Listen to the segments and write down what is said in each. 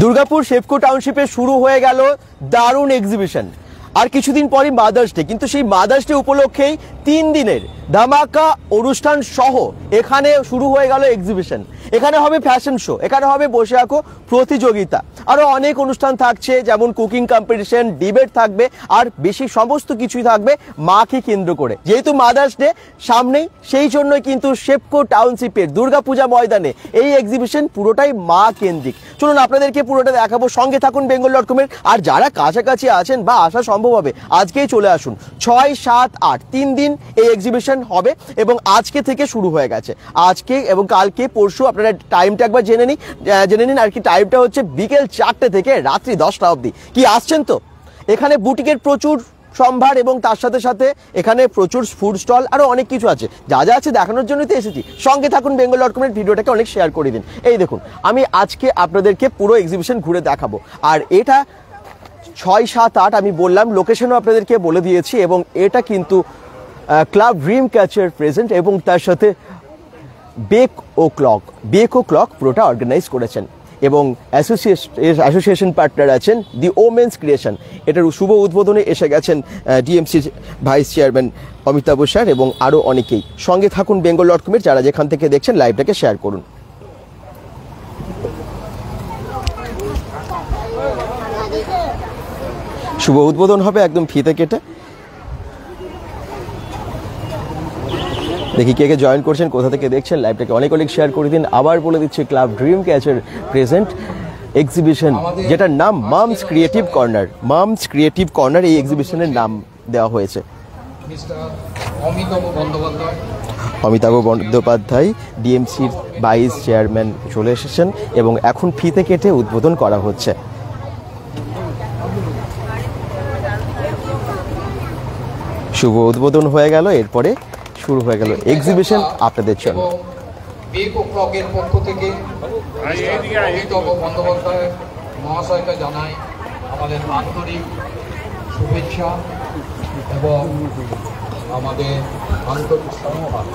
দুর্গাপুর শেপকো টাউনশিপে শুরু হয়ে গেল দারুণ এক্সিবিশন। আর কিছুদিন পরই মাদার্স ডে, কিন্তু সেই মাদার্স ডে উপলক্ষেই 3 দিনের ধামাকা অনুষ্ঠান সহ এখানে শুরু হয়ে গেল এক্সিবিশন। এখানে হবে ফ্যাশন শো, এখানে হবে বসে আঁকো প্রতিযোগিতা, আরো অনেক অনুষ্ঠান থাকছে, যেমন কুকিং কম্পিটিশন, ডিবেট থাকবে, আর বেশি সমস্ত কিছুই থাকবে মাকে কেন্দ্র করে। যেহেতু মাদার্স ডে সামনেই, সেই জন্যই কিন্তু শেপকো টাউনশিপের দুর্গাপূজা ময়দানে এই এক্সিবিশন পুরোটাই মা কেন্দ্রিক। চলুন আপনাদেরকে পুরোটা দেখাবো, সঙ্গে থাকুন bengal.com-এর। আর যারা কাছাকাছি আছেন বা আসা সম্ভব হবে, আজকেই চলে আসুন। 6, 7, 8 3 দিন এই এক্সিবিশন হবে এবং আজকে থেকে শুরু হয়ে গেছে। আজকে এবং কালকে পরশু আপনারা টাইমটা একবার জেনে নিন। আর কি টাইমটা হচ্ছে বিকেল 4টে থেকে রাত্রি 10টা অবধি। কি আসছেন তো? এখানে বুটিকের প্রচুর সম্ভার এবং তার সাথে সাথে এখানে প্রচুর ফুড স্টল, আরো অনেক কিছু আছে। যা যা আছে দেখানোর জন্যই তো এসেছি। সঙ্গে থাকুন bengal.com-এর, ভিডিওটাকে অনেক শেয়ার করে দিন। এই দেখুন, আমি আজকে আপনাদেরকে পুরো এক্সিবিশন ঘুরে দেখাবো। আর এটা 6, 7, 8 আমি বললাম, লোকেশনও আপনাদেরকে বলে দিয়েছি। এবং এটা কিন্তু ক্লাব ড্রিম ক্যাচার প্রেজেন্ট এবং তার সাথে বেক ও ক্লক পুরোটা অর্গানাইজ করেছেন। এবং অ্যাসোসিয়েশন পার্টনার আছেন দি ওমেন্স ক্রিয়েশন। এটার শুভ উদ্বোধনে এসে গেছেন DMC vice chairman Amitabh sir এবং আরও অনেকেই। সঙ্গে থাকুন bengal.com-এর, যারা যেখান থেকে দেখছেন লাইভটাকে শেয়ার করুন। শুভ উদ্বোধন হবে একদম ফিতে কেটে। দেখি কে কে জয়েন করছেন, কোথা থেকে দেখছেন, লাইভটাকে অনেক শেয়ার করে দিন। আবার বলে দিচ্ছি, club dream catcher present exhibition, যেটার নাম মামস ক্রিয়েটিভ কর্নার। এই এক্সিবিশনের নাম দেওয়া হয়েছে। অমিতাভ বন্দ্যোপাধ্যায় ডিএমসির ভাইস চেয়ারম্যান চলে এসেছেন এবং এখন ফিতে কেটে উদ্বোধন করা হচ্ছে। শুভ উদ্বোধন হয়ে গেল, এরপরে শুরু হয়ে গেল এক্সিবিশন আপনাদের জন্য। বেক ও ক্লকের পক্ষ থেকে অমিতাভ বন্দ্যোপাধ্যায় মহাশয়কে জানাই আমাদের আন্তরিক শুভেচ্ছা এবং আমাদের আন্তরিক সম্মান।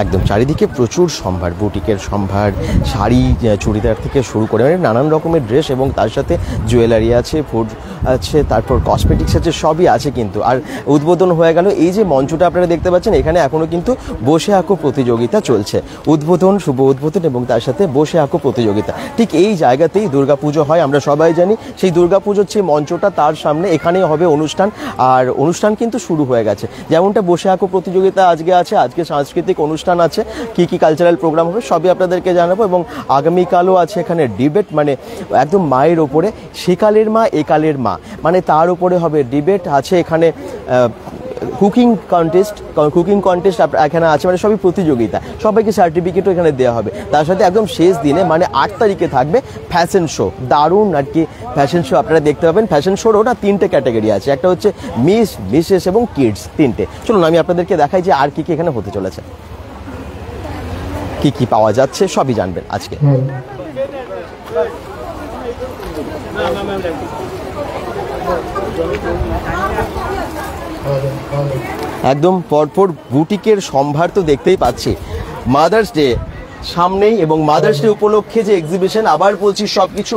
একদম চারিদিকে প্রচুর সম্ভার, বুটিকের সম্ভার, শাড়ি, চুড়িদার থেকে শুরু করে মানে নানান রকমের ড্রেস, এবং তার সাথে জুয়েলারি আছে, ফুড আছে, তারপর কসমেটিক্স আছে, সবই আছে কিন্তু। আর উদ্বোধন হয়ে গেল। এই যে মঞ্চটা আপনারা দেখতে পাচ্ছেন, এখানে এখনও কিন্তু বসে আঁকো প্রতিযোগিতা চলছে। উদ্বোধন, শুভ উদ্বোধন এবং তার সাথে বসে আঁকো প্রতিযোগিতা। ঠিক এই জায়গাতেই দুর্গাপুজো হয়, আমরা সবাই জানি। সেই দুর্গাপুজোর যে মঞ্চটা, তার সামনে এখানেই হবে অনুষ্ঠান। আর অনুষ্ঠান কিন্তু শুরু হয়ে গেছে। যেমনটা বসে আঁকো প্রতিযোগিতা আজকে আছে, আজকে সাংস্কৃতিক অনুষ্ঠান আছে, কি কালচারাল প্রোগ্রাম হবে সবই আপনাদেরকে জানাবো। এবং আগামীকালও আছে এখানে ডিবেট, মানে একদম মায়ের ওপরে, সেকালের মা একালের মা, মানে তার উপরে হবে ডিবেট। আছে এখানে কুকিং কন্টেস্ট এখানে আছে, মানে সবই প্রতিযোগিতা। সবাইকে সার্টিফিকেটও এখানে দেওয়া হবে। তার সাথে একদম শেষ দিনে মানে 8 তারিখে থাকবে ফ্যাশন শো। দারুণ আর কি ফ্যাশন শো আপনারা দেখতে পাবেন। ফ্যাশন শোরও না 3টে ক্যাটাগরি আছে, একটা হচ্ছে মিসেস এবং কিডস, 3টে। চলুন আমি আপনাদেরকে দেখাই যে আর কি এখানে হতে চলেছে, কি পাওয়া যাচ্ছে, সবই জানবেন আজকে। একদম পরপর বুটিকের সম্ভার তো দেখতেই পাচ্ছি। মাদার্স ডে সামনেই এবং মাদার্স ডে উপলক্ষে যে এক্সিবিশন, আবার বলছি সবকিছু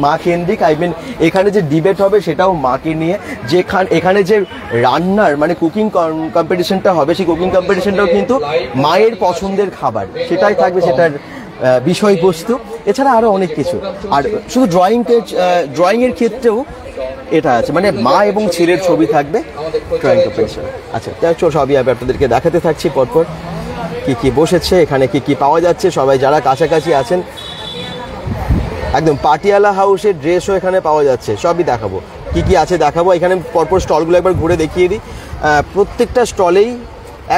মা কেন্দ্রিক। এখানে যে ডিবেট হবে সেটাও মাকে নিয়ে। এখানে যে রান্নার মানে কুকিং কম্পিটিশনটা হবে, সেই কুকিং কম্পিটিশনটাও কিন্তু মায়ের পছন্দের খাবার, সেটাই থাকবে সেটার বিষয়বস্তু। এছাড়া আরো অনেক কিছু। আর শুধু ড্রয়িংয়ের ক্ষেত্রেও এটা আছে, মানে মা এবং ছেলের ছবি থাকবে ড্রয়িং কম্পিটিশন। আচ্ছা, সবই আপনাদেরকে দেখাতে থাকছি পরপর কি বসেছে, এখানে কি পাওয়া যাচ্ছে। সবাই যারা কাছাকাছি আছেন, একদম পাটিয়ালা হাউসের ড্রেসও এখানে পাওয়া যাচ্ছে, সবই দেখাবো। কি আছে দেখাবো। এখানে পরপর স্টলগুলো একবার ঘুরে দেখিয়ে দিই। প্রত্যেকটা স্টলেই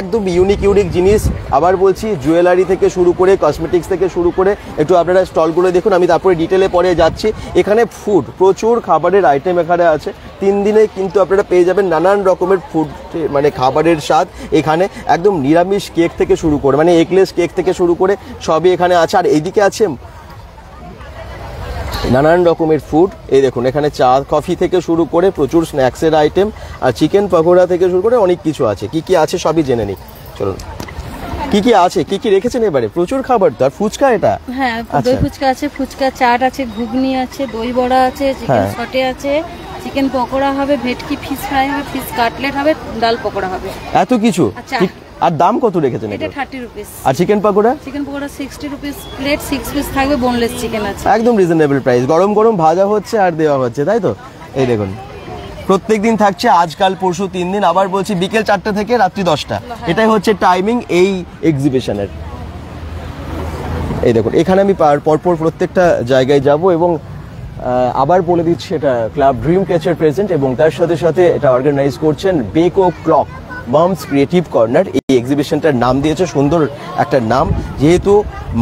একদম ইউনিক জিনিস। আবার বলছি, জুয়েলারি থেকে শুরু করে, কসমেটিক্স থেকে শুরু করে, একটু আপনারা স্টলগুলো দেখুন, আমি তারপরে ডিটেলে পরে যাচ্ছি। এখানে ফুড, প্রচুর খাবারের আইটেম এখানে আছে। 3 দিনে কিন্তু আপনারা পেয়ে যাবেন নানান রকমের ফুড, মানে খাবারের স্বাদ। এখানে একদম নিরামিষ কেক থেকে শুরু করে, মানে এগলেস কেক থেকে শুরু করে সবই এখানে আছে। আর এইদিকে আছে নানান রকমের ফুড। এই দেখুন, এখানে চা কফি থেকে শুরু করে প্রচুর স্ন্যাক্সের আইটেম, আর চিকেন পকোড়া থেকে শুরু করে অনেক কিছু আছে। কি আছে সবই জেনে নিই, চলুন। কি কি আছে, কি কি রেখেছেন এবারে? প্রচুর খাবার তো। আর ফুচকা এটা? হ্যাঁ, আচ্ছা। দই ফুচকা আছে, ফুচকা চাট আছে, ঘুগনি আছে, দই বড়া আছে, চিকেন হ্যাঁ। সটে আছে, চিকেন পকোড়া হবে, ভেটকি ফিশ ফ্রাই হবে, ফিশ কাটলেট হবে, ডাল পকোড়া হবে। এত কিছু? আচ্ছা। আর দাম কত রেখেছেন এটা এগুলো? 30 রুপিস। আর chicken pakora? Chicken pakora 60 rupees plate, 6 piece থাকবে, বোনলেস চিকেন আছে। একদম রিজনেবল প্রাইস। গরম গরম ভাজা হচ্ছে আর দেওয়া হচ্ছে, তাই তো? এই দেখুন, প্রত্যেক দিন থাকছে, আজকাল পরশু 3 দিন। আবার বলছি বিকেল 4টা থেকে রাত্রি 10টা, এটাই হচ্ছে টাইমিং এই এক্সিবিশনের। এই দেখুন, এখানে আমি পরপর প্রত্যেকটা জায়গায় যাব এবং আবার বলে দিচ্ছি, এটা ক্লাব ড্রিম ক্যাচার প্রেজেন্ট এবং তার সাথে সাথে এটা অর্গানাইজ করছেন Beko clock moms creative corner. এই এক্সিবিশনটার নাম দিয়েছে সুন্দর একটা নাম, যেহেতু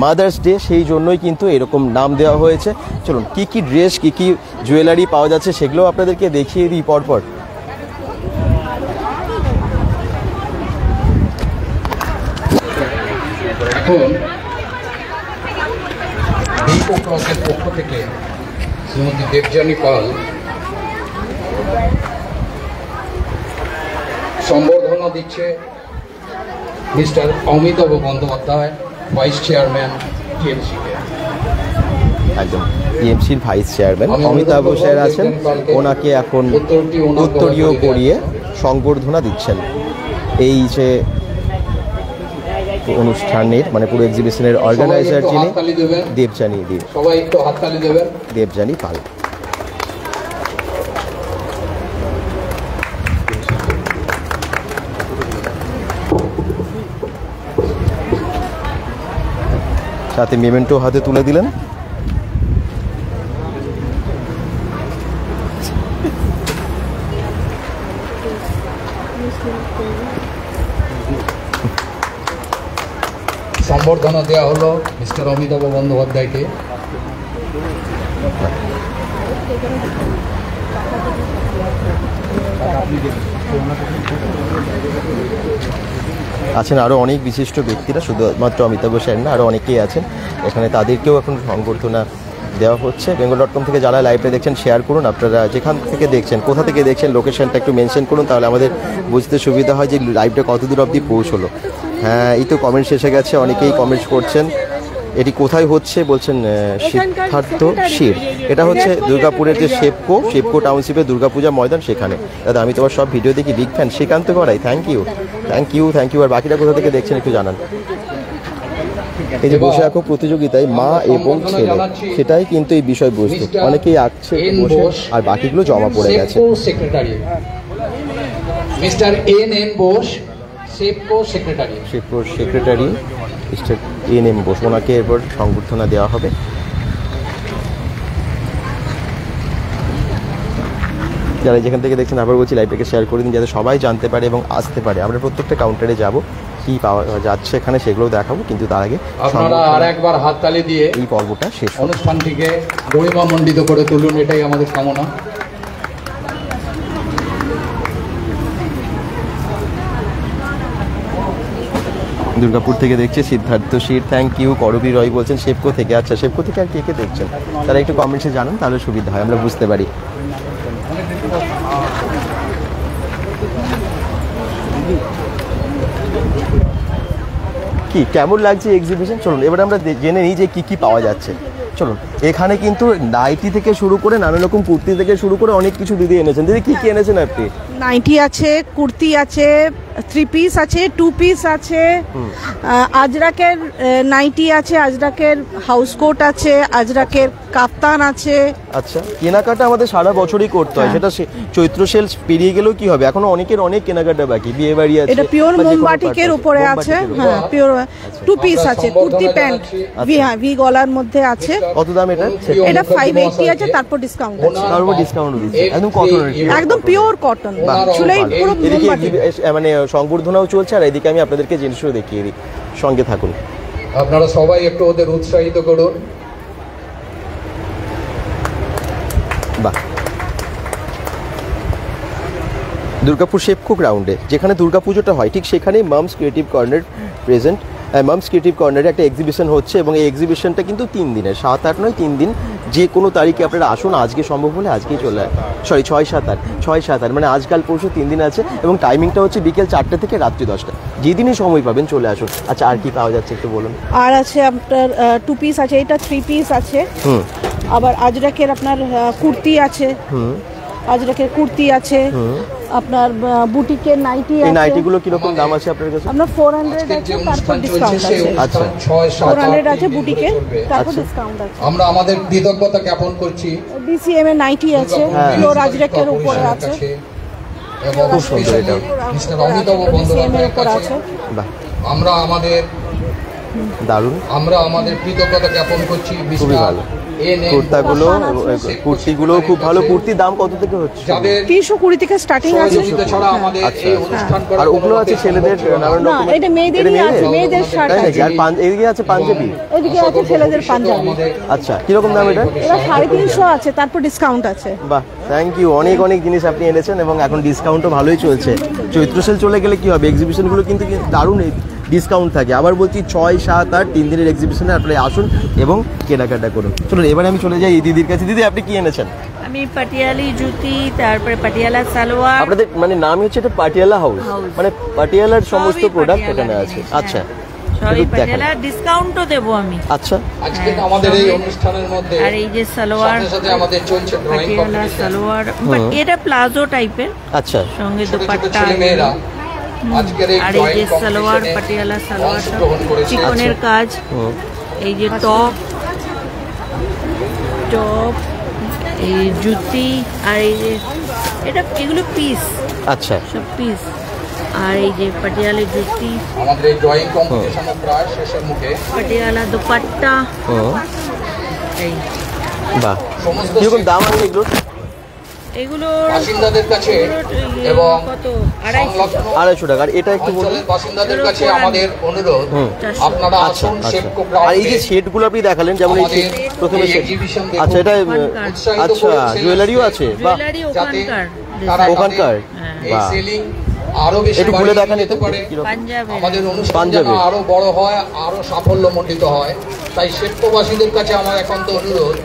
মাদার্স ডে সেই জন্যই কিন্তু এরকম নাম দেওয়া হয়েছে। চলুন, কি কি ড্রেস, কি কি জুয়েলারি পাওয়া যাচ্ছে সেগুলো আপনাদেরকে দেখিয়ে দিই পরপর। এখন বেকো ক্লকের পক্ষ থেকে শ্রীমতী দেবযানী পাল সম্বর্ধনা দিচ্ছে mister Amitabh Bandyopadhyay, vice chairman TMC. একদম টিএমসির ভাইস চেয়ারম্যান অমিতাভ স্যার আছেন, ওনাকে এখন উত্তরীয় করিয়ে সংবর্ধনা দিচ্ছেন। এই যে অনুষ্ঠানের মানে পুরো এক্সিবিশনের অর্গানাইজার যিনি, সবাই একটু হাততালি দেবেন। দেবযানী পাল। সাথে মেমেন্টো হাতে তুলে দিলেন। সম্বর্ধনা দেওয়া হলো মিস্টার অমিতাভ বন্দ্যোপাধ্যায়কে। আছেন আরও অনেক বিশিষ্ট ব্যক্তিরা, শুধুমাত্র অমিতাভ সেন না, আরও অনেকেই আছেন এখানে, তাদেরকেও এখন সংবর্ধনা দেওয়া হচ্ছে। bengal.com থেকে যারা লাইভে দেখছেন শেয়ার করুন, আপনারা যেখান থেকে দেখছেন, কোথা থেকে দেখছেন, লোকেশনটা একটু মেনশন করুন, তাহলে আমাদের বুঝতে সুবিধা হয় যে লাইভটা কত দূর অবধি পৌঁছলো। হ্যাঁ, এই তো কমেন্টস এসে গেছে, অনেকেই কমেন্টস করছেন। এটি কোথায় হচ্ছে বলছেন সিদ্ধার্থ শীর, এটা হচ্ছে দুর্গাপুরের যে শেপকো টাউনশিপের দুর্গাপূজা ময়দান, সেখানে। দাদা আমি তোমার সব ভিডিও দেখি, big fan. Srikanta Garai, thank you. আর বাকিটা কোথা থেকে দেখছেন একটু জানান। এই যে বসে আঁকো প্রতিযোগিতায় মা এবং ছেলে, সেটাই কিন্তু এই বিষয়বস্তু। অনেকেই আঁকছে বসে আর বাকিগুলো জমা পড়ে গেছে। মিস্টার এন বোস, শেপকো সেক্রেটারি মিস্টার এন বোস, ওনাকে এরপর সংবর্ধনা দেওয়া হবে। যারা যেখান থেকে দেখছেন আবার বলছি লাইভটাকে শেয়ার করে দিন, যাতে সবাই জানতে পারে এবং আসতে পারে। আমরা প্রত্যেকটা কাউন্টারে যাব, কি পাওয়া যাচ্ছে এখানে সেগুলো দেখাবো, কিন্তু তার আগে আপনারা আর একবার হাততালি দিয়ে এই পর্বটা শেষ অনুষ্ঠানটিকে গরিমামণ্ডিত করে তুলুন, এটাই আমাদের কামনা। দুর্গাপুর থেকে দেখছে সিদ্ধার্থ শীর, থ্যাংক ইউ। করবী রয় বলছেন শেপকো থেকে। আচ্ছা, শেপকো থেকে আর কে কে দেখছেন তারা একটু কমেন্টসে জানান, তাহলে সুবিধা হয়, আমরা বুঝতে পারি। কি কেমন লাগছে এক্সিবিশন? চলুন এবার আমরা জেনে নিই যে কি কি পাওয়া যাচ্ছে। চলুন, এখানে কিন্তু নাইটি থেকে শুরু করে নানা রকম কুর্তি থেকে শুরু করে অনেক কিছু দিদি এনেছেন। দিদি কি কি এনেছেন আপনি? নাইটি আছে, কুর্তি আছে, 3 পিস আছে, 2 পিস আছে, আজরাকের নাইটি আছে, আজরাকের হাউস কোট আছে, আজরাকের কাফতান আছে। আচ্ছা, কেনাকাটা আমাদের সারা বছরই করতে হয়, সেটা চৈত্র সেলস পেরিয়ে গেলেও কি হবে, এখনো অনেকের অনেক কেনাকাটা বাকি, বিয়ে বাড়ি আছে। এটা পিওর মোমবাটিকের উপরে আছে। হ্যাঁ, পিওর 2 পিস আছে, কুর্তি প্যান্ট ভি গলার মধ্যে আছে। কত দাম এটা? এটা 580 আছে, তারপর ডিসকাউন্ট আছে। তারপর ডিসকাউন্ট দিচ্ছে, একদম কটন, একদম পিওর কটন, চুলেই পুরো মোমবাটি। মানে সংবর্ধনাও চলছে, আর এদিকে আমি আপনাদেরকে জিনিসও দেখিয়ে দিই, সঙ্গে থাকুন। আপনারা সবাই একটু ওদের উৎসাহিত করুন। বাহ, দুর্গাপুর শেপকো গ্রাউন্ডে যেখানে দুর্গাপুজোটা হয়, ঠিক সেখানেই mum's creative corner present mum's creative কর্নারে একটা এক্সিবিশন হচ্ছে এবং এই এক্সিবিশনটা কিন্তু 3 দিনের, 7-8 নয় 3 দিন। যে কোনো তারিখে আপনারা আসুন, আজকে সম্ভব হলে আজকেই চলে আসুন। সরি 6-7-8 মানে আজকাল পরশু 3 দিন আছে এবং টাইমিংটা হচ্ছে বিকেল 4টে থেকে রাত্রি 10টা। যেদিনই সময় পাবেন চলে আসুন। আচ্ছা আর কি পাওয়া যাচ্ছে একটু বলুন। আর আছে আপনার 2 পিস আছে, এটা 3 পিস আছে। আবার আজরাকের আপনার কুর্তি আছে, আজরাকের কুর্তি আছে, আপনার বুটিকের নাইটি এই আছে। নাইটিগুলো কিরকম দাম আছে আপনার কাছে? আপনার 400 আছে, তারপর ডিসকাউন্ট আছে। আচ্ছা 400 আছে বুটিকে, তারপর ডিসকাউন্ট আছে। আমরা আমাদের কৃতজ্ঞতা জ্ঞাপন করছি ডিসিএম এর নাইটি আছে, ফ্লোর আজরাকের উপরে আছে। এবং খুব সুন্দর এটা। মিস্টার অমিতাভ ডিসিএম এর বন্দ্যোপাধ্যায়ের উপরে কাছে আছে। বাহ দারুণ, আমরা আমাদের কৃতজ্ঞতা জ্ঞাপন করছি। খুবই ভালো কুর্তাগুলো, কুর্তিগুলো খুব ভালো। কুর্তির দাম কত থেকে হচ্ছে? যাদের 320 থেকে স্টার্টিং আছে। সহযোগিতা ছাড়া আমাদের আচ্ছা এই অনুষ্ঠান করা আর ওগুলো আছে ছেলেদের নানান না, রকমের? এটা মেয়েদেরই আছে, মেয়েদের শার্ট তাই নাকি? আছে। আর এদিকে আছে পাঞ্জাবি? এদিকে আছে ছেলেদের পাঞ্জাবি। আচ্ছা কিরকম দাম এটা? এটা 350 আছে, তারপর ডিসকাউন্ট আছে। বাহ থ্যাংক ইউ, অনেক অনেক জিনিস আপনি এনেছেন এবং এখন ডিসকাউন্টও ভালোই চলছে। চৈত্র সেল চলে গেলে কি হবে, এক্সিবিশনগুলো কিন্তু দারুণ ডিসকাউন্ট থাকে। আবার বলছি 6-7-8 3 দিনের এক্সিবিশনে আপনারা আসুন এবং কেনাকাটা করুন। চলুন এবারে আমি চলে যাই এই দিদির কাছে। দিদি আপনি কি এনেছেন? আমি পাটিয়ালি জুতি, তারপরে পাটিয়ালা সালোয়ার। আপনাদের মানে নাম হচ্ছে এটা পাটিয়ালা হাউস, মানে পাটিয়ালার সমস্ত প্রোডাক্ট এখানে আছে। আচ্ছা সরি একটু দেখান। পাটিয়ালা ডিসকাউন্টও দেবো আমি। আচ্ছা আজকে আমাদের এই অনুষ্ঠানের মধ্যে আর এই যে সালোয়ার, সাথে সাথে আমাদের চলছে drawing Patiala competition. Salwar, but এটা প্লাজো টাইপের, আচ্ছা সঙ্গে ছোট ছোট দোপাট্টা। ছেলেমেয়েরা আজকের এই আর এই ড্রয়িং যে সালোয়ার, কম্পিটিশনে পাটিয়ালা সালোয়ার, অংশগ্রহণ করেছে। চিকনের কাজ, এই যে টপ, এই জুতি, আর এই যে এটা এগুলো পিস, আচ্ছা সব পিস। আর এই যে পাটিয়ালা জুতি, আমাদের এই ড্রয়িং কম্পিটিশন প্রায় শেষের মুখে। পাটিয়ালা দোপাট্টা, এই বাহ সমস্ত কিরকম দাম আছে এগুলো? এগুলোর বাসিন্দাদের কাছে এগুলোর এবং কত 250 সংলগ্ন 250 টাকা। আর এটা একটু বলুন। অঞ্চলের বাসিন্দাদের কাছে আমাদের অনুরোধ, আপনারা আচ্ছা আসুন আচ্ছা শেপকো আর এই যে গ্রাউন্ডে। সেটগুলো আপনি দেখালেন, যেমন এই আমাদের প্রথমে এই সেট, exhibition দেখুন। আচ্ছা এটা উৎসাহিত আচ্ছা করেছে জুয়েলারিও আছে? বাহ জুয়েলারি যাতে ওখানকার তারা ওখানকার? এই বাহ। সেলিং আরো বেশি একটু খুলে বাড়িয়ে দেখান নিতে এটা পারে। কিরকম? পাঞ্জাবের। আমাদের অনুষ্ঠান যেন পাঞ্জাবের। আরো বড় হয়, আরো সাফল্যমণ্ডিত হয়। তাই শেপকোবাসীদের কাছে আমার একান্ত অনুরোধ,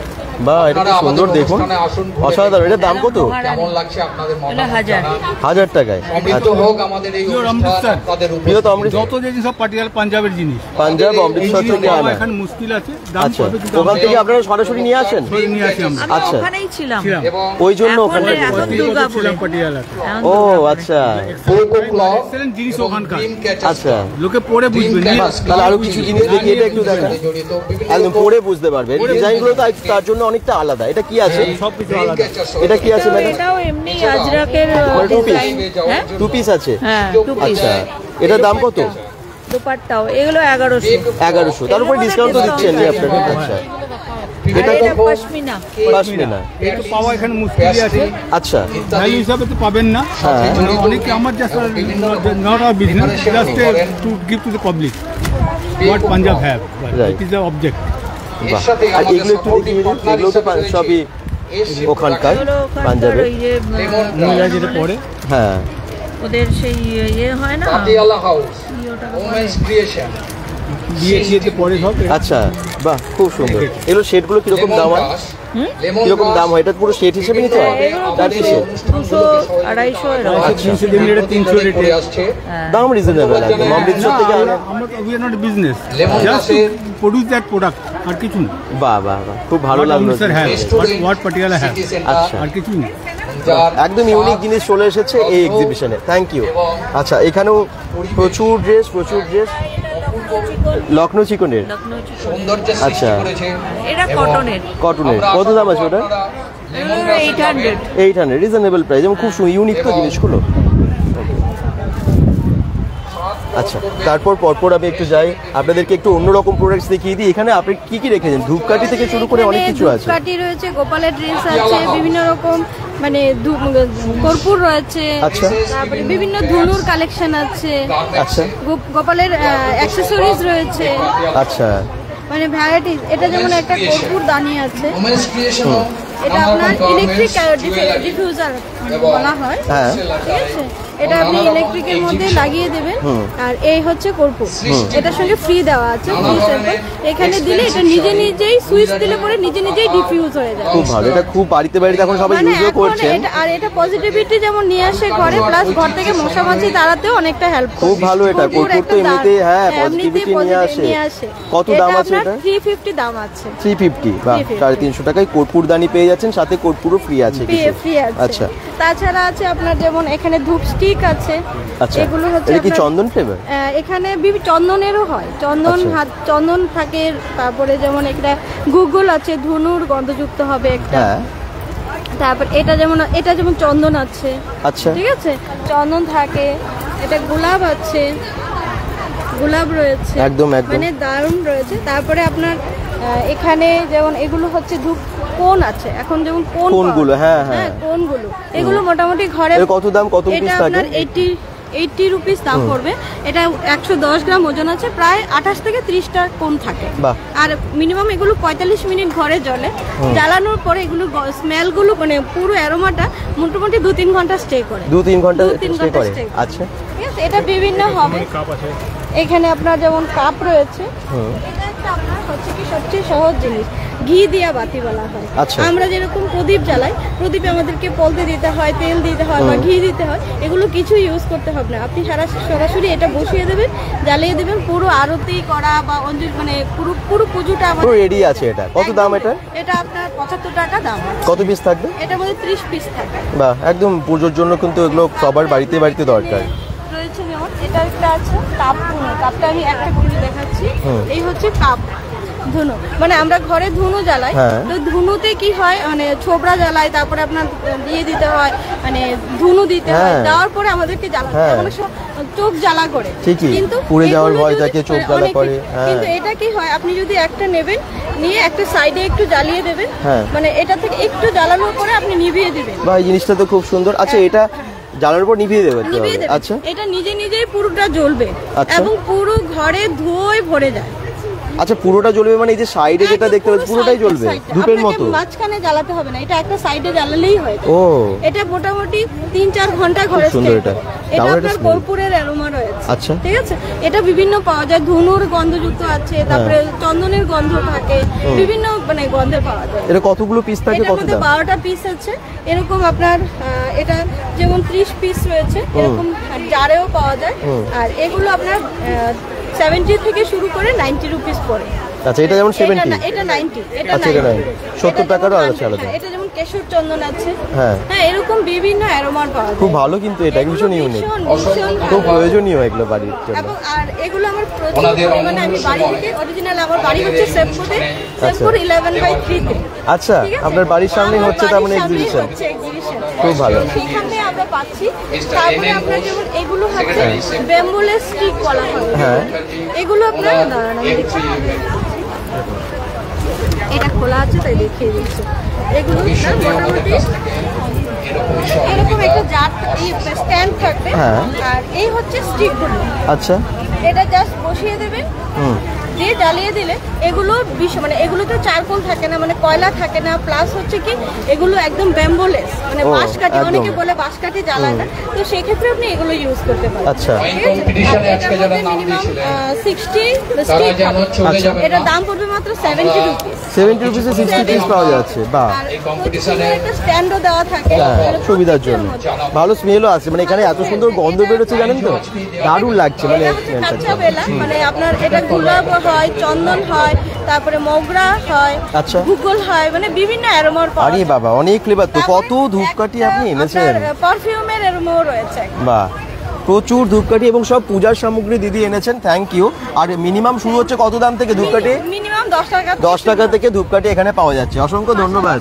বাহ এটা আপনারা কি সুন্দর আমাদের দেখুন, অনুষ্ঠানে আসুন, ঘুরে অসাধারণ। এটার দাম কত? কেমন লাগছে আপনাদের মতামত 1000 জানান। 1000 টাকায়? সমৃদ্ধ আচ্ছা হোক আমাদের এই অনুষ্ঠান আপনাদের প্রিয় তো উপস্থিতিতে। অমৃত যত যে সব পাটিয়ালা পাঞ্জাবের জিনিস পাঞ্জাব অমৃতসর থেকে পাওয়া আনা। এখন মুশকিল আছে, দাম আচ্ছা কত কিন্তু ওখান থেকে আপনারা সরাসরি নিয়ে আসেন? ধরে নিয়ে আসি আমরা। আমি আচ্ছা। ওখানেই ছিলাম ছিলাম। এবং ওই জন্য এখন ওখানে এখন এই বছর দুর্গাপুরে ছিলাম পাটিয়ালাতে। এখন ও দুর্গাপুরে। আচ্ছা ফোকো ক্লক এক্সেলেন্ট জিনিস এবং ওখানকার। ড্রিম ক্যাচার আচ্ছা লোকে পরে বুঝবে নিয়ে বাহ, তাহলে আরো কিছু জিনিস দেখি, এটা একটু দেখান। জড়িত বিভিন্ন একদম পরে বুঝতে পারবে ডিজাইনগুলো তার জন্য অনেকটা আলাদা। এটা কি আছে? সব কিছু ড্রিম আলাদা। ক্যাচার এটা কি আছে ম্যাডাম? এটাও এমনি আজরাকের two piece? ডিজাইন। হ্যাঁ 2 পিস আছে? হ্যাঁ 2 পিস। আচ্ছা এটার দাম কত? দোপাট্টাও এগুলো 1100। 1100। তার উপরে ডিসকাউন্ট তো দিচ্ছেন আপনারা? আচ্ছা এটা এটা তো পশমিনা। পাশমিনা। একটু পাওয়া এখানে মুশকিলই আছে, আচ্ছা ভ্যালু হিসাবে তো পাবেন না। হ্যাঁ। মানে অনেকে আমার just not our business, just to give to the public what Punjab have, Right. It is the object. বাহ আর এগুলো একটু দেখি, এগুলো তো সবই ওখানকার এগুলো ওখানকার পাঞ্জাবের। ওই যে মহিলা যেটা পরে হ্যাঁ ওদের সেই ইয়ে হয় না, পাটিয়ালা হাউস কি ওটাকে বলে? ওমেন্স ক্রিয়েশন বিয়েতে পরে সব আচ্ছা বাহ খুব সুন্দর। এগুলো সেটগুলো কিরকম দাম হয়? কিরকম দাম হয়? এটা পুরো সেট হিসেবে নিতে হয়? তার কি সেট? 200 250 এরকম। আচ্ছা 300 দিন এটা 300 রেটে আসছে। দাম রিজনেবল একদম অমৃতসর থেকে আনা। আমরা we are not business, lemon just গাছের প্রডিউস দ্যাট প্রোডাক্ট, আর কিছু না। বাহ বাহ বাহ খুব ভালো লাগলো। স্যার হ্যাঁ, রেস্টুরেন্ট, হোয়াট পাটিয়ালা হ্যাঁ, সিটি সেন্টার, আচ্ছা আর কিছুই না। যার একদম ইউনিক জিনিস চলে এসেছে এই এক্সিবিশনে। Thank you. আচ্ছা এখানেও প্রচুর ড্রেস লখনৌ চিকনের। লখনৌ চিকন। সৌন্দর্য আচ্ছা। সৃষ্টি করেছে। এটা কটনের। কটনের কত দাম আছে ওটা? 800। 800 রিজনেবল প্রাইস এবং খুব ইউনিক তো জিনিসগুলো। আচ্ছা তারপর পরপর আমি একটু যাই, আপনাদেরকে একটু অন্যরকম প্রোডাক্টস দেখিয়ে দিই। এখানে আপনি কি কি রেখেছেন? ধূপকাঠি থেকে শুরু করে অনেক কিছু আছে। ধূপকাঠি রয়েছে, গোপালের ড্রেস আছে, বিভিন্ন রকম মানে কর্পূর রয়েছে, আচ্ছা। তারপরে বিভিন্ন ধুনুর কালেকশন আছে, আচ্ছা গোপালের অ্যাক্সেসরিজ রয়েছে, আচ্ছা মানে ভ্যারাইটিস। এটা যেমন একটা কর্পূর দানি আছে, ওমেন্স ক্রিয়েশন এটা আপনার ইলেকট্রিক ডিফিউজার বলা হয়, হ্যাঁ ঠিক আছে? এটা আপনি ইলেকট্রিকের মধ্যে লাগিয়ে দেবেন। আর এই হচ্ছে কর্পূর, এটার সঙ্গে ফ্রি দেওয়া আছে, ফ্রি স্যাম্পল। এখানে দিলে এটা নিজে নিজেই সুইচ দিলে পরে নিজে নিজেই ডিফিউজ হয়ে যায়। খুব ভালো, এটা খুব বাড়িতে এখন সবাই মানে ইউজও এখন করছেন। আর এটা পজিটিভিটি যেমন নিয়ে আসে ঘরে, প্লাস ঘর থেকে মশা মাছি তাড়াতেও অনেকটা হেল্প করে। খুব ভালো, এটা কর্পূর তো এমনিতে হ্যাঁ পজিটিভিটি নিয়ে আসে। কত দাম আছে এটা? 350 দাম আছে। 350, বাহ, 350 টাকায় কর্পূরদানি পেয়ে যাচ্ছেন, সাথে কর্পূরও ফ্রি আছে কিছু। ফ্রি আছে। আচ্ছা, তাছাড়া আছে আপনার যেমন এখানে ধূপ স্টিক আছে। আচ্ছা, এগুলো হচ্ছে এটা কি আপনার- চন্দন ফ্লেভার? এখানে চন্দনেরও হয়, চন্দন আচ্ছা। চন্দন থাকে। তারপরে যেমন একটা গুগল আছে, ধনুর গন্ধযুক্ত হবে একটা। হ্যাঁ, তারপর এটা যেমন চন্দন আছে, আচ্ছা, ঠিক আছে, চন্দন থাকে। এটা গোলাপ আছে, গোলাপ রয়েছে, একদম, একদম। মানে দারুণ রয়েছে। তারপরে আপনার এখানে যেমন এগুলো হচ্ছে ধূপ কোন আছে, এখন যেমন কোনগুলো, হ্যাঁ, হ্যাঁ। কোনগুলো এগুলো মোটামুটি ঘরে এর কত দাম, কত পিস এটা থাকে? আপনার 80 রুপিস দাম পড়বে। এটা 110 গ্রাম ওজন আছে, প্রায় 28 থেকে 30টা কোন থাকে। বাহ। আর মিনিমাম এগুলো 45 মিনিট ঘরে জ্বলে, জ্বালানোর পরে এগুলো স্মেলগুলো মানে পুরো অ্যারোমাটা মোটামুটি 2-3 ঘন্টা স্টে করে। 2-3 ঘন্টা 2-3 স্টে করে। stay আচ্ছা, ঠিক আছে, এটা বিভিন্ন হবে। এখানে আপনার যেমন কাপ রয়েছে, এটা একটা আপনার হচ্ছে কি সবচেয়ে সহজ জিনিস, ঘি দিয়া বাতি বলা হয়। আচ্ছা। আমরা যেরকম প্রদীপ জ্বালাই, প্রদীপে আমাদেরকে পলতে দিতে হয়, তেল দিতে হয় বা ঘি দিতে হয়, এগুলো কিছু ইউজ করতে হবে না। আপনি সরাসরি এটা বসিয়ে দেবেন, জ্বালিয়ে দেবেন, পুরো আরতি করা বা অঞ্জলি মানে পুরো পুজোটা পুরো আমাদের রেডি আছে। এটা কত দাম? এটা এটা আপনার 75 টাকা দাম আছে। কত পিস থাকবে? এটার মধ্যে 30 পিস থাকে। বাহ, একদম পুজোর জন্য কিন্তু এগুলো সবার বাড়িতে বাড়িতে দরকার। রয়েছে যেমন এটা একটা আছে কাপ, কাপটা আমি একটা করে দেখাচ্ছি। এই হচ্ছে কাপ ধুনো, মানে আমরা ঘরে ধুনো জ্বালাই, হ্যাঁ। তো ধুনুতে কি হয় মানে ছোবড়া জ্বালাই, তারপরে আপনার দিয়ে দিতে হয়, মানে ধুনো দিতে হয়, হ্যাঁ। দেওয়ার পরে আমাদেরকে জ্বালাতে হ্যাঁ। হয়, অনেক সময় চোখ জ্বালা করে, ঠিকই, কিন্তু পুড়ে যাওয়ার এগুলো ভয় যদি- থাকে, চোখ হ্যাঁ, জ্বালা অনেকে- করে, হ্যাঁ। কিন্তু এটা কি হয়, আপনি যদি একটা নেবেন, নিয়ে একটা সাইডে একটু জ্বালিয়ে দেবেন, হ্যাঁ। মানে এটা থেকে একটু জ্বালানোর পরে আপনি নিভিয়ে দিবেন। বাহ, এই জিনিসটা তো খুব সুন্দর। আচ্ছা, এটা জ্বালানোর পর নিভিয়ে দেবে তো? নিভিয়ে দেবেন। আচ্ছা, এটা নিজে নিজেই পুরোটা জ্বলবে আচ্ছা। এবং পুরো ঘরে ধোঁয়ায় ভরে যায়। আচ্ছা, পুরোটা জ্বলবে মানে এই যে সাইডে যেটা একদম দেখতে পাচ্ছি পুরো পুরোটাই side- জ্বলবে side-টা। ধূপের আপনাকে মতো? মাঝখানে জ্বালাতে হবে না, এটা একটা সাইডে জ্বালালেই হয়। ও, এটা মোটামুটি 3-4 ঘন্টা ঘরে খুব সুন্দর stay এটা। করে। এটা দারুণ একটা আপনার smell। কর্পূরের অ্যারোমা রয়েছে, আচ্ছা। ঠিক আছে। এটা বিভিন্ন পাওয়া যায়, ধনুর গন্ধযুক্ত আছে, তারপরে চন্দনের গন্ধ থাকে, বিভিন্ন মানে গন্ধে পাওয়া যায়। এটা কতগুলো পিস থাকে, এটার কত মধ্যে দাম? 12টা পিস আছে। এরকম আপনার এটা যেমন 30 পিস রয়েছে, এরকম জারেও পাওয়া যায়। আর এগুলো আপনার 70 থেকে শুরু করে 90 রুপিস পড়ে। আচ্ছা, এটা যেমন 70? এটা 90, এটা আচ্ছা, এটা 90, 70 টাকারও যেমন আছে আলাদা। হ্যাঁ, এটা যেমন কেশর চন্দন আছে, হ্যাঁ। হ্যাঁ, এরকম বিভিন্ন অ্যারোমার পাওয়া যায়। খুব ভালো, কিন্তু এটা ভীষণ ইউনিক, ভীষণ খুব ভালো। প্রয়োজনীয় এগুলো বাড়ির জন্য। এবং আর এগুলো আমার প্রচুর ওনাদের পরিমাণে, আমি বাড়ি থেকে অরিজিনাল, আমার বাড়ি হচ্ছে সেবপুরে, সেবপুর 11/3-তে। আচ্ছা, ঠিক আছে? আপনার বাড়ির সামনেই আমার হচ্ছে তার মানে বাড়ির সামনেই এক্সিবিশন। হচ্ছে exhibition। খুব ভালো। সেখানে আমরা পাচ্ছি। তারপরে আপনার যেমন এগুলো হচ্ছে ব্যাম্বুলেস স্টিক বলা হয়। হ্যাঁ। এগুলো আপনার দাঁড়ান আমি দেখছি। এটা খোলা আছে তাই দেখিয়ে দিচ্ছি। এগুলো না মোটামুটি এরকম একটা জার স্ট্যান্ড থাকবে। হ্যাঁ। আর এই হচ্ছে স্টিকগুলো, আচ্ছা, এটা জাস্ট বসিয়ে দেবেন, দিয়ে জ্বালিয়ে দিলে এগুলো মানে এগুলোতে চারকোল থাকে না, মানে কয়লা থাকে না, প্লাস হচ্ছে কি এগুলো একদম ব্যাম্বোলেস, মানে ও, বাঁশ কাঠি, একদম। অনেকে বলে বাঁশ কাঠি জ্বালায় না, তো সেই ক্ষেত্রে আপনি এগুলো ইউজ করতে পারেন। আচ্ছা। ঠিক আছে? কম্পিটিশনে আর আজকে এটার যারা মধ্যে নাম minimum, দিয়েছিলেন, 60 তারা stick যেন হবে। চলে যাবে এটার না। দাম পড়বে মাত্র 70 রুপিস। 70 রুপিসে 60 পিস পাওয়া যাচ্ছে, বাহ। আর এই কম্পিটিশনে একটা স্ট্যান্ডও দেওয়া থাকে, হ্যাঁ, এরকম সুবিধার কিছুর জন্য। মধ্যে। ভালো স্মেলও আছে, মানে এখানে এত সুন্দর গন্ধ বেরোচ্ছে জানেন তো, দারুণ লাগছে মানে এটা হচ্ছে কাঁচা বেলা, মানে আপনার এটা গোলাপ হয়, চন্দন হয়, তারপরে মোগরা হয়, আচ্ছা। ভূগোল হয়, মানে বিভিন্ন অ্যারোমার পাওয়া আরে যায়। বাবা, অনেক ফ্লেভার তো, তারপরে কত ধূপকাঠি একটা আপনি এনেছেন। আপনার পারফিউমের অ্যারোমাও রয়েছে। বাহ, প্রচুর ধূপকাঠি এবং সব পূজার সামগ্রী দিদি এনেছেন, থ্যাংক ইউ। আর মিনিমাম শুরু হচ্ছে কত দাম থেকে ধূপকাঠি? মিনিমাম 10 টাকা। 10 টাকা থেকে ধূপকাঠি এখানে পাওয়া যাচ্ছে। অসংখ্য ধন্যবাদ।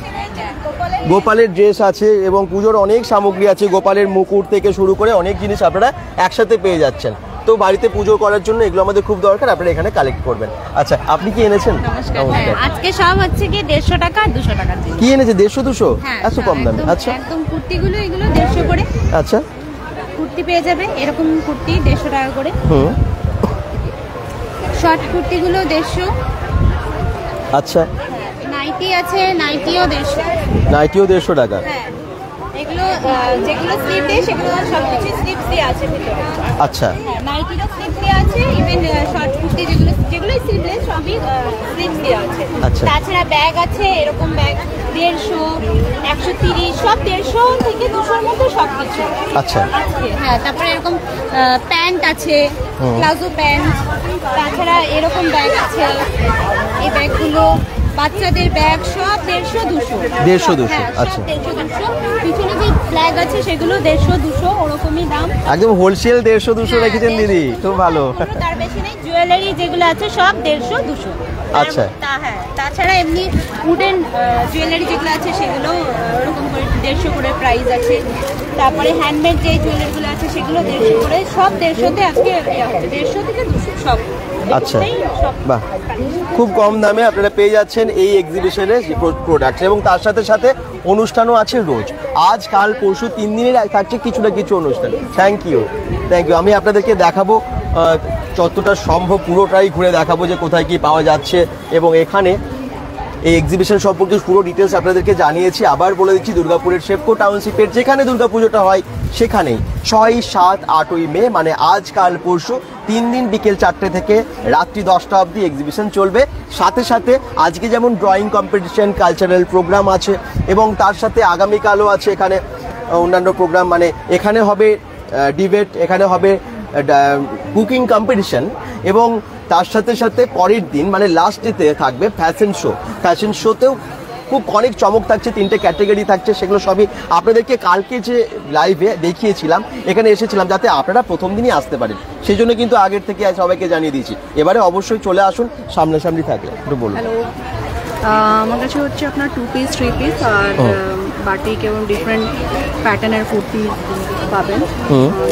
গোপালের ড্রেস আছে এবং পুজোর অনেক সামগ্রী আছে, গোপালের মুকুট থেকে শুরু করে অনেক জিনিস আপনারা একসাথে পেয়ে যাচ্ছেন। তো বাড়িতে পুজো করার জন্য এগুলো আমাদের খুব দরকার, আপনারা এখানে কালেক্ট করবেন। আচ্ছা, আপনি কি এনেছেন? নমস্কার। আজকে সব হচ্ছে কি 150 টাকা আর 200 টাকা দিয়ে। কি এনেছে? 150-200? এত কম দামে? আচ্ছা, একদম কুর্তিগুলো এগুলো 150 করে। আচ্ছা, কুর্তি পেয়ে যাবে, এরকম কুর্তি 150 টাকা করে। হুম, শর্ট কুর্তিগুলো 150। আচ্ছা, নাইটি নাইটি আছে, নাইটিও 150। নাইটিও 150 টাকা। হ্যাঁ, এগুলো যেগুলো স্লিপ দেয় সেগুলো সবকিছু স্লিপ দিয়ে আছে ভিতরে। আচ্ছা, হ্যাঁ, নাইটিরও স্লিপ দিয়ে আছে, ইভেন শর্ট কুর্তি যেগুলো স্লিপলেস সবই স্লিপ দিয়ে আছে। আচ্ছা। তাছাড়া ব্যাগ আছে, এরকম ব্যাগ 150, 130, সব 150 থেকে 200-র মধ্যে সব কিছু। আচ্ছা। হ্যাঁ, তারপরে এরকম প্যান্ট আছে, প্লাজো প্যান্ট। তাছাড়া এরকম ব্যাগ আছে, এই ব্যাগগুলো বাচ্চাদের ব্যাগ সব 150-200। 150-200, হ্যাঁ, সব আচ্ছা। 150-200। পিছনে যে ফ্ল্যাগ আছে সেগুলো 150-200 ওরকমই দাম। একদম হোলসেল 150-200 রেখেছেন দিদি, খুব ভালো। তার বেশি নেই। জুয়েলারি যেগুলো আছে সব 150-200। আচ্ছা। হ্যাঁ, তাছাড়া এমনি উডেন জুয়েলারি যেগুলো আছে সেগুলো ওরকম করে 150 করে প্রাইস আছে। তারপরে হ্যান্ডমেড যে জুয়েলারিগুলো আছে সেগুলো 150 করে, সব 150-তে আজকে 150 থেকে 200 সব। আচ্ছা, বাহ, খুব কম দামে আপনারা পেয়ে যাচ্ছেন এই এক্সিবিশনে প্রোডাক্ট, এবং তার সাথে সাথে অনুষ্ঠানও আছে রোজ, আজ কাল পরশু 3 দিনের থাকছে কিছু না কিছু অনুষ্ঠান। Thank you. আমি আপনাদেরকে দেখাবো যতটা সম্ভব, পুরোটাই ঘুরে দেখাবো যে কোথায় কি পাওয়া যাচ্ছে। এবং এখানে এই এক্সিবিশন সম্পর্কে পুরো ডিটেলস আপনাদেরকে জানিয়েছি। আবার বলে দিচ্ছি, দুর্গাপুরের শেপকো টাউনশিপের যেখানে দুর্গাপুজোটা হয় সেখানেই 6, 7, 8ই মে, মানে আজ কাল পরশু 3 দিন বিকেল 4টে থেকে রাত্রি 10টা অবধি এক্সিবিশন চলবে। সাথে সাথে আজকে যেমন ড্রয়িং কম্পিটিশন, কালচারাল প্রোগ্রাম আছে, এবং তার সাথে আগামীকালও আছে এখানে অন্যান্য প্রোগ্রাম। মানে এখানে হবে ডিবেট, এখানে হবে কুকিং কম্পিটিশন, এবং তার সাথে সাথে পরের দিন মানে লাস্ট ডেতে থাকবে ফ্যাশন শো। ফ্যাশন শোতেও খুব অনেক চমক থাকছে, 3টে ক্যাটাগরি থাকছে, সেগুলো সবই আপনাদেরকে কালকে যে লাইভে দেখিয়েছিলাম, এখানে এসেছিলাম যাতে আপনারা প্রথম দিনই আসতে পারেন, সেই জন্য কিন্তু আগের থেকে সবাইকে জানিয়ে দিয়েছি। এবারে অবশ্যই চলে আসুন, সামনাসামনি থাকলে একটু বলুন। হ্যালো, আমার কাছে হচ্ছে আপনার 2 পিস 3 পিস আর বাটিক এবং ডিফারেন্ট প্যাটার্নের কুর্তি পাবেন,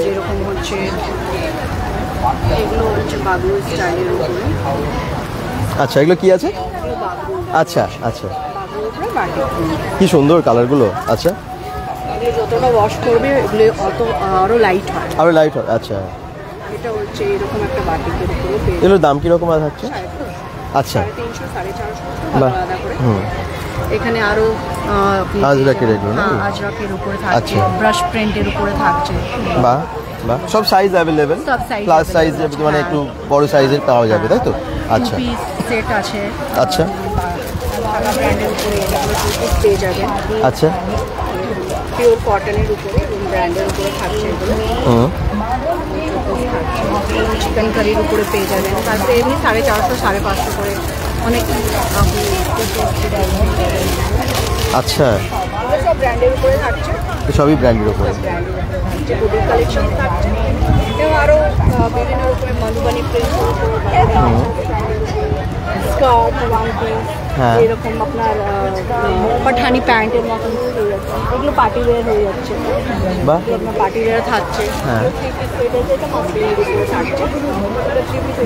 যেরকম হচ্ছে এগুলো হচ্ছে বাবলু স্টাইলের উপরে। আচ্ছা, এগুলো কি আছে? আচ্ছা আচ্ছা, বাবলুর উপরে বাটিক, কি সুন্দর কালারগুলো। আচ্ছা, এগুলো যতটা ওয়াশ করবে এগুলো অত আরও লাইট হয়। আরো লাইট হয়। আচ্ছা, এটা হচ্ছে এরকম একটা বাটিকের উপরে পেয়ে এগুলোর দাম কিরকম থাকছে? আচ্ছা, 350, 450 বাহ, আলাদা করে। এখানে আরো আজরাকের এগুলো না? আজরাকের উপরে থাকছে, আচ্ছা। ব্রাশ প্রিন্টের উপরে থাকছে। বাহ বাহ, সব সাইজ অ্যাভেলেবেল, সব size প্লাস সাইজ available, মানে হ্যাঁ। একটু বড় সাইজের পাওয়া যাবে, তাই তো? 2 আচ্ছা পিস সেট আছে। আচ্ছা টাটা ব্র্যান্ডের উপরে এগুলো 2 পিস পেয়ে যাবেন। আচ্ছা, পিওর কটনের উপরে ব্র্যান্ডের উপরে থাকছে এগুলো। চিকেন কারির উপরে পেয়ে যাবেন। তারপরে এমনি 450, 550 করে অনেক আপনি আচ্ছা, এগুলো সব ব্র্যান্ডের উপরে থাকছে। সবই ব্র্যান্ডের উপরে। যে বডি কালেকশন থাকছে, এবং আরও বিভিন্ন রকমের Madhubani print, skirt, one piece, হ্যাঁ। এরকম আপনার পাঠানি প্যান্টের মতন হয়ে যাচ্ছে। এগুলো পার্টি ওয়্যার হয়ে যাচ্ছে, বাহ, এগুলো আপনার পার্টি ওয়্যার থাকছে। হ্যাঁ। থ্রি পিস সেট আছে, এটা মাসলিনের উপরে থাকছে। থ্রি পিস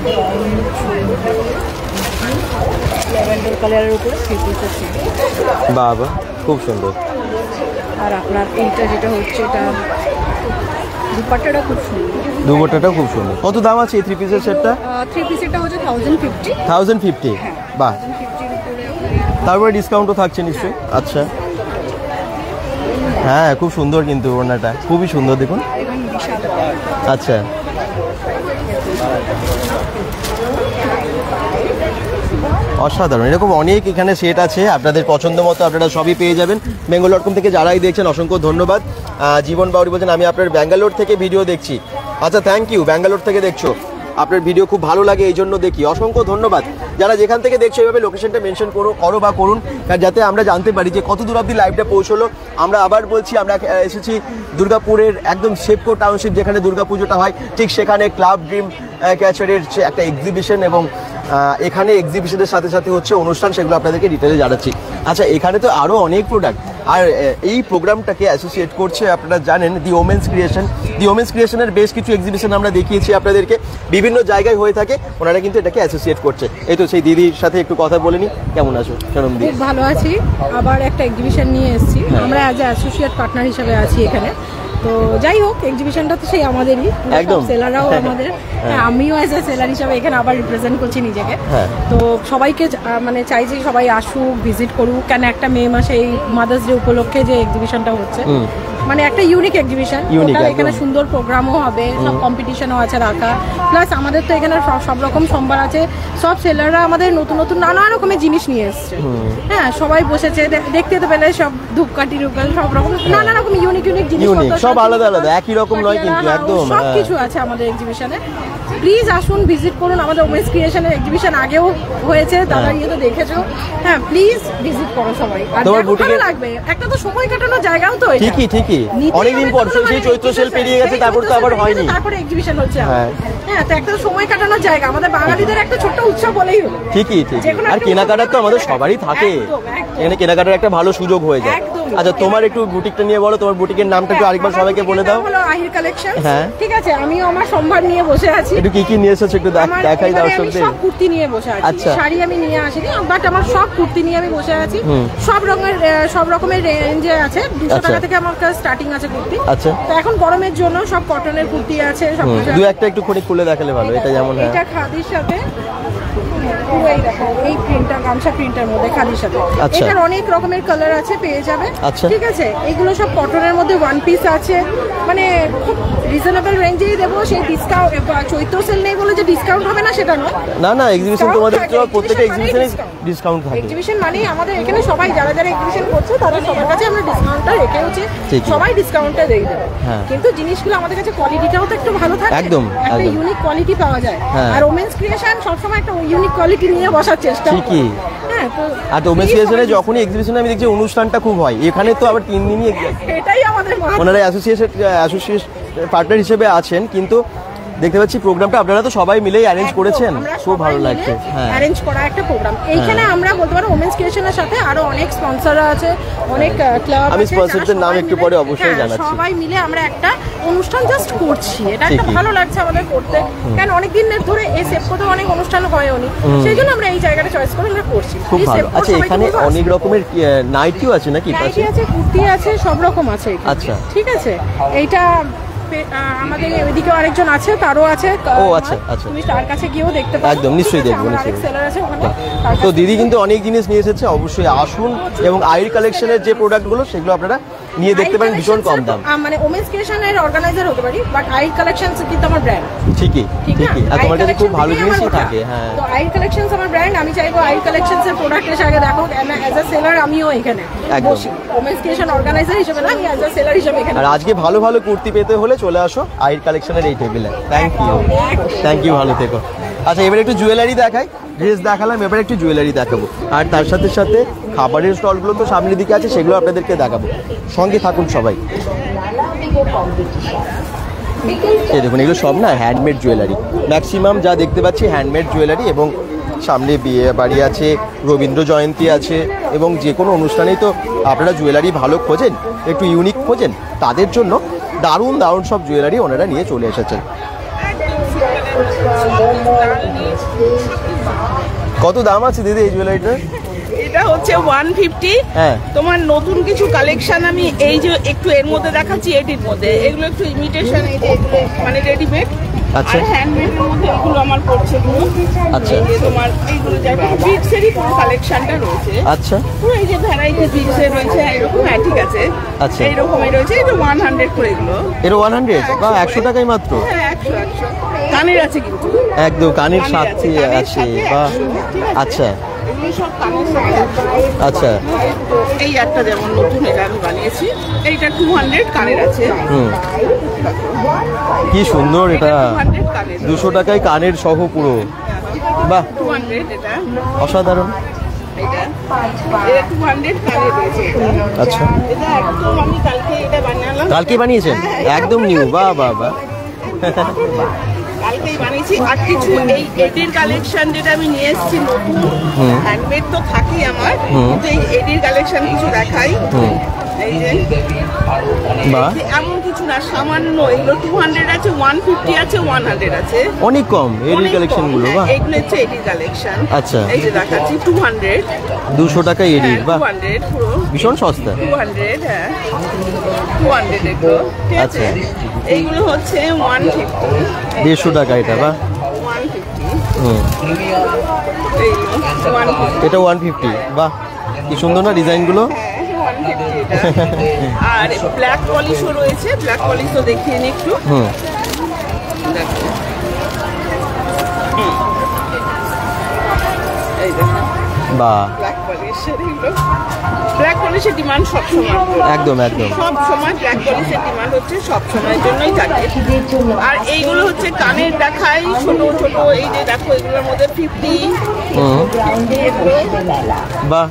ল্যাভেন্ডার কালারের উপরে 3 পিসের সেট। বাহ বাহ, খুব সুন্দর। আর আপনার এইটা যেটা হচ্ছে, এটা দুপাট্টাটা খুব সুন্দর। দুপাট্টাটাও খুব সুন্দর। কত দাম আছে এই 3 পিসের সেটটা? 3 পিসেরটা হচ্ছে 1050। 1050, বাহ। 1050-র উপরে তারপরে ডিসকাউন্টও থাকছে নিশ্চয়ই? আচ্ছা, হ্যাঁ, খুব সুন্দর কিন্তু ওড়নাটা, খুবই সুন্দর, দেখুন। এবং বিশাল আচ্ছা, অসাধারণ। এরকম অনেক এখানে সেট আছে, আপনাদের পছন্দ মতো আপনারা সবই পেয়ে যাবেন। বেঙ্গল.com থেকে যারাই দেখছেন অসংখ্য ধন্যবাদ। জীবন বাউরি বলছেন, আমি আপনার ব্যাঙ্গালোর থেকে ভিডিও দেখছি। আচ্ছা, থ্যাংক ইউ, ব্যাঙ্গালোর থেকে দেখছো, আপনার ভিডিও খুব ভালো লাগে এই জন্য দেখি। অসংখ্য ধন্যবাদ। যারা যেখান থেকে দেখছো এইভাবে লোকেশনটা মেনশন করো বা করুন, যাতে আমরা জানতে পারি যে কত দূর অবধি লাইভটা পৌঁছলো। আমরা আবার বলছি, আমরা এসেছি দুর্গাপুরের একদম শেপকো টাউনশিপ, যেখানে দুর্গাপুজোটা হয়, ঠিক সেখানে ক্লাব ড্রিম ক্যাচারের একটা এক্সিবিশন, এবং এখানে এক্সিবিশনের সাথে সাথে হচ্ছে অনুষ্ঠান, সেগুলো আপনাদেরকে ডিটেলে জানাচ্ছি। আচ্ছা, এখানে তো আরও অনেক প্রোডাক্ট, আর এই প্রোগ্রামটাকে অ্যাসোসিয়েট করছে আপনারা জানেন দি ওমেন্স ক্রিয়েশন। দি ওমেন্স ক্রিয়েশনের বেশ কিছু এক্সিবিশন আমরা দেখিয়েছি আপনাদেরকে, বিভিন্ন জায়গায় হয়ে থাকে, ওনারা কিন্তু এটাকে অ্যাসোসিয়েট করছে। এই তো সেই দিদির সাথে একটু কথা বলে নি। কেমন আছো সোনম দি? খুব ভালো আছি, আবার একটা এক্সিবিশন নিয়ে এসেছি। আমরা অ্যাজ এ অ্যাসোসিয়েট পার্টনার হিসেবে আছি এখানে। তো যাই হোক, এক্সিবিশনটা তো সেই আমাদেরই, একদম। সেলাররাও আমাদের। হ্যাঁ, আমিও অ্যাজ এ সেলার হিসাবে এখানে আবার রিপ্রেজেন্ট করছি নিজেকে। হ্যাঁ। তো সবাইকে মানে চাই যে সবাই আসুক, ভিজিট করুক, কেন একটা মে মাসে এই মাদার্স ডে উপলক্ষে যে এক্সিবিশনটা হচ্ছে, মানে একটা ইউনিক এক্সিবিশন। এখানে সুন্দর প্রোগ্রামও হবে, সব কম্পিটিশনও আছে রাখা, প্লাস আমাদের তো এখানে সব রকম সম্ভার আছে। সব সেলাররা আমাদের নতুন নতুন নানা রকমের জিনিস নিয়ে এসছে। হ্যাঁ, সবাই বসেছে, দেখতে তো পেলে সব ধূপকাঠি সব রকম নানা রকম ইউনিক জিনিস, সব আলাদা আলাদা, একই রকম নয় কিন্তু, একদম সব কিছু আছে আমাদের এক্সিবিশনে। প্লিজ আসুন, ভিজিট করুন। আমাদের ওমেন্স ক্রিয়েশনের এক্সিবিশন আগেও হয়েছে, দাদা ইয়ে তো দেখেছো। হ্যাঁ, প্লিজ ভিজিট করো সবাই, আর ভালো লাগবে। একটা তো সময় কাটানোর জায়গাও তো এটা। ঠিকই অনেকদিন পর সেই চৈত্র সেল পেরিয়ে গেছে, তারপর তো আবার হয়নি, তারপরে এক্সিবিশন হচ্ছে। হ্যাঁ, তো একটা সময় কাটানোর জায়গা, আমাদের বাঙালিদের একটা ছোট্ট উৎসব বলেই হলো। ঠিকই আর কেনাকাটার তো আমাদের সবারই থাকে, এখানে কেনাকাটার একটা ভালো সুযোগ হয়ে যায়। আচ্ছা, তোমার একটু বুটিকটা নিয়ে বলো, তোমার বুটিকের নামটা একটু আরেকবার সবাইকে বলে দাও। হলো আহির কালেকশন। হ্যাঁ, ঠিক আছে, আমিও আমার সম্ভার নিয়ে বসে আছি। একটু কি নিয়ে এসেছো একটু দেখাই দাও দর্শকদের। সব কুর্তি নিয়ে বসে আছি, শাড়ি আমি নিয়ে আসিনি, বাট আমার সব কুর্তি নিয়ে আমি বসে আছি। সব রকমের রেঞ্জে আছে, 200 টাকা থেকে আমার কাছে স্টার্টিং আছে কুর্তি। আচ্ছা, তো এখন গরমের জন্য সব কটনের কুর্তি আছে, সব কিছু। দু একটা একটু খুলে দেখালে ভালো। এটা যেমন এটা খাদির সাথে পুরো এই দেখো, এই প্রিন্টার, গামছা প্রিন্টার মধ্যে খাদির সাথে। এটার অনেক রকমের কালার আছে, পেয়ে যাবে। ঠিক আছে, এগুলো সব কটনের মধ্যে ওয়ান পিস আছে, মানে খুব রিজনেবল রেঞ্জেই দেবো। সেই ডিসকাউন্ট, চৈত্র সেল নেই বলে যে ডিসকাউন্ট হবে না সেটা নয়। না, এক্সিবিশন তোমাদের প্রত্যেকটা এক্সিবিশনে ডিসকাউন্ট থাকে। এক্সিবিশন মানেই আমাদের এখানে সবাই যারা এক্সিবিশন করছে তারা সবার কাছে আমরা ডিসকাউন্টটা রেখেছি, সবাই ডিসকাউন্টটা দিয়ে দেবে। কিন্তু জিনিসগুলো আমাদের কাছে কোয়ালিটিটাও তো একটু ভালো থাকে, একদম একটা ইউনিক কোয়ালিটি পাওয়া যায়। আর ওমেন্স ক্রিয়েশন সবসময় একটা ইউনিক কোয়ালিটি নিয়ে বসার চেষ্টা। ঠিকই। আর ওমেন্স ক্রিয়েশনে যখনই এক্সিবিশনে আমি দেখছি অনুষ্ঠানটা খুব হয়, এখানে তো আবার 3 দিনই। এটাই আমাদের ওনারা অ্যাসোসিয়েশন পার্টনার হিসেবে আছেন, কিন্তু দেখতে পাচ্ছি প্রোগ্রামটা আপনারা তো সবাই মিলেই অ্যারেঞ্জ করেছেন, খুব ভালো লাগছে। হ্যাঁ, অ্যারেঞ্জ করা একটা প্রোগ্রাম। এইখানে আমরা বলতে পারো ওমেন্স ক্রিয়েশনের সাথে আরো অনেক স্পন্সররা আছে, অনেক ক্লাব আছে। আমি স্পন্সরদের নাম একটু পরে অবশ্যই জানাচ্ছি। সবাই মিলে আমরা একটা অনুষ্ঠান জাস্ট করছি, এটা একটা ভালো লাগছে আমাদের করতে। কারণ অনেক দিন ধরে এই সেপকোতে অনেক অনুষ্ঠান হয়নি, সেই জন্য আমরা এই জায়গাটা চয়েস করে আমরা করছি। খুব ভালো। আচ্ছা, এখানে অনেক রকমের নাইটিও আছে নাকি? নাইটি আছে, কুর্তি আছে, সব রকম আছে। আচ্ছা, ঠিক আছে। এইটা আমাদের এদিকে আরেকজন আছে, তারও আছে। ও আচ্ছা, তুমি তার কাছে গিয়েও দেখতে পারো। একদম, নিশ্চয়ই দেখবো। সেলার আছে ওখানে। তো দিদি কিন্তু অনেক জিনিস নিয়ে এসেছে, অবশ্যই আসুন এবং আহির কালেকশনের যে প্রোডাক্টগুলো সেগুলো আপনারা নিয়ে দেখতে পারেন, ভীষণ কম দাম। মানে ওমেন্স ক্রিয়েশনের অর্গানাইজার হতে পারি, বাট আহির কালেকশনস কিন্তু আমার ব্র্যান্ড। ঠিকই। আর তোমার কাছে খুব ভালো জিনিসই থাকে। হ্যাঁ, তো আহির কালেকশনস আমার ব্র্যান্ড। আমি চাইবো আহির কালেকশনস এর প্রোডাক্ট এসে আগে দেখো। অ্যাজ আ সেলার আমিও এখানে বসি, ওমেন্স ক্রিয়েশন অর্গানাইজার হিসেবে না, আমি অ্যাজ আ সেলার হিসেবে এখানে। আর আজকে ভালো ভালো কুর্তি পেতে হলে চলে আসো আহির কালেকশনের এই টেবিলে। থ্যাংক ইউ, ভালো থেকো। আচ্ছা, এবার একটু জুয়েলারি দেখাই। ড্রেস দেখালাম, এবার একটু জুয়েলারি দেখাবো, আর তার সাথে সাথে খাবারের স্টলগুলো তো সামনের দিকে আছে, সেগুলো আপনাদেরকে দেখাবো। সঙ্গে থাকুন সবাই। এই দেখুন, এগুলো সব না হ্যান্ডমেড জুয়েলারি, ম্যাক্সিমাম যা দেখতে পাচ্ছি হ্যান্ডমেড জুয়েলারি। এবং সামনে বিয়ে বাড়ি আছে, রবীন্দ্র জয়ন্তী আছে, এবং যে কোনো অনুষ্ঠানেই তো আপনারা জুয়েলারি ভালো খোঁজেন, একটু ইউনিক খোঁজেন, তাদের জন্য দারুণ দারুণ সব জুয়েলারি ওনারা নিয়ে চলে এসেছেন। কত দাম আছে দিদি এই জুয়েলারিটার? এটা হচ্ছে 150। হ্যাঁ, তোমার নতুন কিছু কালেকশন আমি এই যে একটু এর মধ্যে দেখাচ্ছি, এটির মধ্যে এগুলো একটু ইমিটেশন, এই যে এগুলো মানে রেডিমেড। আচ্ছা, আর হ্যান্ডমেডের মধ্যে এগুলো আমার পড়ছে পুরো। আচ্ছা, এই যে তোমার এইগুলো যাবে বিটসেরই পুরো কালেকশনটা রয়েছে। আচ্ছা, পুরো এই যে ভ্যারাইটি বিটসের রয়েছে, এরকম। হ্যাঁ, ঠিক আছে। আচ্ছা, এইরকমই রয়েছে। এটা 100 করে এগুলো। এর 100 বা 100 টাকাই মাত্র? হ্যাঁ, 100 কানের আছে কিন্তু, একদম কানের সাথে আছে। বা আচ্ছা, আচ্ছা, এই একটা যেমন নতুন এটা আমি বানিয়েছি, এইটা 200 কানের আছে। কি সুন্দর, এটা 200 টাকায় কানের সহ পুরো। বাহ, 200 এটা অসাধারণ। এটা 200 কানের রয়েছে। আচ্ছা, এটা একদম আমি কালকে এটা বানালাম। কালকে বানিয়েছেন? একদম নিউ। বাহ বাহ বাহ, কালকেই বানিয়েছি। আর কিছু এই এডির কালেকশন যেটা আমি নিয়ে এসেছি নতুন, হ্যান্ডমেড তো থাকি আমার, কিন্তু এই এডির কালেকশন কিছু দেখাই। এই যে বাহ, এমন কিছু না, সামান্য এগুলো 200 আছে, 150 আছে, 100 আছে, অনেক কম এডি অনেক কালেকশন কম। গুলো। হ্যাঁ, বাহ, এগুলো হচ্ছে এডি কালেকশন। আচ্ছা। এই যে দেখাচ্ছি 200, 200 টাকা এডি। হ্যাঁ, বাহ, 200 পুরো ভীষণ সস্তা। 200, হ্যাঁ 200 এগুলো, ঠিক আছে। আচ্ছা। এইগুলো হচ্ছে 150, 150 টাকা এটা। বাহ, 150, হুম, এইগুলো 150, এটা 150। বাহ, কি সুন্দর না ডিজাইন গুলো। হ্যাঁ 150 এটা। আর ব্ল্যাক পলিশও রয়েছে, ব্ল্যাক পলিশও দেখিয়ে নিই একটু। হুম, দেখো। এই দেখো বাহ, ব্ল্যাক পলিশের এগুলো। ব্ল্যাক পলিশের ডিমান্ড সবসময়, একদম একদম। সব সময় ব্ল্যাক পলিশের ডিমান্ড হচ্ছে, সব সময়ের জন্যই থাকে। আর এইগুলো হচ্ছে কানের দেখাই ছোট ছোট, এই যে দেখো এগুলোর মধ্যে 50, হুম, 50 এগুলো বাহ,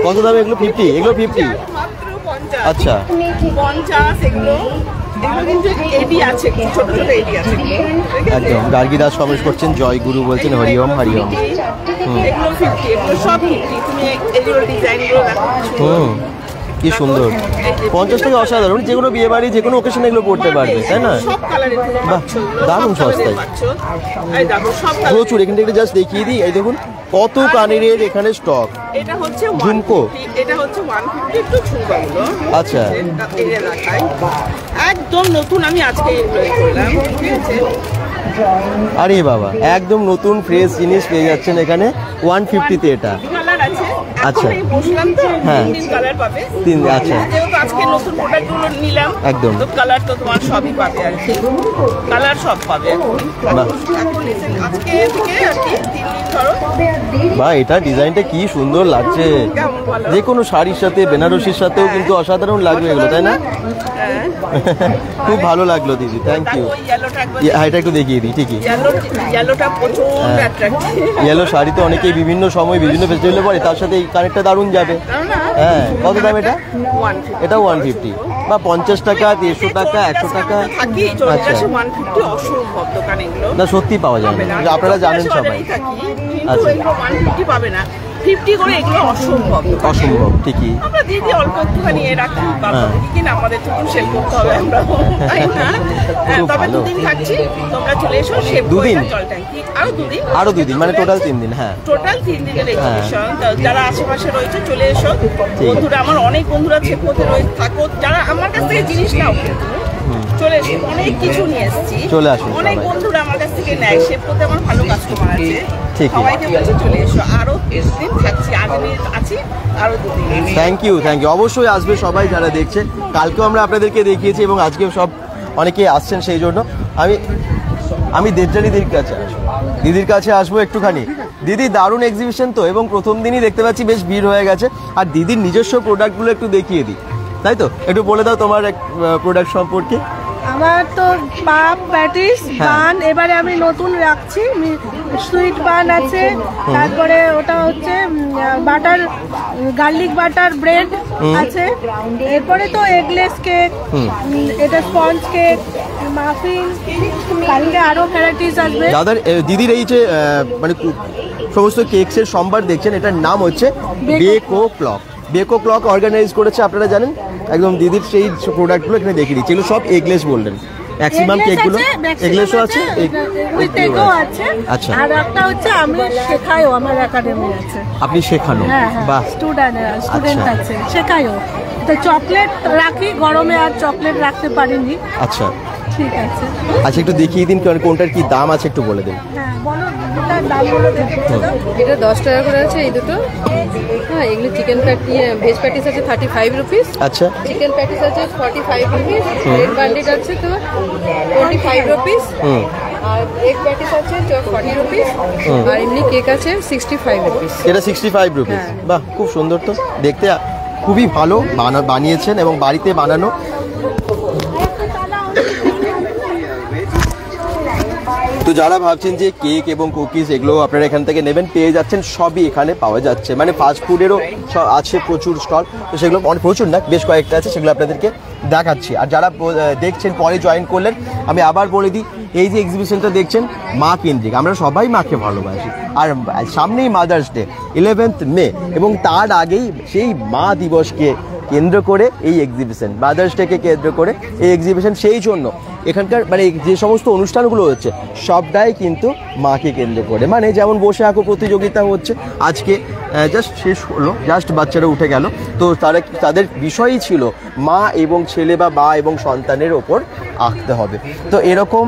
কত দামে এগুলো? 50? এগুলো 50? মাত্র 50। আচ্ছা, 50 এগুলো। এগুলো কিন্তু এডি আছে, ছোট ছোট এডি আছে এগুলো, ঠিক আছে? একদম। গার্গী দাস কমেন্ট করছেন, জয় গুরু বলছেন, হরিওম হরিওম। এগুলো 50, এগুলো সব 50। তুমি এগুলো ডিজাইনগুলো দেখো, হুম, কি সুন্দর। 50 টাকা অসাধারণ। যে কোনো বিয়ে বাড়ি, যে কোনো ওকেশনে এগুলো পড়তে পারবে, তাই না? সব কালারের বাহ, দারুণ সস্তায়। এই দেখো সব কালার। প্রচুর। এখান থেকে জাস্ট দেখিয়ে দিই, এই দেখুন কত কানের এখানে স্টক। এটা হচ্ছে ঝুমকো। 150, এটা হচ্ছে 150 একটু ঝুমকাগুলো। আচ্ছা। এই যে দেখাই একদম নতুন, আমি আজকে এগুলো করলাম, ঠিক আছে। আরে বাবা, একদম নতুন ফ্রেশ জিনিস পেয়ে যাচ্ছেন এখানে 150-তে এটা। কালার আছে। আচ্ছা। এখন এই বসলাম তো, হ্যাঁ। 3 কালার পাবে। আচ্ছা, যেহেতু আজকে নতুন প্রোডাক্টগুলো নিলাম, একদম। তো কালার তো তোমার সবই পাবে আর কি, কালার সব পাবে এখন। বাহ। এখন আজকে থেকে আর কি 3 দিন ধরো। বা এটা ডিজাইনটা কি সুন্দর লাগছে। কেমন বলো? যে কোনো শাড়ির সাথে, বেনারসির সাথেও কিন্তু অসাধারণ লাগবে এগুলো, তাই না? হ্যাঁ। খুব ভালো লাগলো দিদি, থ্যাংক ইউ। দেখো ইয়েলোটা একবার, হ্যাঁ, এটা একটু দেখিয়ে দিই। ঠিকই, ইয়েলোটা প্রচুর হ্যাঁ। অ্যাট্রাক্টিভ। ইয়েলো শাড়ি তো অনেকেই বিভিন্ন সময় বিভিন্ন ফেস্টিভ্যালে পরে, তার সাথে এই কানেরটা দারুণ যাবে। হ্যাঁ, কত দাম এটা? 150 এটা 150 বা 50 টাকা, 150 টাকা, 100 টাকা। থাকি আচ্ছা, 150 অসম্ভব দোকান এগুলো। না সত্যি পাওয়া যায় না, আপনারা জানেন সবাই। কিন্তু আচ্ছা। এগুলো 150 পাবে না, 50 করে এগুলো অসম্ভব দোকানে। অসম্ভব, ঠিকই। আমরা দিদি অল্প একটুখানি রাখি, হ্যাঁ। কিনা আমাদের তো সেল করতে হবে আমরা, তাই না? হ্যাঁ, খুব তবে ভালো। 2 দিন থাকছি, তোমরা চলে এসো। শেভ 2 দিন? জল ট্যাঙ্কি আরো 2 দিন, আরো 2 দিন, মানে টোটাল 3 দিন। হ্যাঁ, টোটাল 3 দিনের এক্সিবিশন। যারা আশেপাশে রয়েছে চলে এসো। বন্ধুরা আমার অনেক বন্ধুরা ছেপোতে রয়েছে, থাকো, যারা আমার কাছ থেকে জিনিস নাও কিন্তু চলে এসো, অনেক কিছু নিয়ে এসেছি। চলে আসুন অনেক সবাই। বন্ধুরা আমার কাছ থেকে নেয়, শেপোতে আমার ভালো কাস্টমার আছে। ঠিকই। সবাইকে বলছি চলে এসো, আরো 2 দিন থাকছি, আজ আমি আছি আরো 2 দিন। Thank you, thank you. অবশ্যই আসবে সবাই যারা দেখছে। কালকেও আমরা আপনাদেরকে দেখিয়েছি এবং আজকেও সব অনেকেই আসছেন, সেই জন্য আমি দেবজানি দিদির কাছে আসবো, দিদির কাছে আসবো একটুখানি। দিদি, দারুণ এক্সিবিশন তো, এবং প্রথম দিনই দেখতে পাচ্ছি বেশ ভিড় হয়ে গেছে। আর দিদির নিজস্ব প্রোডাক্টগুলো একটু দেখিয়ে দিই, তাই তো? একটু বলে দাও তোমার প্রোডাক্ট সম্পর্কে। আমার তো পাপ প্যাটিস হ্যাঁ। বান এবারে আমি নতুন রাখছি, সুইট বান আছে, তারপরে ওটা হচ্ছে বাটার, গার্লিক বাটার ব্রেড আছে, এরপরে তো এগলেস কেক, এটা স্পঞ্জ কেক, মাফিন, কালকে আরো ভ্যারাইটিস আসবে। দাদার দিদির এই যে মানে সমস্ত কেকসের সম্ভার দেখছেন, এটার নাম হচ্ছে Beko clock. Beko clock organise করেছে, আপনারা জানেন। একদম দিদির সেই প্রোডাক্টগুলো এখানে দেখিয়ে দিচ্ছি। এগুলো সব এগলেস বললেন, ম্যাক্সিমাম কেকগুলো এগলেসও আছে, উইথ আছে। আচ্ছা, আর একটা হচ্ছে আমি শেখাইও, আমার একাডেমি আছে। আপনি শেখানো? হ্যাঁ, বাহ, স্টুডেন্ট আচ্ছা। আছে, শেখাইও। তো চকলেট রাখি, গরমে আর চকলেট রাখতে পারিনি। আচ্ছা, ঠিক আছে। আচ্ছা, একটু দেখিয়ে দিন কোনটার কি দাম আছে, একটু বলে দিন। হ্যাঁ, বলো দুটার দামগুলো দেখে বলে দাও। এটা 10 টাকা করে আছে এই দুটো। হ্যাঁ, এগুলো চিকেন প্যাটি, ভেজ প্যাটিস আছে 35 রুপিস, আচ্ছা, চিকেন প্যাটিস আছে 45 রুপিস, ব্রেড বান্ডিট আছে তো 25 রুপিস, আর এগ প্যাটিস আছে 40 রুপিস, আর এমনি কেক আছে 65 রুপিস। এটা 65 রুপিস। বাহ, খুব সুন্দর তো দেখতে, খুবই ভালো বানিয়েছেন এবং বাড়িতে বানানো। তো যারা ভাবছেন যে কেক এবং কুকিজ এগুলো আপনারা এখান থেকে নেবেন, পেয়ে যাচ্ছেন, সবই এখানে পাওয়া যাচ্ছে। মানে ফাস্ট ফুডেরও আছে প্রচুর স্টল, তো সেগুলো অনেক, প্রচুর না, বেশ কয়েকটা আছে, সেগুলো আপনাদেরকে দেখাচ্ছি। আর যারা দেখছেন পরে জয়েন করলেন, আমি আবার বলে দিই, এই যে এক্সিবিশনটা দেখছেন মা কেন্দ্রিক, আমরা সবাই মাকে ভালোবাসি। আর সামনেই মাদার্স ডে 11th মে, এবং তার আগেই সেই মা দিবসকে কেন্দ্র করে এই এক্সিবিশন, মাদার্স ডেকে কেন্দ্র করে এই এক্সিবিশন। সেই জন্য এখানকার মানে যে সমস্ত অনুষ্ঠানগুলো হচ্ছে সবটাই কিন্তু মাকে কেন্দ্র করে। মানে যেমন বসে আঁকো প্রতিযোগিতা হচ্ছে, আজকে জাস্ট শেষ হলো, জাস্ট বাচ্চারা উঠে গেল, তো তাদের বিষয়ই ছিল মা এবং ছেলে বা মা এবং সন্তানের ওপর আঁকতে হবে। তো এরকম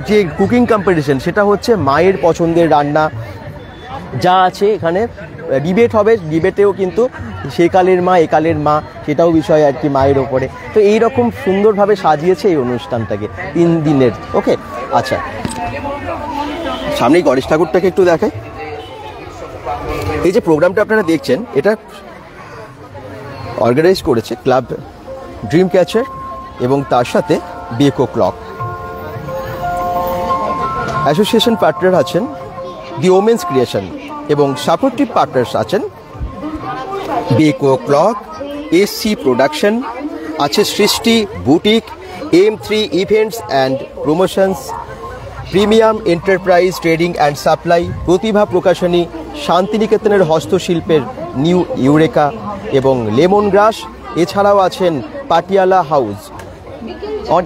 যে কুকিং কম্পিটিশন সেটা হচ্ছে মায়ের পছন্দের রান্না যা আছে এখানে ডিবেট হবে, ডিবেটেও কিন্তু সেকালের মা একালের মা সেটাও বিষয় আর কি মায়ের ওপরে। তো এইরকম সুন্দরভাবে সাজিয়েছে এই অনুষ্ঠানটাকে 3 দিনের। ওকে, আচ্ছা সামনেই গণেশ ঠাকুরটাকে একটু দেখাই। এই যে প্রোগ্রামটা আপনারা দেখছেন এটা অর্গানাইজ করেছে ক্লাব ড্রিম ক্যাচার এবং তার সাথে বেকো ক্লক। অ্যাসোসিয়েশন পার্টনার আছেন দি ওমেন্স ক্রিয়েশন এবং সাপোর্টিভ পার্টনার্স আছেন বেকো ক্লক, এসসি প্রোডাকশন, আছে Srishti boutique, M3 events and promotions, premium enterprise trading and supply, Pratibha Prakashani, শান্তিনিকেতনের হস্তশিল্পের নিউ ইউরেকা এবং লেমন গ্রাস। এছাড়াও আছেন পাটিয়ালা হাউস।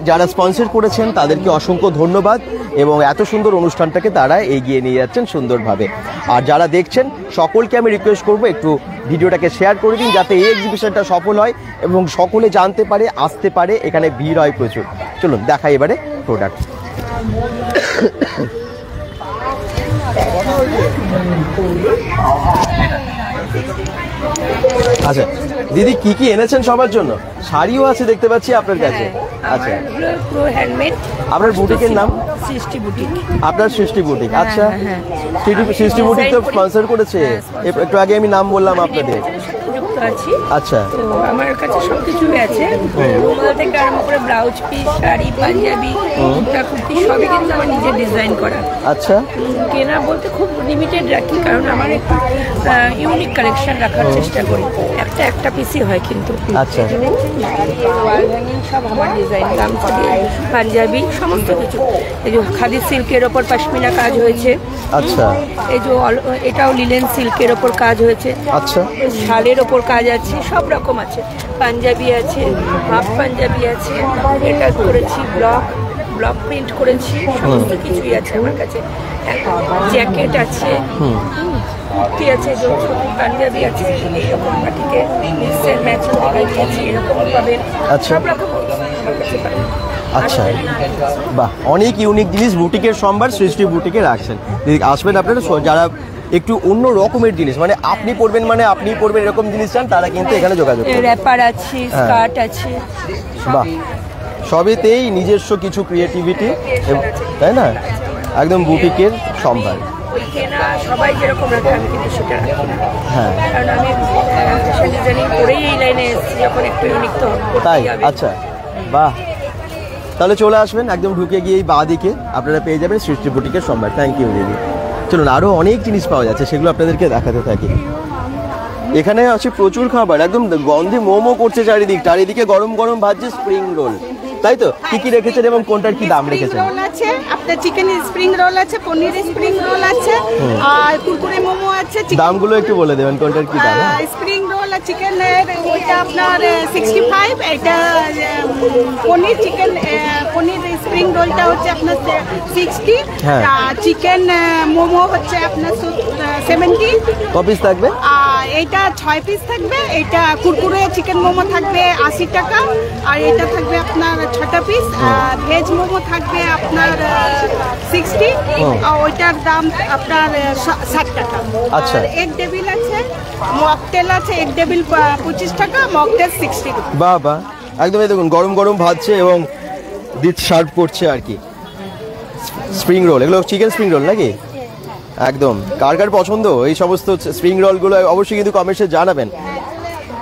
যারা স্পন্সর করেছেন তাদেরকে অসংখ্য ধন্যবাদ এবং এত সুন্দর অনুষ্ঠানটাকে তারা এগিয়ে নিয়ে যাচ্ছেন সুন্দরভাবে। আর যারা দেখছেন সকলকে আমি রিকোয়েস্ট করবো একটু ভিডিওটাকে শেয়ার করে দিন যাতে এই এক্সিবিশনটা সফল হয় এবং সকলে জানতে পারে, আসতে পারে, এখানে ভিড় হয় প্রচুর। চলুন দেখাই এবারে প্রোডাক্ট। আচ্ছা দিদি কি কি এনেছেন সবার জন্য? শাড়িও আছে দেখতে পাচ্ছি আপনার কাছে। আচ্ছা পুরো হ্যান্ডমেড। আপনার বুটিকের নাম? সৃষ্টি বুটিক। আপনার সৃষ্টি বুটিক। আচ্ছা সৃষ্টি বুটিক তো স্পন্সর করেছে, একটু আগে আমি নাম বললাম আপনাদের। আচ্ছা তো আমার কাছে সবকিছুই আছে, রুমাল থেকে আরম্ভ করে ব্লাউজ পিস, শাড়ি, পাঞ্জাবি, কুর্তি সবই কিন্তু আমার নিজের ডিজাইন করা। আচ্ছা কেনা বলতে খুব লিমিটেড রাখি, কারণ আমার একটু ইউনিক কালেকশন রাখার চেষ্টা করি। একটা পিসই হয় কিন্তু। আচ্ছা ওয়াল হ্যাঙ্গিং সব আমার ডিজাইন, গামছা দিয়ে পাঞ্জাবি সমস্ত কিছু। এই যে খাদি সিল্কের ওপর পশমিনা কাজ হয়েছে। আচ্ছা এই যে এটাও লিলেন সিল্কের ওপর কাজ হয়েছে। আচ্ছা শালের ওপর কাজ আছে, সব রকম আছে। পাঞ্জাবি আছে, হাফ পাঞ্জাবি আছে, এটা করেছি ব্লক প্রিন্ট করেছি, সমস্ত কিছুই আছে আমার কাছে। জ্যাকেট আছে, কুর্তি আছে, পাঞ্জাবি আছে, এইরকম পাটিকে মিক্সের ম্যাচিং আছে, এরকম পাবেন। সব রকম আমার কাছে পাবেন। আচ্ছা বাহ, অনেক ইউনিক জিনিস বুটিকের সম্ভার সৃষ্টি বুটিকে রাখছেন। আসবেন আপনারা যারা একটু অন্য রকমের জিনিস, মানে আপনি পরবেন মানে আপনি পরবেন এরকম জিনিস চান, তারা কিন্তু এখানে যোগাযোগ করবেন। র্যাপার আছে, স্কার্ট আছে, বাহ সবেতেই নিজস্ব কিছু ক্রিয়েটিভিটি, তাই না? একদম বুটিকের সম্ভার। সবাই যেরকম রাখে আমি কিন্তু সেটা রাখি না। হ্যাঁ কারণ আমি ফ্যাশন ডিজাইনিং করেই এই লাইনে এসেছি, যখন একটু ইউনিক তো তাই। আচ্ছা বাহ, তাহলে চলে আসবেন, একদম ঢুকে গিয়ে এই বাঁ দিকে আপনারা পেয়ে যাবেন সৃষ্টি বুটিকের সম্ভার। থ্যাংক ইউ দিদি। চলুন আরও অনেক জিনিস পাওয়া যাচ্ছে, সেগুলো আপনাদেরকে দেখাতে থাকি। এখানে আছে প্রচুর খাবার, একদম গন্ধে মোমো করছে চারিদিকে গরম গরম ভাজছে স্প্রিং রোল, তাই তো? কি কি রেখেছেন এবং কোনটার কি দাম রেখেছেন? রোল আছে, আপনার চিকেন স্প্রিং রোল আছে, পনির স্প্রিং রোল আছে, আর কুরকুরে মোমো আছে। দামগুলো একটু বলে দেবেন কোনটার কি দাম? স্প্রিং রোল আর চিকেনের ওইটা আপনার 65, এটা পনির স্প্রিং রোলটা হচ্ছে আপনার 60, আর চিকেন মোমো হচ্ছে আপনার 70। কপিস থাকবে? এইটা 6 পিস থাকবে। এটা কুরকুরে চিকেন মোমো থাকবে 80 টাকা, আর এটা থাকবে আপনার 6টা পিস। ভেজ মোমো থাকবে আপনার 60, আর ওইটার দাম আপনার 60 টাকা। আচ্ছা এগ ডেভিল আছে, মকটেল আছে, এগ ডেভিল 25 টাকা, মকটেল 60। বাহ বাহ, একদম দেখুন গরম গরম ভাজছে এবং সার্ভ করছে আর কি স্প্রিং রোল। এগুলো চিকেন স্প্রিং রোল নাকি? একদম কার কার পছন্দ এই সমস্ত স্প্রিং রোলগুলো অবশ্যই কিন্তু কমেন্টসে জানাবেন।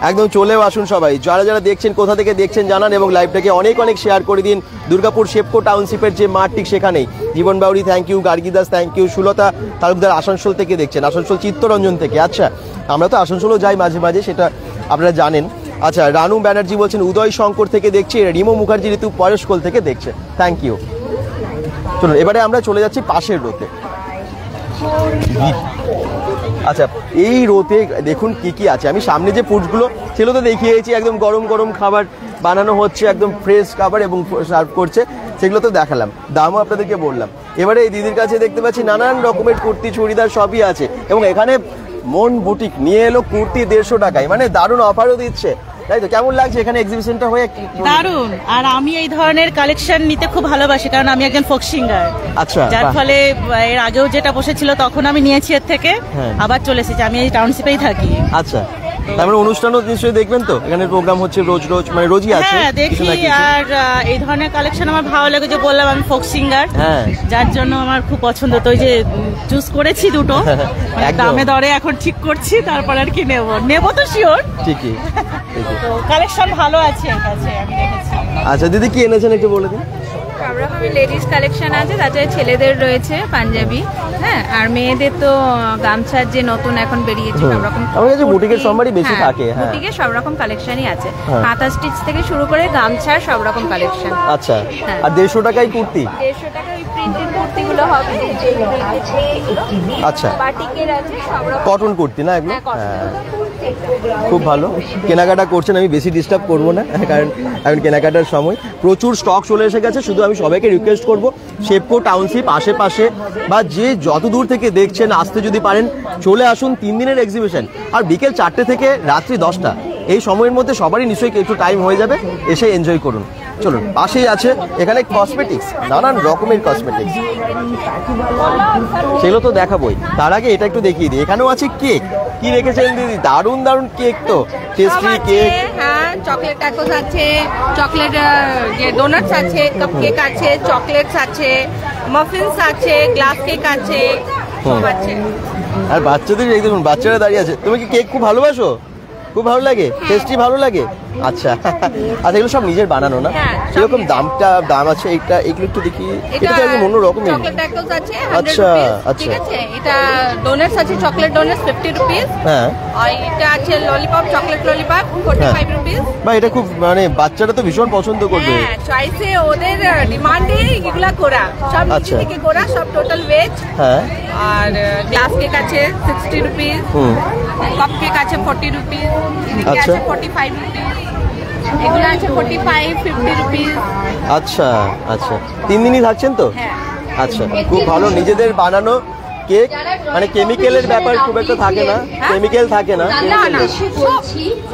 একদম চলেও আসুন সবাই, যারা দেখছেন কোথা থেকে দেখছেন জানান এবং লাইভটাকে অনেক শেয়ার করে দিন। দুর্গাপুর শেপকো টাউনশিপের যে মাঠ ঠিক সেখানেই। Jiban Bauri thank you, Gargi Das thank you, Sulata Talukdar Asansol থেকে দেখছেন, আসানসোল চিত্তরঞ্জন থেকে। আচ্ছা আমরা তো আসানসোলও যাই মাঝে মাঝে, সেটা আপনারা জানেন। আচ্ছা রানু ব্যানার্জি বলছেন উদয় শঙ্কর থেকে দেখছি, রিমো মুখার্জি ঋতু পয়স্কোল থেকে দেখছে, থ্যাংক ইউ। চলুন এবারে আমরা চলে যাচ্ছি পাশের রোতে। আচ্ছা, এই রোতে দেখুন কি কি আছে। আমি সামনে যে ফুডসগুলো সেগুলো তো দেখিয়েছি, একদম গরম গরম খাবার বানানো হচ্ছে, একদম ফ্রেশ খাবার এবং সার্ভ করছে, সেগুলো তো দেখালাম, দামও আপনাদেরকে বললাম। এবারে এই দিদির কাছে দেখতে পাচ্ছি নানান রকমের কুর্তি চুড়িদার সবই আছে, এবং এখানে মন বুটিক নিয়ে এলো কুর্তি 150 টাকায়, মানে দারুণ অফারও দিচ্ছে, তাই তো? কেমন লাগছে এখানে এক্সিবিশনটা হয়ে? দারুণ। আর আমি এই ধরনের কালেকশন নিতে খুব ভালোবাসি, কারণ আমি একজন ফোক সিঙ্গার। আচ্ছা, যার ফলে এর আগেও যেটা বসেছিল তখন আমি নিয়েছি এর থেকে, আবার চলে এসেছি। আমি এই টাউনশিপেই থাকি। আচ্ছা, তারপরে অনুষ্ঠানও নিশ্চয়ই দেখবেন তো? এখানে প্রোগ্রাম হচ্ছে রোজ রোজ, মানে রোজই আছে? হ্যাঁ দেখি। আর এই ধরনের কালেকশন আমার ভালো লাগে, যে বললাম আমি ফোক সিঙ্গার, যার জন্য আমার খুব পছন্দ। তো ওই যে চুজ করেছি দুটো, দামে দরে এখন ঠিক করছি, তারপর আর কি নেবো তো শিওর। ঠিকই, তো কালেকশন ভালো আছে এর কাছে, আমি দেখেছি। আচ্ছা দিদি, কি এনেছেন একটু বলে দিন। সব রকমের লেডিস কালেকশন আছে, তাছাড়া ছেলেদের রয়েছে পাঞ্জাবি, হ্যাঁ, আর মেয়েদের তো গামছার যে নতুন এখন বেরিয়েছে সব রকম। আমার কাছে বুটিকের সম্ভারই বেশি থাকে। হ্যাঁ, বুটিকের সব রকম কালেকশনই আছে, হাতা স্টিচ থেকে শুরু করে গামছার সব রকম কালেকশন। আচ্ছা, আর 150 টাকায় কুর্তি? 150 টাকায় ওই প্রিন্টেড কুর্তিগুলো হবে। আচ্ছা, বাটিকের আছে সব রকম, কটন কুর্তি না এগুলো? হ্যাঁ, খুব ভালো। কেনাকাটা করছেন, আমি বেশি ডিস্টার্ব করবো না, কারণ এখন কেনাকাটার সময়। প্রচুর স্টক চলে এসে গেছে। শুধু আমি সবাইকে রিকোয়েস্ট করবো, শেপকো টাউনশিপ আশেপাশে বা যে যত দূর থেকে দেখছেন, আসতে যদি পারেন চলে আসুন। 3 দিনের এক্সিবিশন, আর বিকেল 4টে থেকে রাত্রি 10টা, এই সময়ের মধ্যে সবারই নিশ্চয়ই একটু টাইম হয়ে যাবে, এসে এনজয় করুন। চলুন, পাশেই আছে এখানে কসমেটিক্স, নানান রকমের কসমেটিক্স, সেগুলো তো দেখাবোই। তার আগে এটা একটু দেখিয়ে দিই। এখানেও আছে কেক। কি রেখেছেন দিদি? দারুণ দারুণ কেক, তো টেস্টি কেক। হ্যাঁ, চকলেট ট্যাকোস আছে, চকলেট ডোনাটস আছে, কাপ কেক আছে, চকলেটস আছে, মাফিনস আছে, গ্লাস কেক আছে, সব আছে। আর বাচ্চাদের এই দেখুন, বাচ্চারা দাঁড়িয়ে আছে। তুমি কি কেক খুব ভালোবাসো? খুব ভালো লাগে? টেস্টি ভালো লাগে? আচ্ছা, আচ্ছা, এগুলো সব নিজের বানানো না? কিরকম দাম আছে এইটা? এগুলো একটু দেখি। এটা তো একদম অন্যরকম। চকলেট ট্যাকোস আছে 100 আচ্ছা, রুপিস, আচ্ছা, ঠিক আছে। এটা ডোনাটস আছে, চকলেট ডোনাটস 50 রুপিস। হ্যাঁ, আর এটা আছে ললিপপ, চকলেট ললিপপ 45 রুপিস। বা এটা খুব, মানে বাচ্চারা তো ভীষণ পছন্দ করবে। হ্যাঁ, চয়েসে ওদের ডিমান্ডে এগুলা করা, সব নিচে থেকে করা, সব টোটাল ভেজ। হ্যাঁ, আর গ্লাস কেক আছে 60 রুপিস, কাপ কেক আছে 40 রুপিস, আচ্ছা, 45 রুপিস, এগুলো আছে 45 50 রুপিস। আচ্ছা, আচ্ছা, 3 দিনই থাকছেন তো? হ্যাঁ। আচ্ছা, খুব ভালো। নিজেদের বানানো কেক, মানে কেমিক্যালের ব্যাপার খুব একটা থাকে না, কেমিক্যাল থাকে না।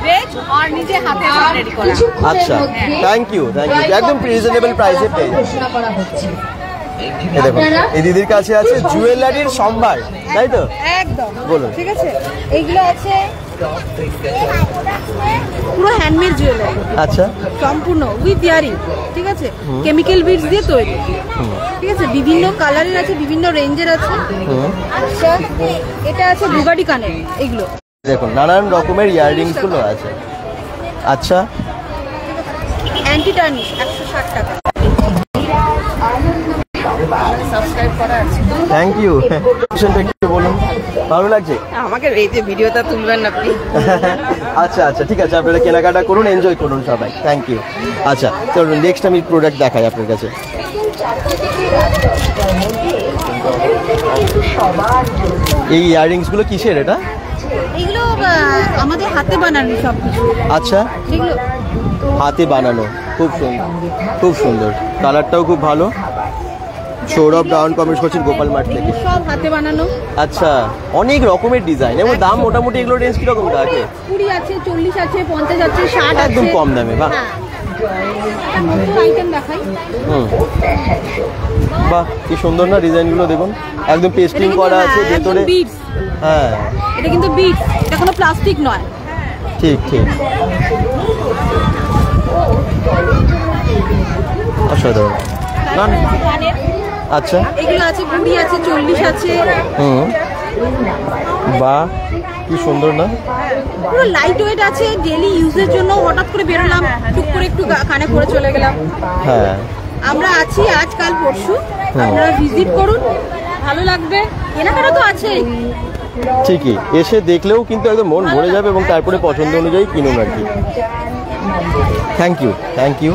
ভেজ আর নিজে হাতে রেডি করা। আচ্ছা, থ্যাংক ইউ, থ্যাংক ইউ। একদম রিজনেবল প্রাইসে পেয়ে যাবেন। এই দেখুন, এই দিদির কাছে আছে জুয়েলারির সম্ভার, তাই তো? একদম বলুন। ঠিক আছে, এইগুলো আছে পুরো হ্যান্ডমেড জুয়েলারি। আচ্ছা, সম্পূর্ণ উইথ ইয়ারিং, ঠিক আছে, কেমিক্যাল বিডস দিয়ে তৈরি, ঠিক আছে। বিভিন্ন কালারের আছে, বিভিন্ন রেঞ্জের আছে। আচ্ছা, এটা আছে বুগাডি কানের, এগুলো দেখুন নানান রকমের ইয়াররিংস গুলো আছে। আচ্ছা, অ্যান্টি টার্নিশ 160 টাকা। সাবস্ক্রাইব করা আছে। Thank you. একটু বলুন, ভালো লাগছে? আমাকে এই যে ভিডিওটা তুলবেন আপনি। আচ্ছা, আচ্ছা, ঠিক আছে, আপনারা কেনাকাটা করুন, এনজয় করুন সবাই। Thank you. আচ্ছা, চলুন নেক্সট আমি প্রোডাক্ট দেখাই আপনার কাছে। এই ইয়াররিংস গুলো কিসের? এটা এগুলো আমাদের হাতে বানানো সব কিছু। আচ্ছা, এগুলো হাতে বানানো, খুব সুন্দর, খুব সুন্দর। কালারটাও খুব ভালো। সৌরভ ডাউন কমেন্টস করছেন গোপাল মাঠ থেকে। সব হাতে বানানো। আচ্ছা, অনেক রকমের ডিজাইন এবং দাম মোটামুটি এগুলো রেঞ্জ কিরকম থাকে? 20 আছে, 40 আছে, 50 আছে, 60 আছে। একদম কম দামে। বাহ, আইটেম দেখাই। বাহ, কি সুন্দর না ডিজাইনগুলো, দেখুন একদম পেস্টিং করা আছে ভেতরে। হ্যাঁ, এটা কিন্তু বিটস, এটা কোনো প্লাস্টিক নয়। ঠিক ঠিক, অসাধারণ। আচ্ছা, এগুলো আছে 20 আছে, 40 আছে। বাহ, কি সুন্দর না? পুরো লাইট ওয়েট আছে, ডেইলি ইউজের জন্য। হঠাৎ করে বেরোলাম, টুক করে একটু কানে পরে চলে গেলাম। হ্যাঁ, আমরা আছি আজ কাল পরশু, আপনারা ভিজিট করুন, ভালো লাগবে। কেনাকাটা তো আছেই, ঠিকই, এসে দেখলেও কিন্তু একদম মন ভরে যাবে এবং তারপরে পছন্দ অনুযায়ী কিনুন আর কি। Thank you, thank you.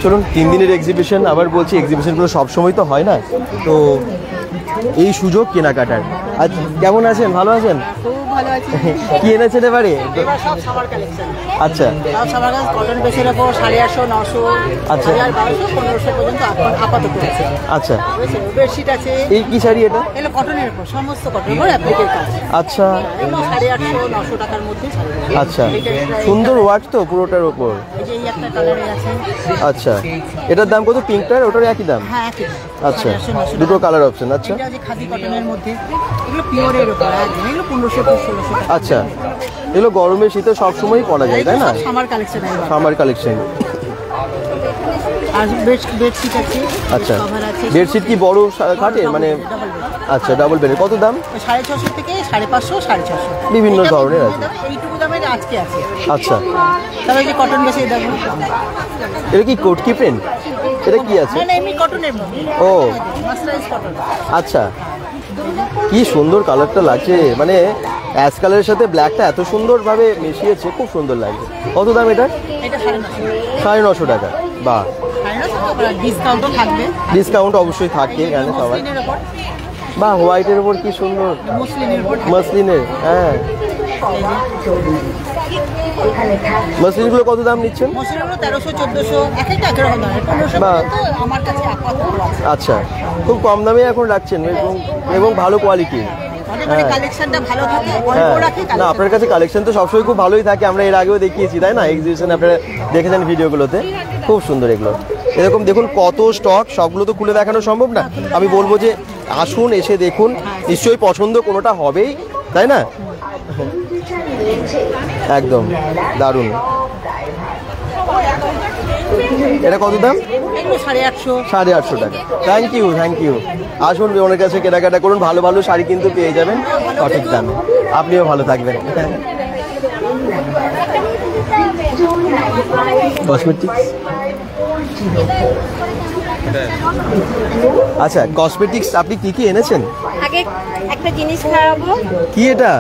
চলুন, 3 দিনের এক্সিবিশন, আবার বলছি এক্সিবিশনগুলো সবসময় তো হয় না, তো এই সুযোগ কেনাকাটার। আজ কেমন আছেন? ভালো আছেন? খুব ভালো আছি। কি এনেছেন এবারে? এবার সব সামার কালেকশন। আচ্ছা, সব সামার কালেকশন, কটন বেসের উপর 850, 900, আচ্ছা, 1200, 1500 পর্যন্ত আপাতত আছে। আচ্ছা, বেডশিট আছে। এই কি শাড়ি এটা? এগুলো কটনের উপর, সমস্ত কটনের উপর অ্যাপ্লিকের কাজ। আচ্ছা, এগুলো 850, 900 টাকার মধ্যে শাড়ি। আচ্ছা, সুন্দর ওয়ার্ক তো পুরোটার উপর। এই যে এই একটা কালারে আছে। আচ্ছা, এটার দাম কত? পিঙ্কটার ওটার একই দাম? হ্যাঁ, একই। আচ্ছা, দুটো কালার অপশন। আচ্ছা, এটা যে খাদি কটনের মধ্যে, এগুলো পিওরের উপর একদম, এগুলো 1500, 1600 টাকা। আচ্ছা, এগুলো গরমে শীতে সবসময় পরা যায়, তাই না? Summer collection. Summer collection. আর বেডশিট আছে। আচ্ছা, বেডশিট কি বড় খাটে মানে? আচ্ছা, ডাবল বেডের কত দাম? 650 থেকে 550, 650 বিভিন্ন ধরনের আছে। এইটুকু দামের আজকে আছে। আচ্ছা, তাহলে যে কটন বেশি দাম। এটা কি কোট কি প্রিন্ট? এটা কি আছে? না, এমনি কটনের মধ্যে। ও, মাস্টারাইজ কটন। আচ্ছা, কি সুন্দর কালারটা লাগছে, মানে অ্যাশ কালারের সাথে ব্ল্যাকটা এত সুন্দরভাবে মিশিয়েছে, খুব সুন্দর লাগছে। কত দাম এটা? এটা 950। 950 টাকা। বাহ, ডিসকাউন্টও থাকবে। ডিসকাউন্ট অবশ্যই থাকে এখানে সবাই। বাহ, হোয়াইটের উপর কি সুন্দর, মসলিনের। হ্যাঁ, মসলিনগুলো কত দাম নিচ্ছেন? মসলিনগুলো 1300, 1400, এক একটা এক রকম দাম। 1500 পর্যন্ত আমার কাছে আপাতত আছে। আচ্ছা, খুব কম দামে এখন রাখছেন এবং ভালো কোয়ালিটি। মানে কালেকশনটা ভালো থাকে, অল্প রাখে। না, আপনার কাছে কালেকশন তো সবসময় খুব ভালোই থাকে, আমরা এর আগেও দেখিয়েছি, তাই না? এক্সিবিশন আপনারা দেখেছেন ভিডিওগুলোতে, খুব সুন্দর এগুলো। এরকম দেখুন কত স্টক, সবগুলো তো খুলে দেখানো সম্ভব না। আমি বলবো যে আসুন, এসে দেখুন, নিশ্চয়ই পছন্দ কোনোটা হবেই, তাই না? একদম দারুণ। এটা কত দাম? 850। 850 টাকা। Thank you, thank you. আসুন, ওনার কাছে কেনাকাটা করুন, ভালো ভালো শাড়ি কিন্তু পেয়ে যাবেন সঠিক দামে। আপনিও ভালো থাকবেন। কসমেটিক্স, আচ্ছা, কসমেটিক্স আপনি কি কি এনেছেন? আগে একটা জিনিস খাওয়াবো। কি এটা?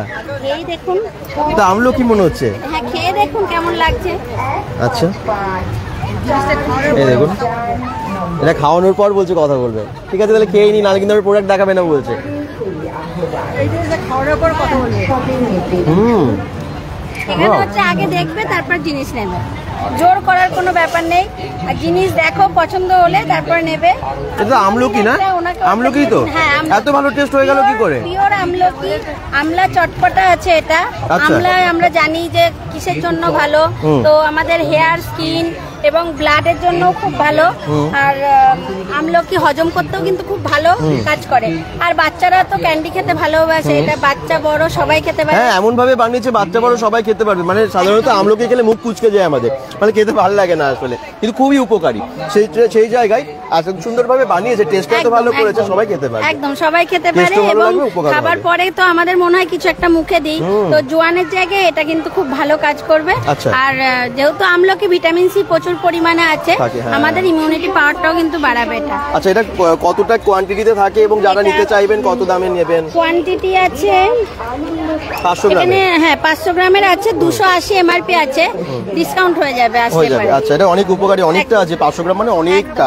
এই দেখুন, এটা আমলকি মনে হচ্ছে। হ্যাঁ, খেয়ে দেখুন কেমন লাগছে। আচ্ছা, এই দেখুন, এটা খাওয়ানোর পর বলছে কথা বলবে। ঠিক আছে, তাহলে খেয়েই নি, নাহলে কিন্তু আমার প্রোডাক্ট দেখাবে না বলছে। খাওয়ানোর পর কথা বলবে। এখানে হচ্ছে আগে দেখবে তারপর জিনিস নেবে, জোর করার কোনো ব্যাপার নেই। আর জিনিস দেখো, পছন্দ হলে তারপর নেবে। এটা আমলকি না? আমলকি তো? হ্যাঁ, এত ভালো টেস্ট হয়ে গেল কি করে? পিওর আমলকি, আমলা চটপটা আছে এটা। আচ্ছা। আমলা আমরা জানি যে কিসের জন্য ভালো, তো আমাদের হেয়ার, স্কিন এবং ব্লাডের জন্য খুব ভালো। আর আমলকি হজম করতেও কিন্তু খুব ভালো কাজ করে। আর বাচ্চারা তো ক্যান্ডি খেতে ভালোবাসে, এটা বাচ্চা বড় সবাই খেতে পারে। হ্যাঁ, এমন ভাবে বানিয়েছে বাচ্চা বড় সবাই খেতে পারবে। মানে সাধারণত আমলকি খেলে মুখ কুচকে যায় আমাদের, মানে খেতে ভালো লাগে না আসলে, কিন্তু খুবই উপকারী। সেই জায়গায় এত সুন্দরভাবে বানিয়েছে, টেস্টটা তো ভালো করেছে, সবাই খেতে পারে। একদম সবাই খেতে পারে। এবং খাবার পরে তো আমাদের মনে হয় কিছু একটা মুখে দিই, তো জোয়ানের জায়গায় এটা কিন্তু খুব ভালো কাজ করবে। আর যেহেতু আমলকি ভিটামিন সি প্রচুর পরিমাণে আছে, আমাদের ইমিউনিটি পাওয়ারটাও কিন্তু বাড়াবে এটা। আচ্ছা, এটা কতটা কোয়ান্টিটিতে থাকে এবং যারা নিতে চাইবেন কত দামে নেবেন? কোয়ান্টিটি আছে 500 গ্রাম। হ্যাঁ, 500 গ্রামের আছে, 280 এমআরপি আছে, ডিসকাউন্ট হয়ে যাবে আসলে পরে। আচ্ছা, এটা অনেক উপকারী, অনেকটা আছে, 500 গ্রাম মানে অনেকটা।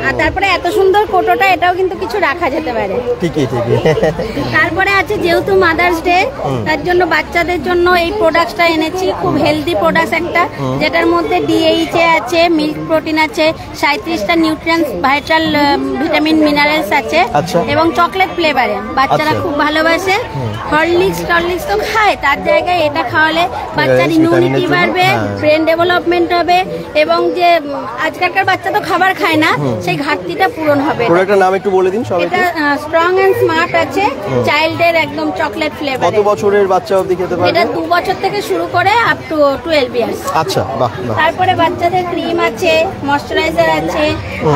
আর তারপরে এত সুন্দর কোটোটা, এটাও কিন্তু কিছু রাখা যেতে পারে। ঠিকই। তারপরে আছে যেহেতু মাদার্স ডে, তার জন্য বাচ্চাদের জন্য এই প্রোডাক্টটা এনেছি, খুব হেলদি প্রোডাক্ট একটা, যেটার মধ্যে ডিএইচএ আছে, মিল্ক প্রোটিন আছে, 37টা নিউট্রিয়েন্টস, ভাইটাল ভিটামিন মিনারেলস আছে, এবং চকলেট ফ্লেভারে বাচ্চারা খুব ভালোবাসে। হরলিক্স তো খায়, তার জায়গায় এটা খাওয়ালে বাচ্চার ইমিউনিটি বাড়বে, ব্রেন ডেভেলপমেন্ট হবে, এবং যে আজকালকার বাচ্চা তো খাবার খায় না, সেই ঘাটতিটা পূরণ হবে। প্রোডাক্টের নাম একটু বলে দিন সবাইকে। এটা স্ট্রং এন্ড স্মার্ট আছে, চাইল্ডের একদম চকলেট ফ্লেভার। কত বছরের বাচ্চা অবধি খেতে পারবে? এটা 2 বছর থেকে শুরু করে আপ টু 12 ইয়ার্স। আচ্ছা, বাহ। তারপরে বাচ্চাদের ক্রিম আছে, ময়শ্চারাইজার আছে,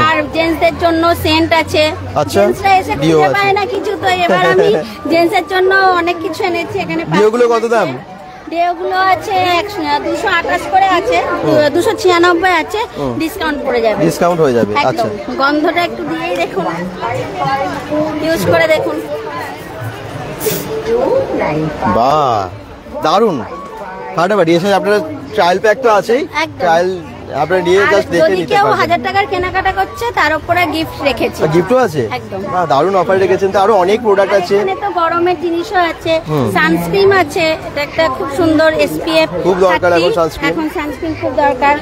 আর জেন্টসদের জন্য সেন্ট আছে। জেন্টসরা এসে খুঁজে পায় না কিছু, তো এবার আমি জেন্টসের জন্য অনেক কিছু এনেছি এখানে। ডিওগুলো কত দাম? ডিওগুলো আছে 228 করে আছে, 296 আছে, ডিসকাউন্ট পড়ে যাবে। ডিসকাউন্ট হয়ে যাবে। আচ্ছা, গন্ধটা একটু দিয়েই দেখুন, ইউজ করে দেখুন। বাহ, দারুণ। ফাটাফাটি। এসে আপনারা ট্রায়াল প্যাক তো আছেই, ট্রায়াল আপনারা নিয়ে আর জাস্ট দেখে যদি নিতে কেউ পারবেন। 1000 টাকার কেনাকাটা করছে তার উপরে গিফট রেখেছি। গিফটও আছে? একদম। বাহ, দারুণ অফার রেখেছেন। তো আরো অনেক প্রোডাক্ট আছে। এখানে তো গরমের জিনিসও আছে, সানস্ক্রিন আছে, এটা একটা খুব সুন্দর SPF। খুব দরকার এখন sunscreen। এখন সানস্ক্রিন খুব দরকার।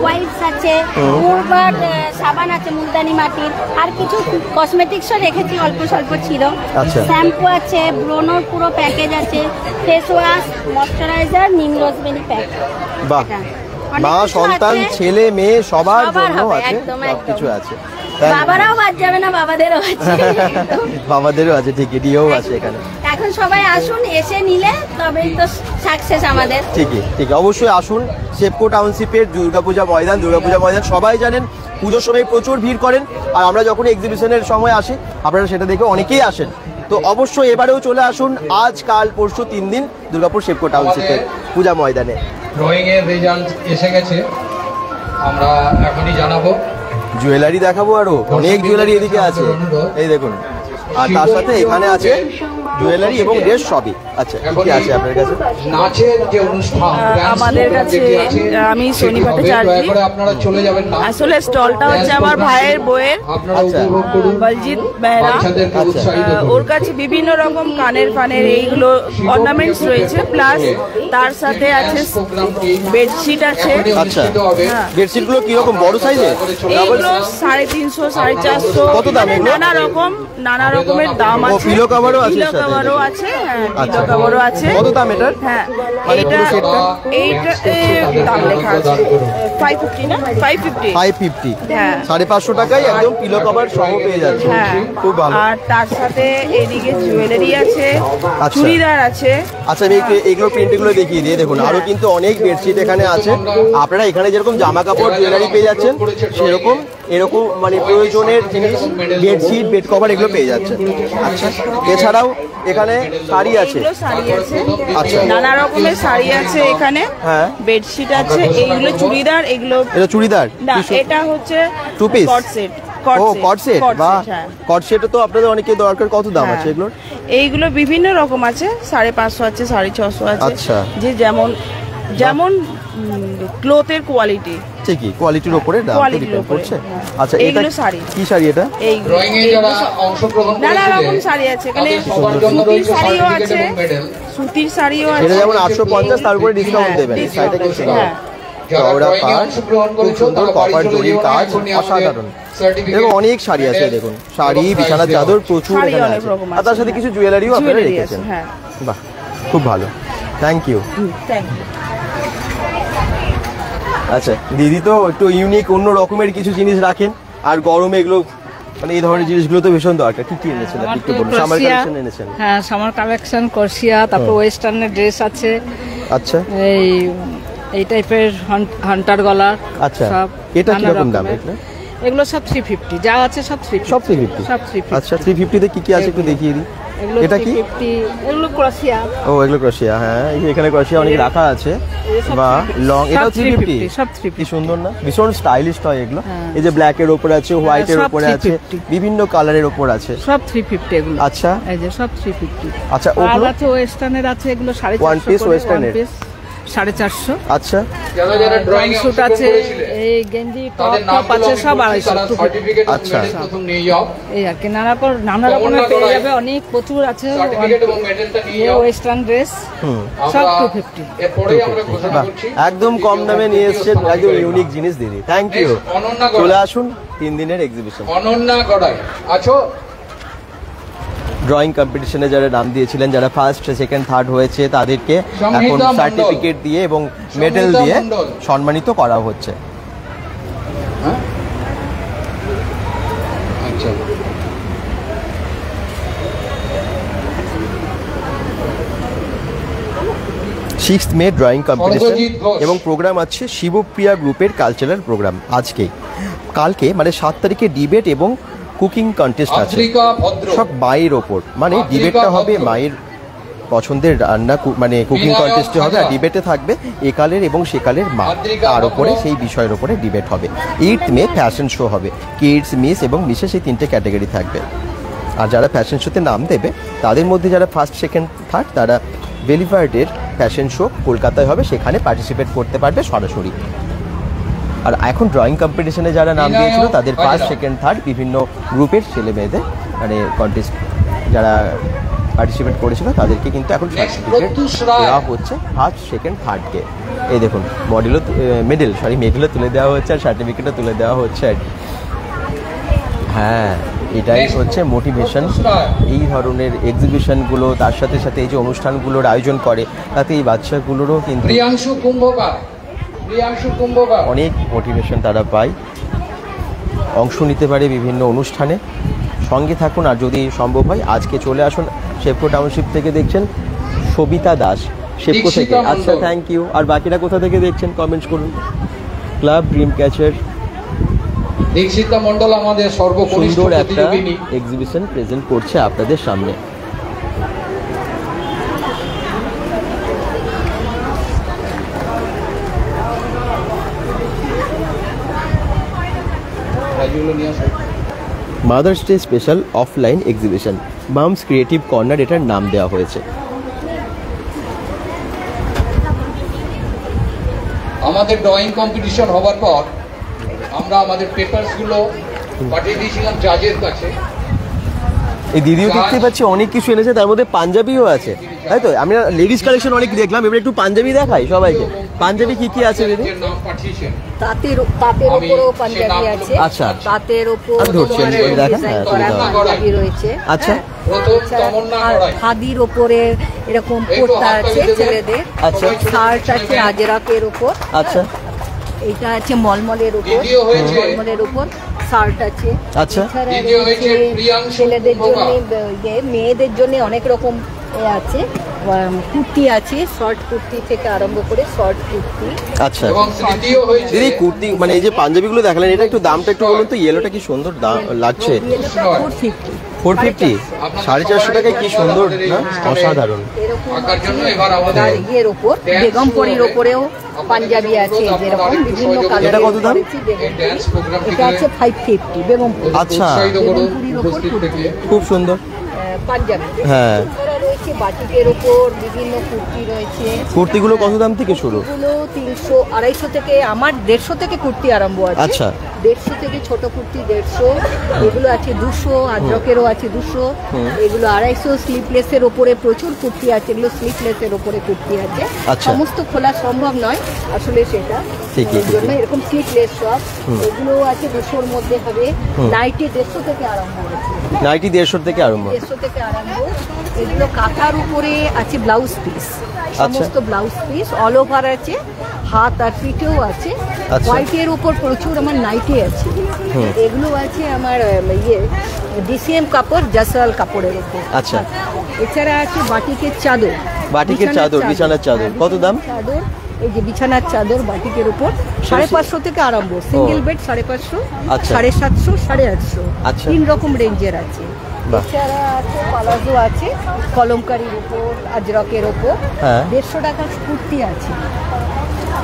ওয়াইপস আছে, মুরবার সাবান আছে মুলতানি মাটির, আর কিছু কসমেটিক্সও রেখেছি, অল্প স্বল্প ছিল। আচ্ছা। শ্যাম্পু আছে, ব্রোনোর পুরো প্যাকেজ আছে, ফেস ওয়াশ, ময়শ্চারাইজার, নিম রোজমেরি প্যাক। বাহ, অনেক মা কিছু সন্তান আছে। ছেলে মেয়ে সবার সবার জন্য হবে, আছে, একদম, সবকিছু একদম। আছে। বাবারাও বাদ যাবে না, বাবাদেরও আছে। বাবাদেরও আছে, ঠিকই, ডিও আছে এখানে। এখন সবাই আসুন, এসে নিলে তবেই তো সাকসেস আমাদের। ঠিকই, ঠিক, অবশ্যই আসুন। সেপকো টাউনশিপের দুর্গাপূজা ময়দান সবাই জানেন পুজোর সময় প্রচুর ভিড় করেন, আর আমরা যখন এক্সিবিশনের সময় আসি আপনারা সেটা দেখে অনেকেই আসেন। তো অবশ্যই এবারেও চলে আসুন, আজ কাল পরশু 3 দিন দুর্গাপুর সেপকো টাউনশিপের পূজা ময়দানে। ড্রয়িং এর রেজাল্ট এসে গেছে, আমরা এখনই জানাবো। জুয়েলারি দেখাবো, আরো অনেক জুয়েলারি এদিকে আছে, এই দেখুন। আর তার সাথে এখানে আছে জুয়েলারি এবং ড্রেস সবই। আচ্ছা, কি কি আছে আপনার কাছে? নাচের যে অনুষ্ঠান আমাদের কাছে, আমি সোনি ভট্টাচার্য। আপনারা চলে যাবেন না, আসলে স্টলটা হচ্ছে আমার ভাইয়ের বইয়ের, বলজিৎ বেহরা। ওর কাছে বিভিন্ন রকম কানের ফানের এইগুলো অর্নামেন্টস রয়েছে, প্লাস তার সাথে আছে বেডশিট আছে। আচ্ছা, বেডশিট গুলো কিরকম, বড় সাইজের? এইগুলো 350, 450। কত দাম এগুলো? নানা রকমের দাম আছে। পিলো কভারও আছে? পিলো কভারও আছে, হ্যাঁ, পিলো কভারও আছে। কত দাম এটার? হ্যাঁ, মানে পুরো সেটটা? এইটা দাম লেখা আছে 550 না, 550। হ্যাঁ, 550 টাকায় একদম পিলো কভার সহ পেয়ে যাচ্ছে। হ্যাঁ, খুব ভালো। আর তার সাথে এদিকে জুয়েলারি আছে, আচ্ছা। চুড়িদার আছে। আচ্ছা, আমি এইগুলো প্রিন্টগুলো দেখিয়ে দিয়ে দেখুন, আরো কিন্তু অনেক বেডশিট এখানে আছে। আপনারা এখানে যেরকম জামা কাপড় জুয়েলারি পেয়ে যাচ্ছেন, সেরকম এরকম মানে প্রয়োজনের জিনিস, বেডশিট, বেড কভার এগুলো পেয়ে যাচ্ছেন। আচ্ছা, এছাড়াও এখানে শাড়ি আছে। আচ্ছা, নানা রকমের শাড়ি আছে এখানে। হ্যাঁ, বেডশিট আছে, এইগুলো চুড়িদার। এগুলো এটা চুড়িদার না, এটা হচ্ছে 2 পিস কট সেট। ও, কট সেট, বাহ। কট সেটও তো আপনাদের অনেকে দরকার। কত দাম আছে এগুলোর? এইগুলো বিভিন্ন রকম আছে, 550 আছে, 650 আছে। আচ্ছা, যে যেমন যেমন ক্লথের কোয়ালিটি, ঠিকই, কোয়ালিটির উপরে দাম ডিপেন্ড করছে। আচ্ছা, এটা শাড়ি, কি শাড়ি এটা? ড্রয়িং এ যারা অংশগ্রহণ নানা রকম শাড়ি আছে এখানে, সুতির শাড়িও আছে, সুতির শাড়িও আছে। এটা যেমন 850, তার উপরে ডিসকাউন্ট দেবেন। শাড়িটা কি সুন্দর, চওড়া পাড়, খুব সুন্দর কপার জরির কাজ, অসাধারণ। এরকম অনেক শাড়ি আছে, দেখুন, শাড়ি, বিছানার চাদর প্রচুর এখানে আছে। আর তার সাথে কিছু জুয়েলারিও আপনারা রেখেছেন। বাহ, খুব ভালো, থ্যাংক ইউ। আচ্ছা, দিদি তো একটু ইউনিক অন্য রকমের কিছু জিনিস রাখেন, আর গরমে এগুলো মানে এই ধরনের জিনিসগুলো তো ভীষণ দরকার। কি কি এনেছেন আপনি একটু বলুন? সামার কালেকশন এনেছেন? হ্যাঁ, সামার কালেকশন, করসিয়া, তারপর ওয়েস্টার্নের ড্রেস আছে। আচ্ছা, এই টাইপের হান্টার গলার। আচ্ছা, এটা কি রকম দাম? এগুলো সব 350, যা আছে সব 350। আচ্ছা, 350 তে কি কি আছে একটু দেখিয়ে দিই। এটা কি? এগুলো ক্রোশিয়া। ও, এগুলো ক্রোশিয়া। হ্যাঁ, এখানে ক্রোশিয়া অনেক রাখা আছে। বা লং, এটাও 350। সব 350। কি সুন্দর না, ভীষণ স্টাইলিশ হয় এগুলো। এই যে ব্ল্যাক এর উপরে আছে, হোয়াইট এর উপরে আছে, বিভিন্ন কালারের উপর আছে, সব 350 এগুলো। আচ্ছা, এই যে সব 350। আচ্ছা, ওগুলো আছে ওয়েস্টার্নের আছে, এগুলো 450 ওয়ান পিস ওয়েস্টার্নের 450। আচ্ছা, যারা ড্রয়িং স্যুট আছে, এই গেঞ্জি, টপ আছে, সব 250। আচ্ছা, প্রথম নিয়ে যাও। এই আর কি নানা রকমের পেয়ে যাবে, অনেক প্রচুর আছে। সার্টিফিকেট এবং মেডেলটা নিয়ে যাও। ওয়েস্টার্ন ড্রেস সব 250। এরপরেই আমরা ঘোষণা করছি, একদম কম দামে নিয়ে এসেছেন, একদম ইউনিক জিনিস দিদি। Thank you. চলে আসুন 3 দিনের এক্সিবিশন। অনন্যা গড়াই আছো। ড্রয়িং কম্পিটিশনে যারা নাম দিয়েছিলেন, যারা ফার্স্ট, সেকেন্ড, থার্ড হয়েছে, তাদেরকে এখন সার্টিফিকেট দিয়ে এবং মেডেল দিয়ে সম্মানিত করা হচ্ছে। আচ্ছা, 6th মে ড্রয়িং কম্পিটিশন এবং প্রোগ্রাম আছে শিবপ্রিয়া গ্রুপের কালচারাল প্রোগ্রাম। আজকেই, কালকে মানে 7 তারিখে ডিবেট এবং কুকিং কন্টেস্ট আছে, সব মায়ের ওপর। মানে ডিবেটটা হবে মায়ের পছন্দের রান্না, মানে কুকিং কন্টেস্টে হবে, আর ডিবেটে থাকবে একালের এবং সেকালের মা, তার উপরে সেই বিষয়ের উপরে ডিবেট হবে। 8th মে ফ্যাশন শো হবে, কিডস, মিস এবং মিসেস, এই 3টে ক্যাটাগরি থাকবে। আর যারা ফ্যাশন শোতে নাম দেবে তাদের মধ্যে যারা ফার্স্ট, সেকেন্ড, থার্ড, তারা বেলিভার্ডের ফ্যাশন শো কলকাতায় হবে, সেখানে পার্টিসিপেট করতে পারবে সরাসরি। আর এখন ড্রয়িং কম্পিটিশনে যারা নাম দিয়েছিল তাদের ফার্স্ট সেকেন্ড থার্ড বিভিন্ন গ্রুপের ছেলে মেয়েদের মানে কন্টেস্ট যারা পার্টিসিপেট করেছিল তাদেরকে কিন্তু এখন সার্টিফিকেট দেওয়া হচ্ছে ফার্স্ট সেকেন্ড থার্ডকে। এই দেখুন মেডেলও তুলে দেওয়া হচ্ছে আর সার্টিফিকেটও তুলে দেওয়া হচ্ছে আর কি। হ্যাঁ, এটাই হচ্ছে মোটিভেশন। এই ধরনের এক্সিবিশনগুলো তার সাথে সাথে এই যে অনুষ্ঠানগুলোর আয়োজন করে তাতে এই বাচ্চাগুলোরও কিন্তু অনেক মোটিভেশন তারা পায়, অংশ নিতে পারে বিভিন্ন অনুষ্ঠানে। সঙ্গে থাকুন, আর যদি সম্ভব হয় আজকে চলে আসুন। শেপকো টাউনশিপ থেকে দেখছেন সবিতা দাস, শেপকো থেকে। আচ্ছা, থ্যাংক ইউ। আর বাকিরা কোথা থেকে দেখছেন কমেন্টস করুন। ক্লাব ড্রিম ক্যাচার দীক্ষিতা মণ্ডল আমাদের সর্বকনিষ্ঠ সুন্দর একটা প্রতিযোগিনী এক্সিবিশন প্রেজেন্ট করছে আপনাদের সামনে। Mother's day special offline exhibition, mum's creative corner এটার নাম দেওয়া হয়েছে। আমাদের ড্রয়িং কম্পিটিশন হবার পর আমরা আমাদের পেপারসগুলো পাঠিয়ে দিয়েছিলাম জাজের কাছে। এই দিদিও দেখতে পাচ্ছি অনেক কিছু এনেছে, তার মধ্যে পাঞ্জাবিও আছে, তাই তো? আমরা লেডিস কালেকশন অনেক দেখলাম, এবার একটু পাঞ্জাবি দেখাই সবাইকে। পাঞ্জাবি কি কি আছে দিদি? তাঁতের উপরেও পাঞ্জাবি আছে। আচ্ছা, তাঁতের উপর পাঞ্জাবি রয়েছে। আচ্ছা, খাদির উপরে এরকম কুর্তা আছে ছেলেদের। আচ্ছা, শার্ট আছে আজরাকের উপর। আচ্ছা, এটা আছে মলমলের উপর, মলমলের উপর শার্ট আছে। আচ্ছা, ছেলেদের জন্য মেয়েদের জন্য অনেক রকম আছে, কুর্তি আছে, শর্ট কুর্তি থেকে আরম্ভ করে শর্ট কুর্তি। আচ্ছা দিদি, কুর্তি মানে এই যে পাঞ্জাবিগুলো দেখালেন, এটা একটু দামটা একটু বলুন তো। ইয়েলোটা কি সুন্দর লাগছে। 450, 450 টাকায় কি সুন্দর না, অসাধারণ। এর উপর বেগমপুরীর উপরেও পাঞ্জাবি আছে যেরকম বিভিন্ন কালার। এটা কত দাম? এটা আছে 550 বেগমপুর। আচ্ছা, খুব সুন্দর পাঞ্জাবি। হ্যাঁ, রয়েছে বাটিকের উপর বিভিন্ন কুর্তি রয়েছে। কুর্তিগুলো কত দাম থেকে শুরু? 300, 250 থেকে, আমার 150 থেকে কুর্তি আরম্ভ আছে। আচ্ছা, 150 থেকে ছোট কুর্তি 150, এগুলো আছে 200, আজরকেরও আছে 200, এগুলো 250। স্লিপলেসের উপরে প্রচুর কুর্তি আছে, এগুলো স্লিপলেসের উপরে কুর্তি আছে। সমস্ত খোলা সম্ভব নয় আসলে, সেটা জন্য এরকম স্লিপলেস সব। এগুলো আছে 200-র মধ্যে হবে। নাইটি 150 থেকে আরম্ভ হচ্ছে। নাইটি 150 থেকে আরম্ভ। 150 থেকে আরম্ভ। এগুলো কাঁথার উপরে আছে ব্লাউজ পিস, সমস্ত ব্লাউজ পিস অল ওভার আছে, হাত আর পিঠেও আছে। হোয়াইটের উপর প্রচুর আমার নাইটি আছে। এগুলো আছে আমার ডিসিএম কাপড়, জাসওয়াল কাপড়ের উপর। আচ্ছা, এছাড়া আছে বাটিকের চাদর, বাটিকের চাদর, বিছানার চাদর। কত দাম? চাদর, এই যে বিছানার চাদর বাটিকের উপর 550 থেকে আরম্ভ। সিঙ্গেল বেড 550, 750, 850, 3 রকম রেঞ্জের আছে। এছাড়া আছে পালাজো আছে কলমকারির উপর, আজরকের উপর। 150 টাকার কুর্তি আছে,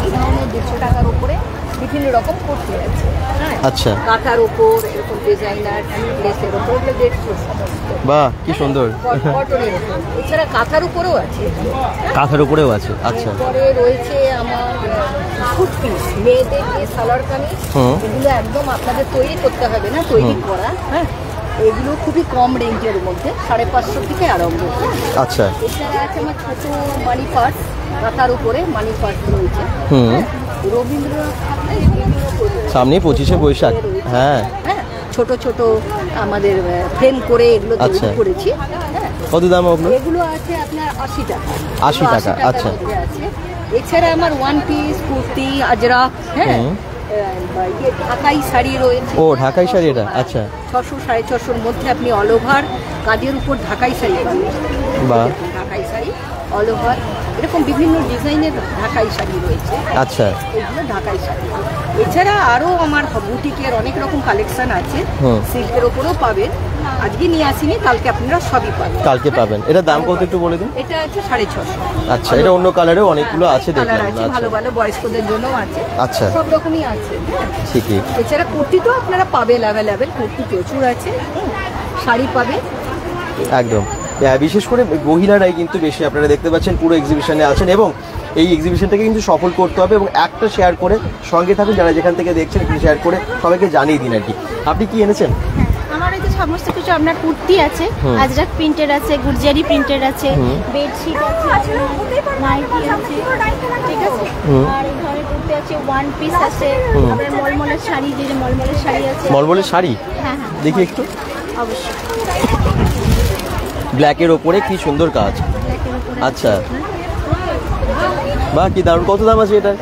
এই ধরনের 150 টাকার উপরে বিভিন্ন রকম কুর্তি আছে। আচ্ছা, কাঁথার উপর এরকম ডিজাইনার লেসের উপর 150। বাহ, কি সুন্দর। কটনের উপর, এছাড়া কাঁথার উপরেও আছে। কাঁথার উপরেও আছে। আচ্ছা, পরে রয়েছে আমার ফুট পিস, মেয়েদের যে সালোয়ার কামিজ, এগুলো একদম আপনাদের তৈরি করতে হবে না, তৈরি করা। হ্যাঁ, এগুলো খুবই কম রেঞ্জের মধ্যে, 550 থেকে আরম্ভ। আচ্ছা, এছাড়া আছে আমার ছোট মানি পার্স, কাঁথার উপরে মানি পার্স রয়েছে। রবীন্দ্রনাথ সামনে 25শে বৈশাখ। হ্যাঁ, ছোট ছোট আমাদের ফ্রেম করে এগুলো তৈরি করেছি। কত দাম ওগুলো? এগুলো আছে আপনার 80 টাকা। 80 টাকা। আচ্ছা, এছাড়া আমার ওয়ান পিস কুর্তি, আজরা, হ্যাঁ, ঢাকাই শাড়ি রয়েছে। ও, ঢাকাই শাড়ি এটা। আচ্ছা, 600, 650-র মধ্যে আপনি অল ওভার কাজের উপর ঢাকাই শাড়ি পাবেন। বাহ, ঢাকাই শাড়ি অল ওভার এরকম বিভিন্ন ডিজাইনের ঢাকাই শাড়ি রয়েছে। আচ্ছা, এগুলো ঢাকাই শাড়ি। এছাড়া আরো আমার বুটিকের অনেক রকম কালেকশন আছে, সিল্কের উপরেও পাবেন। আজকে নিয়ে আসিনি, কালকে আপনারা সবই পাবেন। কালকে পাবেন। এটা দাম কত একটু বলে দিন। এটা আছে 650। আচ্ছা, এটা অন্য কালারেও অনেকগুলো আছে দেখলাম। ভালো ভালো বয়স্কদের জন্যও আছে। আচ্ছা, সব রকমই আছে। ঠিকই। এছাড়া কুর্তি তো আপনারা পাবেন অ্যাভেলেবেল, কুর্তি প্রচুর আছে, শাড়ি পাবেন একদম। বিশেষ করে মহিলারাই কিন্তু বেশি আপনারা দেখতে পাচ্ছেন পুরো এক্সিবিশনে আছেন। এবং এই এক্সিবিশনটাকে কিন্তু সফল করতে হবে এবং একটা শেয়ার করে সঙ্গে থাকুন, যারা যেখান থেকে দেখছেন একটু শেয়ার করে সবাইকে জানিয়ে দিন আর কি। আপনি কি এনেছেন? আমার এই যে সমস্ত কিছু আপনার কুর্তি আছে, আজরাক প্রিন্টেড আছে, গুরজারি প্রিন্টেড আছে, বেডশিট আছে, নাইটি আছে, ঠিক আছে। আর এই ধরনের কুর্তি আছে, ওয়ান পিস আছে, আপনার মলমলের শাড়ি, যে মলমলের শাড়ি আছে। মলমলের শাড়ি? হ্যাঁ, দেখি একটু। অবশ্যই। ব্ল্যাকের ওপরে কি সুন্দর কাজ। আচ্ছা, বাহ কি দারুণ। কত দাম আছে এটা?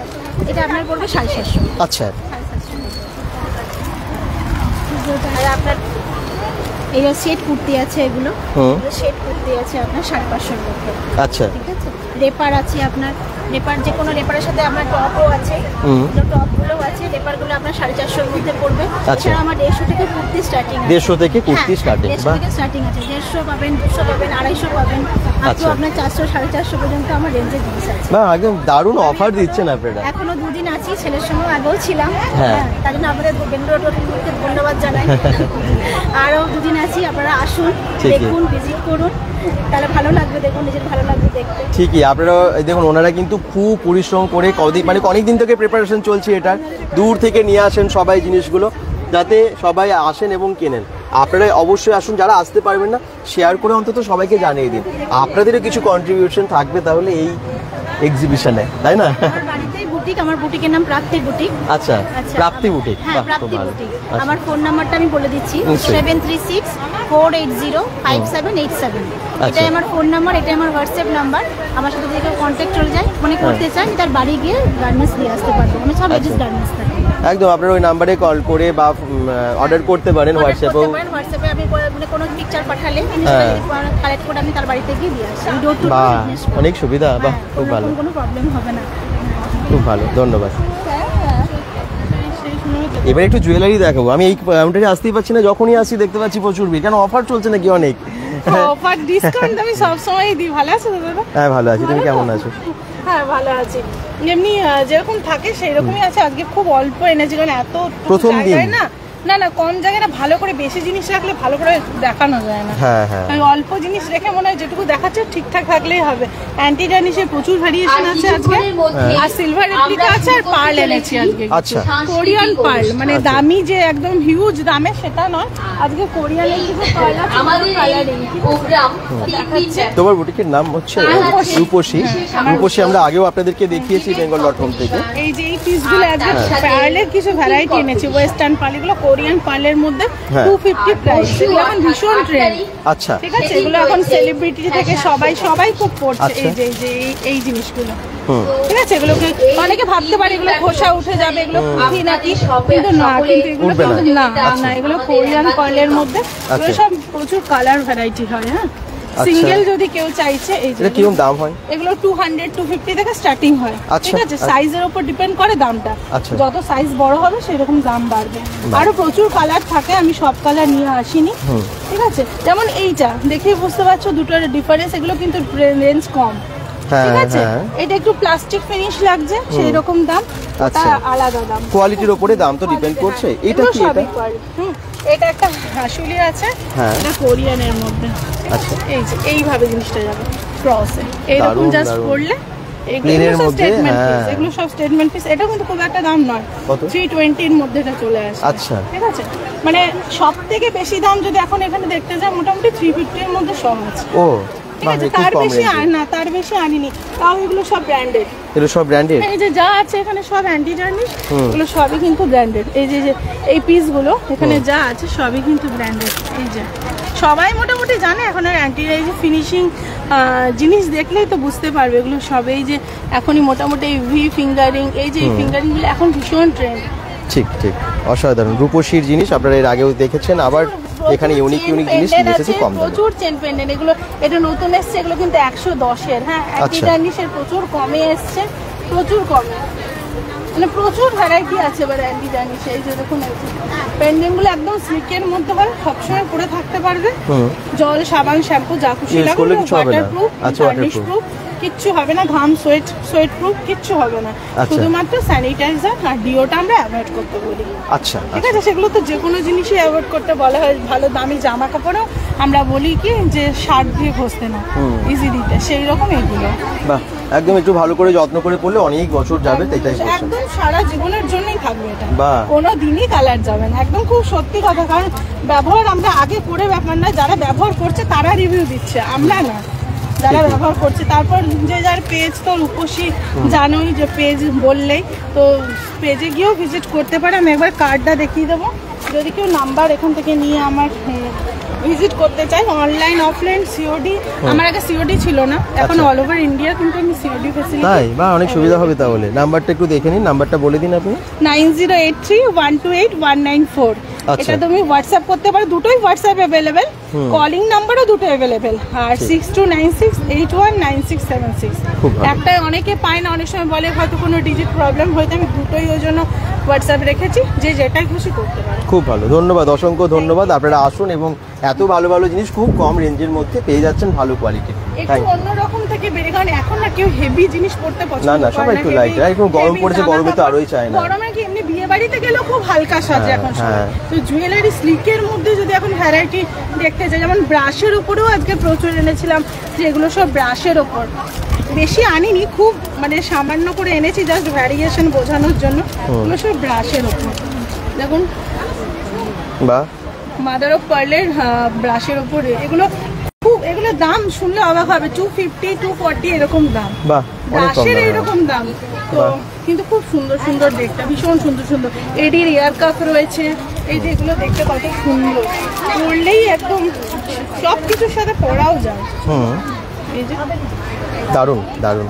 এটা আপনার পড়বে 750। আচ্ছা। আর আপনার এই সেট কুর্তি আছে, এগুলো সেট কুর্তি আছে আপনার 550 মধ্যে। আচ্ছা, ঠিক আছে। রেপার আছে আপনার, রেপার যে কোনো রেপারের সাথে আপনার টপও আছে, টপগুলো আছে, রেপারগুলো আপনার 450 মধ্যে পড়বে। আচ্ছা, আমার 150 থেকে কুর্তি স্টার্টিং আছে। 150 থেকে কুর্তি স্টার্টিং। 150 থেকে স্টার্টিং আছে, 150 পাবেন, 200 পাবেন, 250 পাবেন, আচ্ছা আপনার 400 450 পর্যন্ত আমার রেঞ্জে জিনিস আছে। বাহ, একদম দারুণ অফার দিচ্ছেন আপনারা। এখনো 2 দিন আছি, ছেলের সঙ্গে আগেও ছিলাম, হ্যাঁ তার জন্য আপনাদের বেঙ্গলোর টোটালকে ধন্যবাদ জানাই। আরও 2 দিন আছি, আপনারা আসুন, দেখুন, ভিজিট করুন, তাহলে ভালো লাগবে, দেখুন নিজের ভালো লাগবে দেখতে। ঠিকই, আপনারা দেখুন ওনারা কিন্তু খুব পরিশ্রম করে অনেক দিন থেকে প্রিপারেশন চলছে এটার, দূর থেকে নিয়ে আসেন সবাই জিনিসগুলো যাতে সবাই আসেন এবং কেনেন। আপনারা অবশ্যই আসুন, যারা আসতে পারবেন না শেয়ার করে অন্তত সবাইকে জানিয়ে দিন, আপনাদেরও কিছু কন্ট্রিবিউশন থাকবে তাহলে এই এক্সিবিশনে, তাই না? আমার বুটিকের নাম প্রাপ্তি বুটিক। আচ্ছা, প্রাপ্তি বুটিক। হ্যাঁ, প্রাপ্তি বুটিক। আমার ফোন নাম্বারটা আমি বলে দিচ্ছি, 7364805787। এটাই আমার ফোন নাম্বার, এটাই আমার হোয়াটসঅ্যাপ নাম্বার। আমার সাথে যদি কেউ কন্ট্যাক্ট চলে যায়, মানে করতে চান, তার বাড়ি গিয়ে গার্মেন্টস দিয়ে আসতে পারবো। আমি সব লেডিস গার্মেন্টস থাকি। একদম, আপনারা ওই নাম্বারে কল করে বা অর্ডার করতে পারেন হোয়াটসঅ্যাপে। হোয়াটসঅ্যাপে আমি মানে কোনো পিকচার পাঠালে কালেক্ট করে আমি তার বাড়িতে গিয়ে দিয়ে আসি। Door to door business. অনেক সুবিধা, বাহ খুব ভালো, কোনো প্রবলেম হবে না। খুব ভালো, ধন্যবাদ। এবার একটু জুয়েলারি দেখাবো। আমি এই কাউন্টারে আসতেই পারছি না, যখনই আসি দেখতে পাচ্ছি প্রচুর ভিড়। কেন অফার চলছে নাকি অনেক? অফার ডিসকাউন্ট আমি সব সময়ই দিই। ভালো আছো দাদা? হ্যাঁ ভালো আছি, তুমি কেমন আছো? হ্যাঁ ভালো আছি, এমনি যেরকম থাকে সেই রকমই আছে। আজকে খুব অল্প এনেছি, কারণ এত প্রথম দিন না না কম জায়গায় না, ভালো করে বেশি জিনিস রাখলে ভালো করে দেখানো যায় না। হ্যাঁ হ্যাঁ, অল্প জিনিস রেখে মনে হয় যেটুকু দেখাচ্ছে ঠিকঠাক থাকলেই হবে। অ্যান্টি জার্নিশের প্রচুর ভ্যারিয়েশন আছে আজকে, আর সিলভার রেপ্লিকা আছে, আর পার্ল এনেছি আজকে। আচ্ছা, কোরিয়ান পার্ল, মানে দামি যে একদম হিউজ দামে সেটা নয়, আজকে কোরিয়ানের কিছু পার্ল আছে আমাদের কালারিং। তোমার বুটিকের নাম হচ্ছে রূপসী। রূপসী আমরা আগেও আপনাদেরকে দেখিয়েছি bengal.com থেকে। এই যে এই পিসগুলো আজকে পার্লের কিছু ভ্যারাইটি এনেছি, ওয়েস্টার্ন পার্ল, এগুলো কোরিয়ান পার্লের মধ্যে 250 প্রাইস। এগুলো এখন ভীষণ ট্রেন্ড। আচ্ছা, ঠিক আছে, এগুলো এখন সেলিব্রিটি থেকে সবাই খুব পড়ছে। এই জিনিসগুলো, ঠিক আছে, এগুলোকে অনেকে ভাবতে পারে এগুলো খোসা উঠে যাবে, এগুলো পুঁথি নাকি, কিন্তু না, কিন্তু এগুলো না, এগুলো কোরিয়ান পার্লের মধ্যে। এগুলো সব প্রচুর কালার ভ্যারাইটি হয়। হ্যাঁ, সিঙ্গেল যদি কেউ চাইছে, এই যে কিরকম দাম হয়? এগুলো 200-250 থেকে স্টার্টিং হয়। ঠিক আছে, সাইজের উপর ডিপেন্ড করে দামটা। যত সাইজ বড় হবে সেরকম দাম বাড়বে। আরো প্রচুর কালার থাকে, আমি সব কালার নিয়ে আসিনি। ঠিক আছে, যেমন এইটা দেখেই বুঝতে পারছো দুটোর ডিফারেন্স। এগুলো কিন্তু রেঞ্জ কম। ঠিক আছে, এটা একটু প্লাস্টিক ফিনিশ লাগছে, সেই রকম দাম, ওটা আলাদা দাম। কোয়ালিটির উপরে দাম তো ডিপেন্ড করছে। এটা কি? এটা একটা হাসুলি আছে, এটা কোরিয়ানের মধ্যে। আচ্ছা, এই যে এইভাবে জিনিসটা যাবে ক্রসে, এইরকম জাস্ট পড়লে এগুলো সব স্টেটমেন্ট পিস। এটা কিন্তু খুব একটা দাম নয়, 320 এর মধ্যে এটা চলে আসে। আচ্ছা, ঠিক আছে, মানে সব থেকে বেশি দাম যদি এখন এখানে দেখতে যাই, মোটামুটি 350 এর মধ্যে সব আছে। ও, ঠিক আছে, তার বেশি না, তার বেশি আনিনি। তাও এগুলো সব ব্র্যান্ডেড। এগুলো সব ব্র্যান্ডেড। এই যে যা আছে এখানে সব অ্যান্টি জার্নিশ, এগুলো সবই কিন্তু ব্র্যান্ডেড। এই যে এই পিসগুলো এখানে যা আছে সবই কিন্তু ব্র্যান্ডেড। এই যে সবাই মোটামুটি জানে এখন। আর অ্যান্টি এই যে ফিনিশিং জিনিস দেখলেই তো বুঝতে পারবে এগুলো সবই যে এখনই মোটামুটি ভি ফিঙ্গারিং, এই যে ফিঙ্গারিংগুলো এখন ভীষণ ট্রেন্ড। ঠিক ঠিক, অসাধারণ রূপসীর জিনিস আপনারা এর আগেও দেখেছেন, আবার এখানে ইউনিক জিনিস এসেছে কম দামে। প্রচুর চেন পেন্ডেন্ট, এগুলো এটা নতুন এসছে, এগুলো কিন্তু 110-এর। হ্যাঁ, অ্যান্টি জার্নিশের প্রচুর কমে এসছে, প্রচুর কমে, মানে প্রচুর ভ্যারাইটি আছে। এবার অ্যান্টি জার্নিশ এই যে দেখুন, পেন্ডেন্ট গুলো একদম স্লিকের মধ্যে হয়, সবসময় পরে থাকতে পারবে। জল, সাবান, শ্যাম্পু যা খুশি লাগবে, ওয়াটারপ্রুফ, গার্নিশ প্রুফ, কিচ্ছু হবে না। ঘাম, সোয়েট প্রুফ কিচ্ছু হবে না। শুধুমাত্র স্যানিটাইজার আর ডিওটা আমরা অ্যাভয়েড করতে বলি। আচ্ছা, ঠিক আছে, সেগুলো তো যে কোনো জিনিসই অ্যাভয়েড করতে বলা হয়। ভালো দামি জামা কাপড়েও আমরা বলি কি যে শার্ট দিয়ে ঘষতে না, ইজি দিতে, সেই রকম এগুলো। বাহ, একদম একটু ভালো করে যত্ন করে পড়লে অনেক বছর যাবে, এটাই একদম সারা জীবনের জন্যই থাকবে এটা, বাহ, কোনো দিনই কালার যাবে না, একদম খুব সত্যি কথা। কারণ ব্যবহার আমরা আগে করে ব্যাপার না, যারা ব্যবহার করছে তারা রিভিউ দিচ্ছে, আমরা না, যারা ব্যবহার করছে। তারপর যে যার পেজ তো রূপসী জানোই যে পেজ বললেই তো পেজে গিয়েও ভিজিট করতে পারে। আমি একবার কার্ডটা দেখিয়ে দেবো, যদি কেউ নাম্বার এখান থেকে নিয়ে আমার ভিজিট করতে চাই, অনলাইন অফলাইন সিওডি। আমার আগে সিওডি ছিল না, এখন অল ওভার ইন্ডিয়া কিন্তু আমি সিওডি ফ্যাসিলিটি। তাই বা অনেক সুবিধা হবে। তাহলে নাম্বারটা একটু দেখে নিন, নাম্বারটা বলে দিন আপনি। 9083128194। এটা তুমি হোয়াটসঅ্যাপ করতে পারো, দুটোই হোয়াটসঅ্যাপ অ্যাভেলেবেল, কলিং নাম্বারও দুটো অ্যাভেলেবেল। আর 6296819676। একটাই অনেকে পায় না, অনেক সময় বলে হয়তো কোনো ডিজিট প্রবলেম, হয়তো আমি দুটোই ওই জন্য হোয়াটসঅ্যাপ রেখেছি, যে যেটাই খুশি করতে পারে। খুব ভালো, ধন্যবাদ, অসংখ্য ধন্যবাদ। আপনারা আসুন এবং এত ভালো ভালো জিনিস খুব কম রেঞ্জের মধ্যে পেয়ে যাচ্ছেন, ভালো কোয়ালিটি। একটু অন্যরকম থেকে বেরিয়ে, কারণ এখন না কেউ হেভি জিনিস পড়তে পছন্দ করে না, সবাই একটু লাইট, এখন গরম পড়েছে, গরমে তো আরোই চায় না। গরমে কি এমনি বিয়ে বাড়িতে গেলেও খুব হালকা সাজে এখন সবাই। তো জুয়েলারি স্লিকের মধ্যে যদি এখন ভ্যারাইটি দেখতে চাই, যেমন ব্রাশের উপরেও আজকে প্রচুর এনেছিলাম, যে এগুলো সব ব্রাশের ওপর, বেশি আনিনি, খুব মানে সামান্য করে এনেছি জাস্ট ভ্যারিয়েশন বোঝানোর জন্য। এগুলো সব ব্রাশের ওপর, দেখুন বাহ, মাদার অফ পার্লের ব্রাশের ওপর এগুলো খুব, এগুলো দাম শুনলে অবাক হবে, 250 240 এরকম দাম, ব্রাশের এরকম দাম। তো কিন্তু খুব সুন্দর সুন্দর দেখতে, ভীষণ সুন্দর সুন্দর। এডির এয়ার কাপ রয়েছে, এই যে এগুলো দেখতে কত সুন্দর, পরলেই একদম সব কিছুর সাথে পরাও যায়। এই যে দারুণ দারুণ,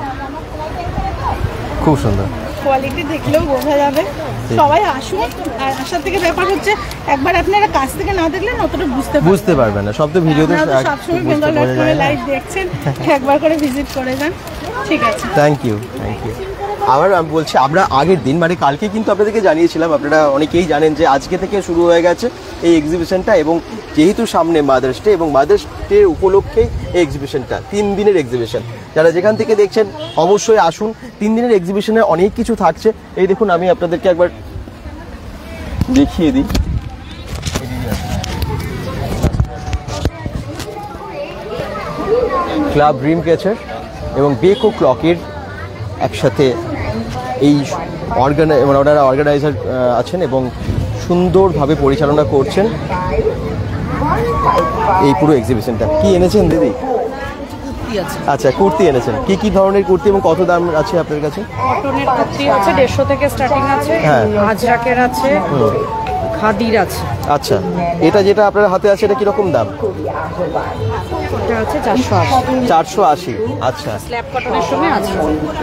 খুব সুন্দর কোয়ালিটি দেখলেও বোঝা যাবে। সবাই আসুন, আর আসার থেকে ব্যাপার হচ্ছে একবার আপনারা কাছ থেকে না দেখলে অতটা বুঝতে পারবেন না, সব তো ভিডিওতে সবসময় বেঙ্গল.com লাইভ দেখছেন, একবার করে ভিজিট করে যান। ঠিক আছে, থ্যাংক ইউ। আবার আমি বলছি, আমরা আগের দিন মানে কালকে কিন্তু আপনাদেরকে জানিয়েছিলাম, আপনারা অনেকেই জানেন যে আজকে থেকে শুরু হয়ে গেছে এই এক্সিবিশনটা, এবং যেহেতু সামনে মাদার্স ডে, এবং মাদার্স ডে উপলক্ষেই এই এক্সিবিশনটা 3 দিনের এক্সিবিশন। যারা যেখান থেকে দেখছেন অবশ্যই আসুন, 3 দিনের এক্সিবিশনে অনেক কিছু থাকছে। এই দেখুন, আমি আপনাদেরকে একবার দেখিয়ে দিই। ক্লাব ড্রিম ক্যাচার এবং বেকো ক্লকের একসাথে এই ওনারা অর্গানাইজার আছেন এবং সুন্দরভাবে পরিচালনা করছেন এই পুরো এক্সিবিশনটা। কি এনেছেন দিদি? আচ্ছা, কুর্তি এনেছেন। কি কি ধরনের কুর্তি এবং কত দাম আছে আপনার কাছে? কটনের কুর্তি আছে 150 থেকে স্টার্টিং আছে, আজরাকের আছে, খাদির আছে। আচ্ছা, এটা যেটা আপনার হাতে আছে এটা কিরকম দাম? এটা আছে 480। আচ্ছা, স্ল্যাব কটনের সময় আছে।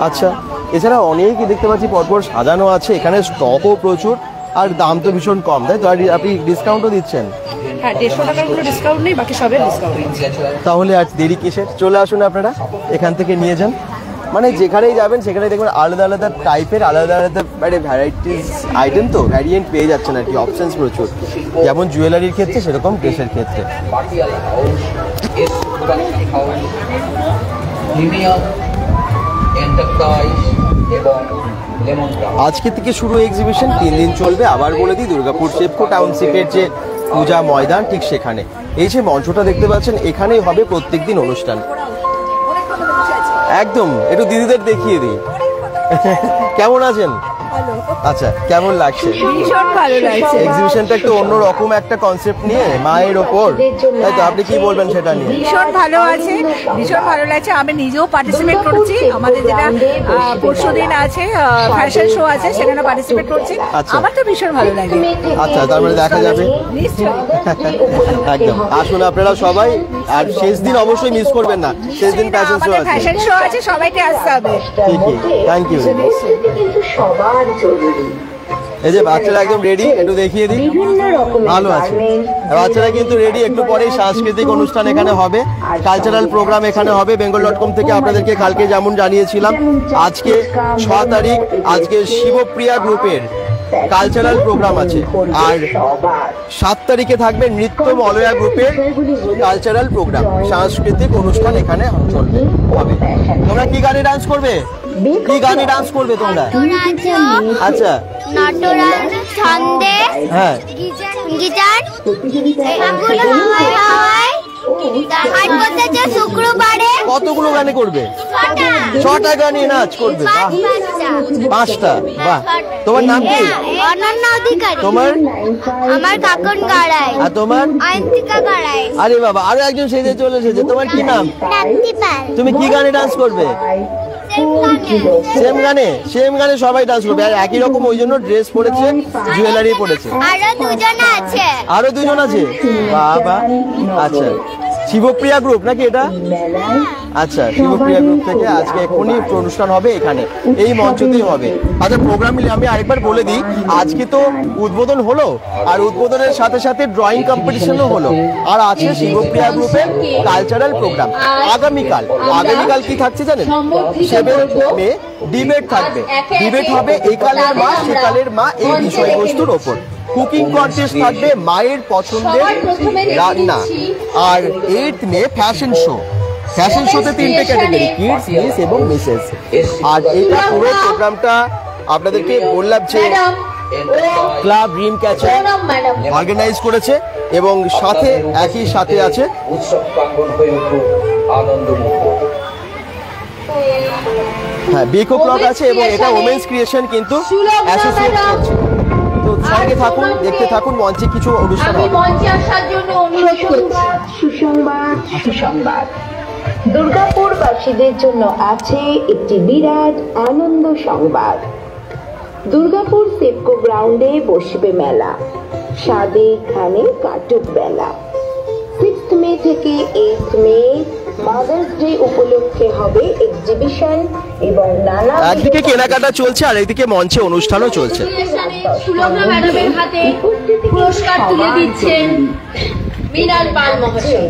আচ্ছা, এছাড়া অনেকই দেখতে পাচ্ছি পরপর সাজানো আছে, এখানে স্টকও প্রচুর, আর দাম তো ভীষণ কম, তাই তো? আর আপনি ডিসকাউন্টও দিচ্ছেন? হ্যাঁ, 150 টাকার কোনো ডিসকাউন্ট নেই, বাকি সবের ডিসকাউন্ট আছে। তাহলে আর দেরি কিসের, চলে আসুন আপনারা, এখান থেকে নিয়ে যান। মানে যেখানেই যাবেন সেখানে দেখবেন আলাদা আলাদা টাইপের, আলাদা আলাদা মানে ভ্যারাইটিস আইটেম, তো ভ্যারিয়েন্ট পেয়ে যাচ্ছেন আর কি, অপশনস প্রচুর, যেমন জুয়েলারির ক্ষেত্রে সেরকম ড্রেসের ক্ষেত্রে। আজকে থেকে শুরু এক্সিবিশন, 3 দিন চলবে। আবার বলে দিই, দুর্গাপুর সেফকো টাউনশিপের যে পূজা ময়দান, ঠিক সেখানে এই যে মঞ্চটা দেখতে পাচ্ছেন, এখানেই হবে প্রত্যেকদিন অনুষ্ঠান। একদম, একটু দিদিদের দেখিয়ে দিই। কেমন আছেন? আচ্ছা, কেমন লাগছে? ভীষণ ভালো লাগছে। এক্সিবিশনটা একটু অন্যরকম একটা কনসেপ্ট নিয়ে, মায়ের ওপর, তাই তো? আপনি কি বলবেন সেটা নিয়ে? ভীষণ ভালো আছে, ভীষণ ভালো লাগছে। আমি নিজেও পার্টিসিপেট করছি, আমাদের যেটা পরশুদিন আছে ফ্যাশন শো আছে, সেখানে পার্টিসিপেট করছি। আমার তো ভীষণ ভালো লাগে। আচ্ছা, তার মানে দেখা যাবে নিশ্চয়ই। একদম, আসুন আপনারা সবাই, আর শেষ দিন অবশ্যই মিস করবেন না, শেষ দিন ফ্যাশন শো আছে। ফ্যাশন শো আছে, সবাইকে আসতে হবে। ঠিকই, থ্যাংক ইউ। এই যে বাচ্চারা একদম রেডি, একটু দেখিয়ে দিই। ভালো আছে, বাচ্চারা কিন্তু রেডি। একটু পরেই সাংস্কৃতিক অনুষ্ঠান এখানে হবে, কালচারাল প্রোগ্রাম এখানে হবে। বেঙ্গল.com থেকে আপনাদেরকে কালকে যেমন জানিয়েছিলাম, আজকে 6 তারিখ, আজকে শিবপ্রিয়া গ্রুপের কালচারাল প্রোগ্রাম আছে, আর 7 তারিখে থাকবে নৃত্য মলয়া গ্রুপের কালচারাল প্রোগ্রাম, সাংস্কৃতিক অনুষ্ঠান এখানে চলবে হবে। তোমরা কি গানে ডান্স করবে? কি গানে ডান্স করবে তোমরা? আচ্ছা, নাটরাজ, ছন্দে, হ্যাঁ, গিটার, আঙ্গুল হাওয়ায় হাওয়ায়, হাট বসেছে শুক্রবারে। কতগুলো গানে করবে? 6টা গানে নাচ করবে। বাহ, 5টা। বাহ, তোমার নাম কি? অনন্য অধিকারী। তোমার? আমার কাকন গাড়াই। আর তোমার? অয়ন্তিকা গাড়াই। আরে বাবা, আরো একজন সেজে চলে এসেছে। তোমার কি নাম? তুমি কি গানে ডান্স করবে? সেম গানে? সেম গানে সবাই ডান্স করবে, আর একই রকম ওই জন্য ড্রেস পরেছে, জুয়েলারি পরেছে। আরো দুজন আছে। আরো দুজন আছে? বাবা, আচ্ছা। শিবপ্রিয়া গ্রুপ নাকি এটা? আচ্ছা, শিবপ্রিয়া গ্রুপ থেকে আজকে এখনই অনুষ্ঠান হবে এখানে, এই মঞ্চতেই হবে। আচ্ছা, প্রোগ্রাম আমি আরেকবার বলে দিই, আজকে তো উদ্বোধন হলো, আর উদ্বোধনের সাথে সাথে ড্রয়িং কম্পিটিশনও হলো, আর আছে শিবপ্রিয়া গ্রুপের কালচারাল প্রোগ্রাম। আগামীকাল কি থাকছে জানেন? 7 মে ডিবেট থাকবে। ডিবেট হবে এই কালের মা সে কালের মা এই বিষয়বস্তুর ওপর। কুকিং কন্টেস্ট থাকবে, মায়ের পছন্দের রান্না। আর 8 মে ফ্যাশন শো। ফ্যাশন শোতে 3টে ক্যাটাগরি, কিডস, মিস এবং মিসেস। আর এটা পুরো প্রোগ্রামটা আপনাদেরকে বললাম যে ক্লাব ড্রিম ক্যাচার অর্গানাইজ করেছে, এবং সাথে একই সাথে আছে উৎসব প্রাঙ্গণ হয়ে উঠুক আনন্দমুখর। হ্যাঁ, বেকো ক্লক আছে, এবং এটা ওমেন্স ক্রিয়েশন কিন্তু অ্যাসোসিয়েট করছে। তো সঙ্গে থাকুন, দেখতে থাকুন, মঞ্চে কিছু অনুষ্ঠান হবে। মঞ্চে আসার জন্য অনুরোধ করছি। সুসংবাদ দুর্গাপুরবাসীদের জন্য আছে একটি বিরাট আনন্দ সংবাদ। দুর্গাপুর সেপকো গ্রাউন্ডে বসবে মেলা, স্বাদে খানে কাটুক বেলা। 6 মে থেকে 8 মে মাদার্স ডে উপলক্ষে হবে এক্সিবিশন এবং নানা একদিকে কেনাকাটা চলছে, আর একদিকে মঞ্চে অনুষ্ঠানও চলছে। সুলগ্না ম্যাডামের হাতে পুরস্কার তুলে দিচ্ছেন মৃণাল পাল মহাশয়।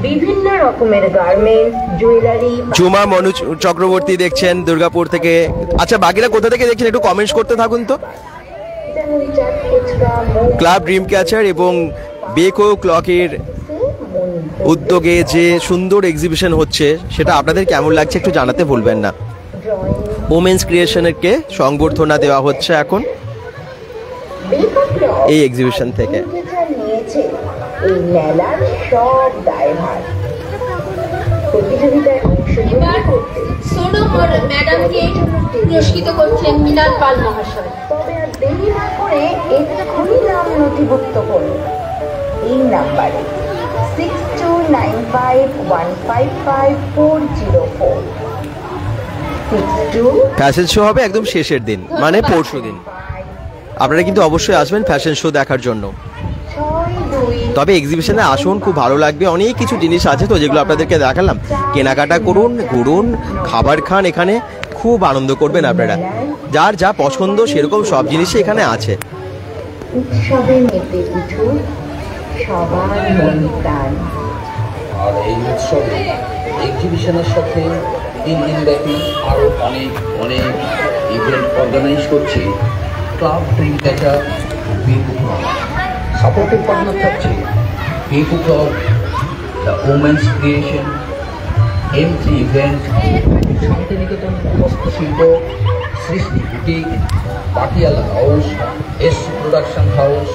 বিভিন্ন রকমের গার্মেন্টস, জুয়েলারি। জুমা মনু চক্রবর্তী দেখছেন দুর্গাপুর থেকে। আচ্ছা, বাকিরা কোথা থেকে দেখছেন একটু কমেন্টস করতে থাকুন তো। ক্লাব ড্রিম ক্যাচার এবং বেকো ক্লকের উদ্যোগে যে সুন্দর এক্সিবিশন হচ্ছে, সেটা আপনাদের কেমন লাগছে একটু জানাতে ভুলবেন না। ওমেন্স ক্রিয়েশনকে সংবর্ধনা দেওয়া হচ্ছে এখন এই এক্সিবিশন থেকে। এই মেলার সব দায়ভার প্রতিযোগিতায় অংশগ্রহণ করতে ম্যাডামকে পুরস্কৃত করছেন মৃণাল পাল মহাশয়। তবে আর দেরি না করে এক্ষুনি নাম নথিভুক্ত করুন এই নাম্বারে 6295155404। ফ্যাশন শো হবে একদম শেষের দিন, মানে পরশু দিন। আপনারা কিন্তু অবশ্যই আসবেন ফ্যাশন শো দেখার জন্য। তবে এক্সিবিশনে আসুন, খুব ভালো লাগবে। অনেক কিছু জিনিস আছে তো, যেগুলো আপনাদেরকে দেখালাম। কেনাকাটা করুন, ঘুরুন, খাবার খান, এখানে খুব আনন্দ করবেন আপনারা। যার যা পছন্দ সেরকম সব জিনিসই এখানে আছে। উৎসবে মেতে উঠুন সবার মন প্রাণ। আর এই উৎসবে এক্সিবিশনের সাথে 3 দিন ব্যাপী আরও অনেক ইভেন্ট অর্গানাইজ করছে club dream catcher Beko clock. সাপোর্টের পার্টনার থাকছে Beko clock, the women's creation, M3 event, Santiniketan হস্তশিল্প, Srishti boutique, Patiala house, S production house,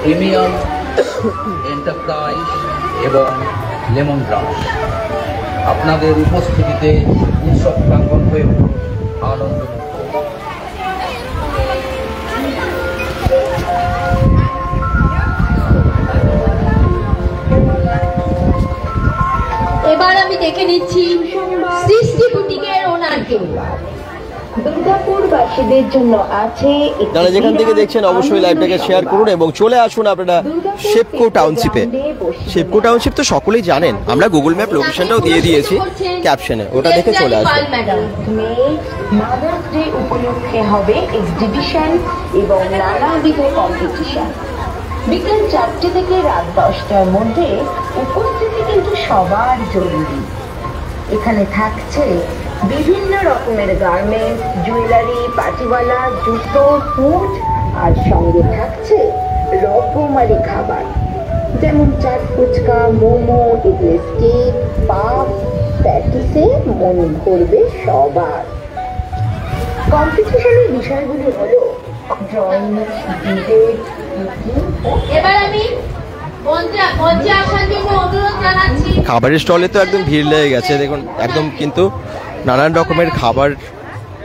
premium enterprise এবং লেমন গ্রাস। আপনাদের উপস্থিতিতে উৎসব প্রাঙ্গণ হয়ে আনন্দ। এবার আমি দেখে নিচ্ছি সৃষ্টি বুটিকের ওনারকে। দুর্গাপুরবাসীদের জন্য আছে। যারা যেখান থেকে দেখছেন অবশ্যই লাইভটাকে শেয়ার করুন এবং চলে আসুন আপনারা সেপকো টাউনশিপে। সেপকো টাউনশিপ তো সকলেই জানেন, আমরা গুগল ম্যাপ লোকেশনটাও দিয়ে দিয়েছি ক্যাপশনে, ওটা দেখে চলে আসুন। মাদার্স ডে উপলক্ষে হবে এক্সিবিশন এবং নানাবিধ কম্পিটিশন। বিকেল 4টে থেকে রাত 10টার মধ্যে উপস্থিতি কিন্তু সবার জরুরি। এখানে থাকছে বিভিন্ন রকমের গার্মেন্টস, জুয়েলারি, পাটিওয়ালা, জুতো, ফুড, আর সঙ্গে থাকছে রকমারি খাবার, যেমন চাট, ফুচকা, মোমো, এগলেস কেক, পাপ, প্যাটিসে মন ভরবে সবার। কম্পিটিশনের বিষয়গুলি হলো ড্রয়িং, ডিবেট, কুকিং। এবার আমি খাবারের স্টলে তো একদম ভিড় লেগে গেছে দেখুন, একদম কিন্তু নানান রকমের খাবার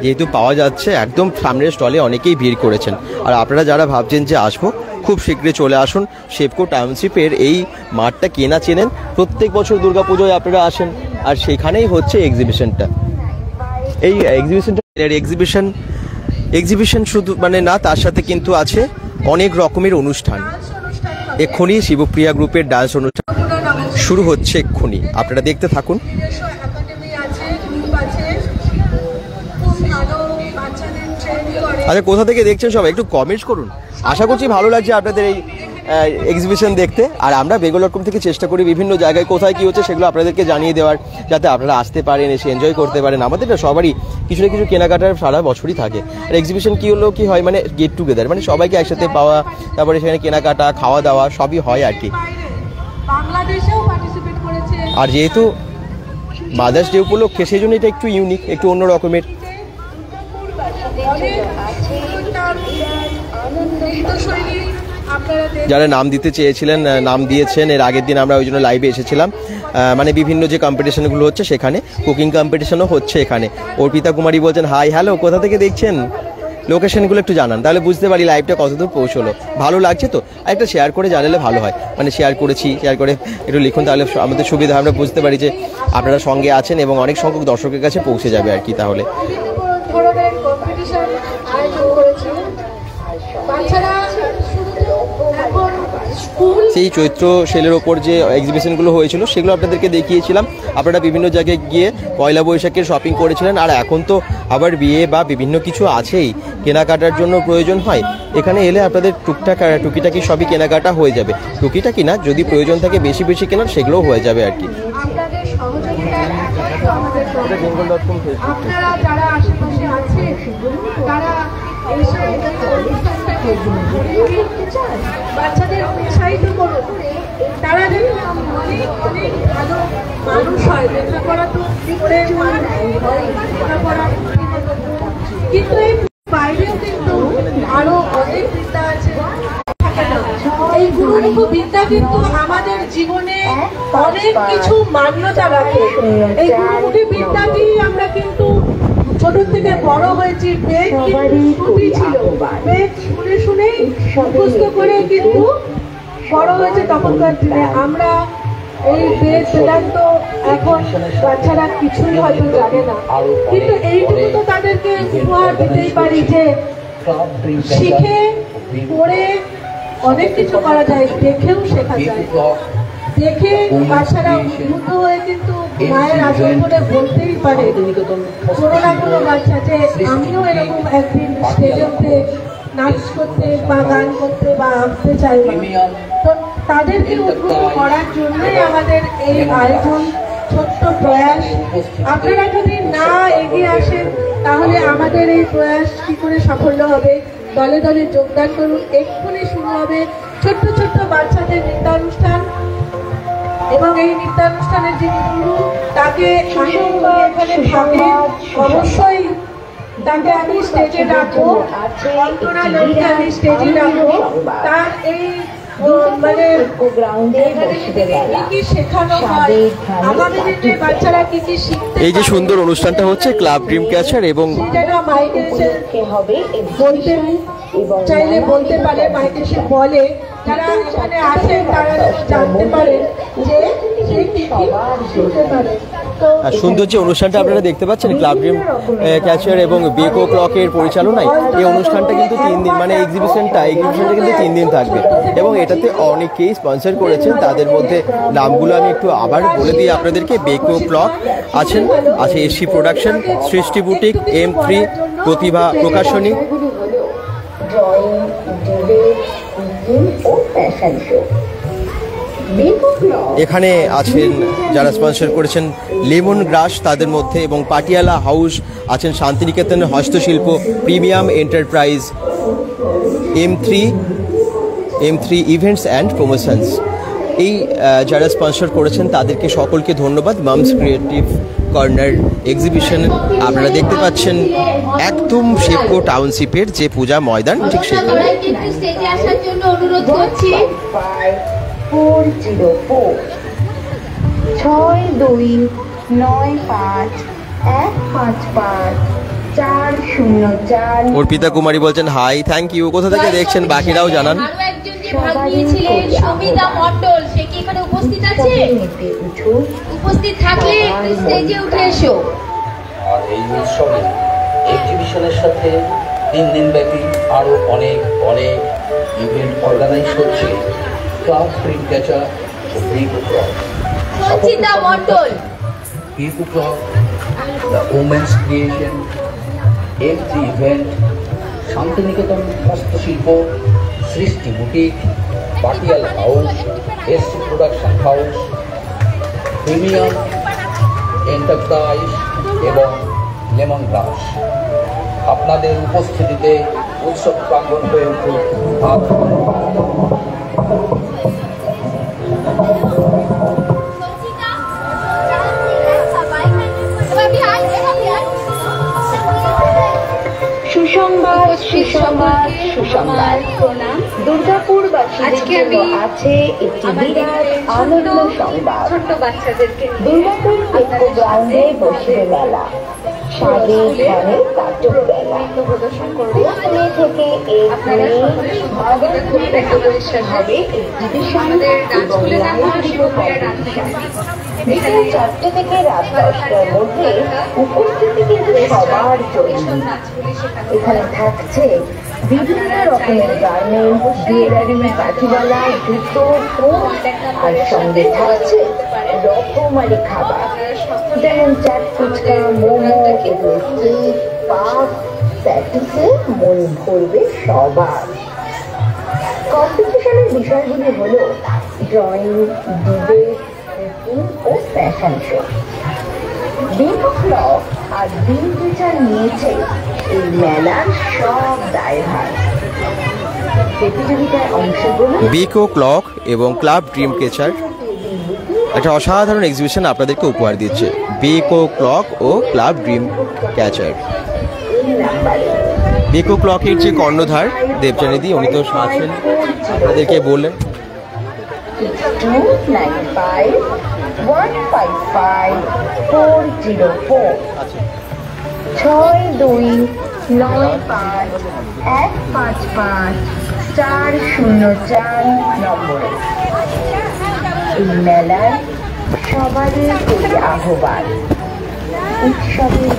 যেহেতু পাওয়া যাচ্ছে, একদম সামনের স্টলে অনেকেই ভিড় করেছেন। আর আপনারা যারা ভাবছেন যে আসবো, খুব শীঘ্রই চলে আসুন শেপকো টাউনশিপের এই মাঠটা। কেনা চেনেন, প্রত্যেক বছর দুর্গাপুজোয় আপনারা আসেন, আর সেখানেই হচ্ছে এক্সিবিশনটা। এই এক্সিবিশন শুধু মানে না, তার সাথে কিন্তু আছে অনেক রকমের অনুষ্ঠান। এক্ষুনি শিবপ্রিয়া গ্রুপের ডান্স অনুষ্ঠান শুরু হচ্ছে, এক্ষুনি আপনারা দেখতে থাকুন। আচ্ছা, কোথা থেকে দেখছেন সবাই একটু কমেন্টস করুন। আশা করছি ভালো লাগছে আপনাদের এই এক্সিবিশন দেখতে। আর আমরা বেঙ্গল.com থেকে চেষ্টা করি বিভিন্ন জায়গায় কোথায় কী হচ্ছে সেগুলো আপনাদেরকে জানিয়ে দেওয়ার, যাতে আপনারা আসতে পারেন, এসে এনজয় করতে পারেন। আমাদের না সবারই কিছু না কিছু কেনাকাটার সারা বছরই থাকে। আর এক্সিবিশন কী হলো কি হয়, মানে গেট টুগেদার, মানে সবাইকে একসাথে পাওয়া, তারপরে সেখানে কেনাকাটা, খাওয়া দাওয়া সবই হয় আর কি। আর যেহেতু মাদার্স ডে উপলক্ষে, সেই জন্য এটা একটু ইউনিক, একটু অন্য রকমের। যারা নাম দিতে চেয়েছিলেন নাম দিয়েছেন। এর আগের দিন আমরা ওই জন্য লাইভে এসেছিলাম, মানে বিভিন্ন যে কম্পিটিশনগুলো হচ্ছে সেখানে, কুকিং কম্পিটিশনও হচ্ছে এখানে। অর্পিতা কুমারী বলছেন হাই, হ্যালো, কোথা থেকে দেখছেন, লোকেশনগুলো একটু জানান, তাহলে বুঝতে পারি লাইভটা কতদূর পৌঁছলো। ভালো লাগছে তো, আর একটা শেয়ার করে জানালে ভালো হয়, মানে শেয়ার করেছি, শেয়ার করে একটু লিখুন, তাহলে আমাদের সুবিধা হয়, আমরা বুঝতে পারি যে আপনারা সঙ্গে আছেন এবং অনেক সংখ্যক দর্শকের কাছে পৌঁছে যাবে আর কি। তাহলে সেই চৈত্র সেলের ওপর যে এক্সিবিশনগুলো হয়েছিল সেগুলো আপনাদেরকে দেখিয়েছিলাম। আপনারা বিভিন্ন জায়গায় গিয়ে পয়লা বৈশাখের শপিং করেছিলেন, আর এখন তো আবার বিয়ে বা বিভিন্ন কিছু আছেই, কেনাকাটার জন্য প্রয়োজন হয়। এখানে এলে আপনাদের টুকিটাকি সবই কেনাকাটা হয়ে যাবে। টুকিটাকি না, যদি প্রয়োজন থাকে বেশি বেশি কেনার, সেগুলোও হয়ে যাবে আর কি। বাচ্চাদের উৎসাহিত করুন, তারা যেন অনেক অনেক ভালো মানুষ হয়। লেখাপড়া তো লেখাপড়া, কিন্তু এই বাইরেও কিন্তু আরো অনেক বিদ্যা আছে। এই গুরুমুখ বিদ্যা কিন্তু আমাদের জীবনে অনেক কিছু মান্যতা রাখে। এই গুরুমুখী বিদ্যা দিয়ে আমরা কিন্তু ছোট থেকে বড় হয়েছি। বেদ শুনতেই ছিল, বেদ শুনে শুনেই মুখস্থ করে কিন্তু বড় হয়েছে তখনকার দিনে। আমরা এই বেদ বেদান্ত এখন বাচ্চারা কিছুই হয়তো জানে না, কিন্তু এইটুকু তো তাদেরকে উপহার দিতেই পারি যে শিখে পড়ে অনেক কিছু করা যায়, দেখেও শেখা যায়। দেখে বাচ্চারা উদ্বুদ্ধ হয়ে কিন্তু মায়ের আচরণ করে বলতেই পারে কোনো না কোনো বাচ্চা যে আমিও এরকম একদিন স্টেজে উঠে নাচ করতে বা গান করতে বা আঁকতে চাই। তো তাদেরকে উদ্বুদ্ধ করার জন্যই আমাদের এই আয়োজন, ছোট্ট প্রয়াস। আপনারা যদি না এগিয়ে আসেন তাহলে আমাদের এই প্রয়াস কি করে সাফল্য হবে? দলে দলে যোগদান করুন। এক্ষুনি শুরু হবে ছোট্ট ছোট্ট বাচ্চাদের নৃত্যানুষ্ঠান, এবং এই নৃত্যানুষ্ঠানের যে গুরু, তাকে এখানে থাকে, অবশ্যই তাকে আমি স্টেজে রাখবো, অন্তরা লোককে আমি স্টেজে রাখবো। তার এই মানে কি শেখানো হয়, আগামী দিনে বাচ্চারা কি কি শিখতে। এই যে সুন্দর অনুষ্ঠানটা হচ্ছে ক্লাব ড্রিম ক্যাচার, এবং মাইকে বলতে চাইলে বলতে পারে, মাইকে সে বলে, যারা এখানে আছেন তারা জানতে পারে যে সুন্দর যে অনুষ্ঠানটা আপনারা দেখতে পাচ্ছেন ক্লাব ড্রিম ক্যাচার এবং বেকো ক্লকের পরিচালনায়। এই অনুষ্ঠানটা কিন্তু 3 দিন, মানে এক্সিবিশনটা কিন্তু 3 দিন থাকবে, এবং এটাতে অনেকেই স্পন্সর করেছেন। তাদের মধ্যে নামগুলো আমি একটু আবার বলে দিই আপনাদেরকে। বেকো ক্লক আছেন, আছে এসি প্রোডাকশন, সৃষ্টি বুটিক, M3 প্রতিভা প্রকাশনী, এখানে আছেন যারা স্পন্সর করেছেন লেমন গ্রাস তাদের মধ্যে, এবং পাটিয়ালা হাউস আছেন, শান্তিনিকেতনের হস্তশিল্প, premium enterprise, M3 events and promotions. এই যারা স্পন্সর করেছেন তাদেরকে সকলকে ধন্যবাদ। মামস ক্রিয়েটিভ কর্নার এক্সিবিশন আপনারা দেখতে পাচ্ছেন একদম শেপকো টাউনশিপের যে পূজা ময়দান, ঠিক সেখানে। 404 6295155404। অর্পিতা কুমারী বলছেন হাই, থ্যাংক ইউ। কোথা থেকে দেখছেন বাকিরাও জানান। আরো একজন যে ভাগ নিয়েছিলেন সবিতা মণ্ডল, সে কি এখানে উপস্থিত আছে? উপস্থিত থাকলে একটু স্টেজে উঠে এসো। আর এই উৎসবে এক্সিবিশনের সাথে 3 দিন ব্যাপী আরো অনেক অনেক ইভেন্ট অর্গানাইজ হচ্ছে ক্লাব প্রিন্ট ক্যাচার ও বিকো ক্লাব। সঞ্চিতা মণ্ডল, বিকো club, the women's creation, M3 event, Santiniketan হস্তশিল্প, Srishti boutique, Patiala house, S production house, premium enterprise এবং লেমন গ্লাস আপনাদের উপস্থিতিতে উৎসব প্রাঙ্গণ হয়ে উঠুক। সুসংবাদ, সুসংবাদ, সুসংবাদ। দুর্গাপুরবাসীদের জন্য আছে একটি বিরাট আনন্দ সংবাদ। ছোট্ট বাচ্চাদেরকে দুর্গাপুর সেপকো গ্রাউন্ডে বসবে মেলা, সাজে ধানে কাটক বেলা। মে থেকে 1 মে হবে এক্সিবিশন এবং লাইভ কম্পিটিশন। বিকেল 4টে থেকে রাত 10টার মধ্যে উপস্থিতি কিন্তু সবার জন্য। এখানে থাকছে বিভিন্ন রকমের গার্মেন্ট, জুয়েলারি, কাঠিবালা, জুতো, কোট, আর সঙ্গে থাকছে রকমারি খাবার যেমন চাট, ফুচকা, মোমো, কেক, পাপ, প্যাটিসে মন ভরবে সবার। কম্পিটিশনের বিষয়গুলি হলো ড্রয়িং, ডিবেট, কুকিং ও ফ্যাশন শো। বিকো ক্লক আর বিল বিচার নিয়েছে এই মেলার সব দায়ভার। প্রতিযোগিতায় অংশগ্রহণ বিকো ক্লক এবং ক্লাব ড্রিম ক্যাচার একটা অসাধারণ এক্সিবিশন আপনাদেরকে উপহার দিচ্ছে। বিকো ক্লক ও ক্লাব ড্রিম ক্যাচার। বিকো ক্লকের যে কর্ণধার দেবজানিদি, উনি তো আছেন, তাদেরকে বললেন 6295155404 6295155404 নম্বরে। এই মেলার সবারই প্রতি আহ্বান। উৎসবের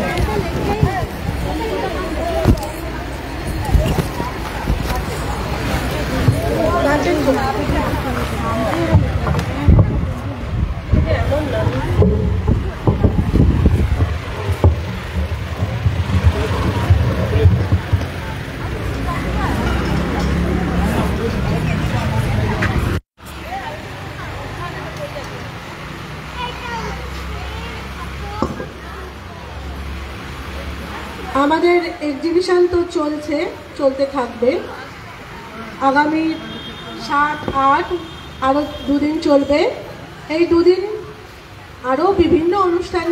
আমাদের এক্সিবিশন তো চলতে থাকবে। আগামী 7, 8 আরও 2 দিন চলবে। এই 2 দিন আরও বিভিন্ন অনুষ্ঠান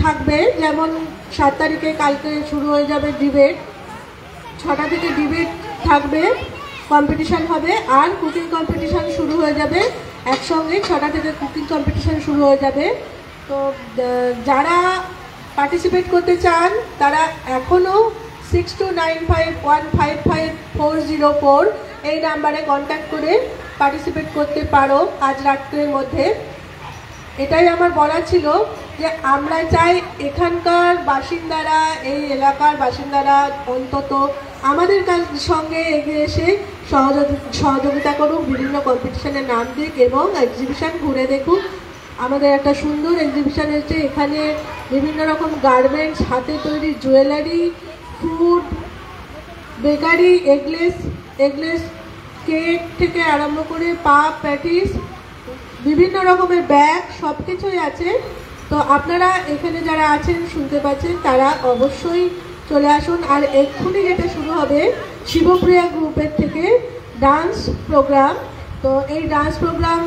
থাকবে, যেমন 7 তারিখে কালকে শুরু হয়ে যাবে ডিবেট। 6টা থেকে ডিবেট থাকবে, কম্পিটিশান হবে, আর কুকিং কম্পিটিশান শুরু হয়ে যাবে একসঙ্গে। 6টা থেকে কুকিং কম্পিটিশান শুরু হয়ে যাবে। তো যারা পার্টিসিপেট করতে চান তারা এখনও 6295155404 এই নাম্বারে কন্ট্যাক্ট করে পার্টিসিপেট করতে পারো আজ রাত্রের মধ্যে। এটাই আমার বলা ছিল যে আমরা চাই এখানকার বাসিন্দারা, এই এলাকার বাসিন্দারা অন্তত আমাদের সঙ্গে এগিয়ে এসে সহযোগিতা করুক, বিভিন্ন কম্পিটিশনে নাম দিক এবং এক্সিবিশন ঘুরে দেখুক। আমাদের একটা সুন্দর এক্সিবিশন হচ্ছে। এখানে বিভিন্ন রকম গার্মেন্টস, হাতে তৈরি jewellery, food, bakery, eggless cake থেকে আরম্ভ করে পাপ, প্যাটিস, বিভিন্ন রকমের ব্যাগ, সব কিছুই আছে। তো আপনারা এখানে যারা আছেন শুনতে পাচ্ছেন তারা অবশ্যই চলে আসুন। আর এক্ষুনি যেটা শুরু হবে শিবপ্রিয়া গ্রুপের থেকে ডান্স প্রোগ্রাম। তো এই ডান্স প্রোগ্রাম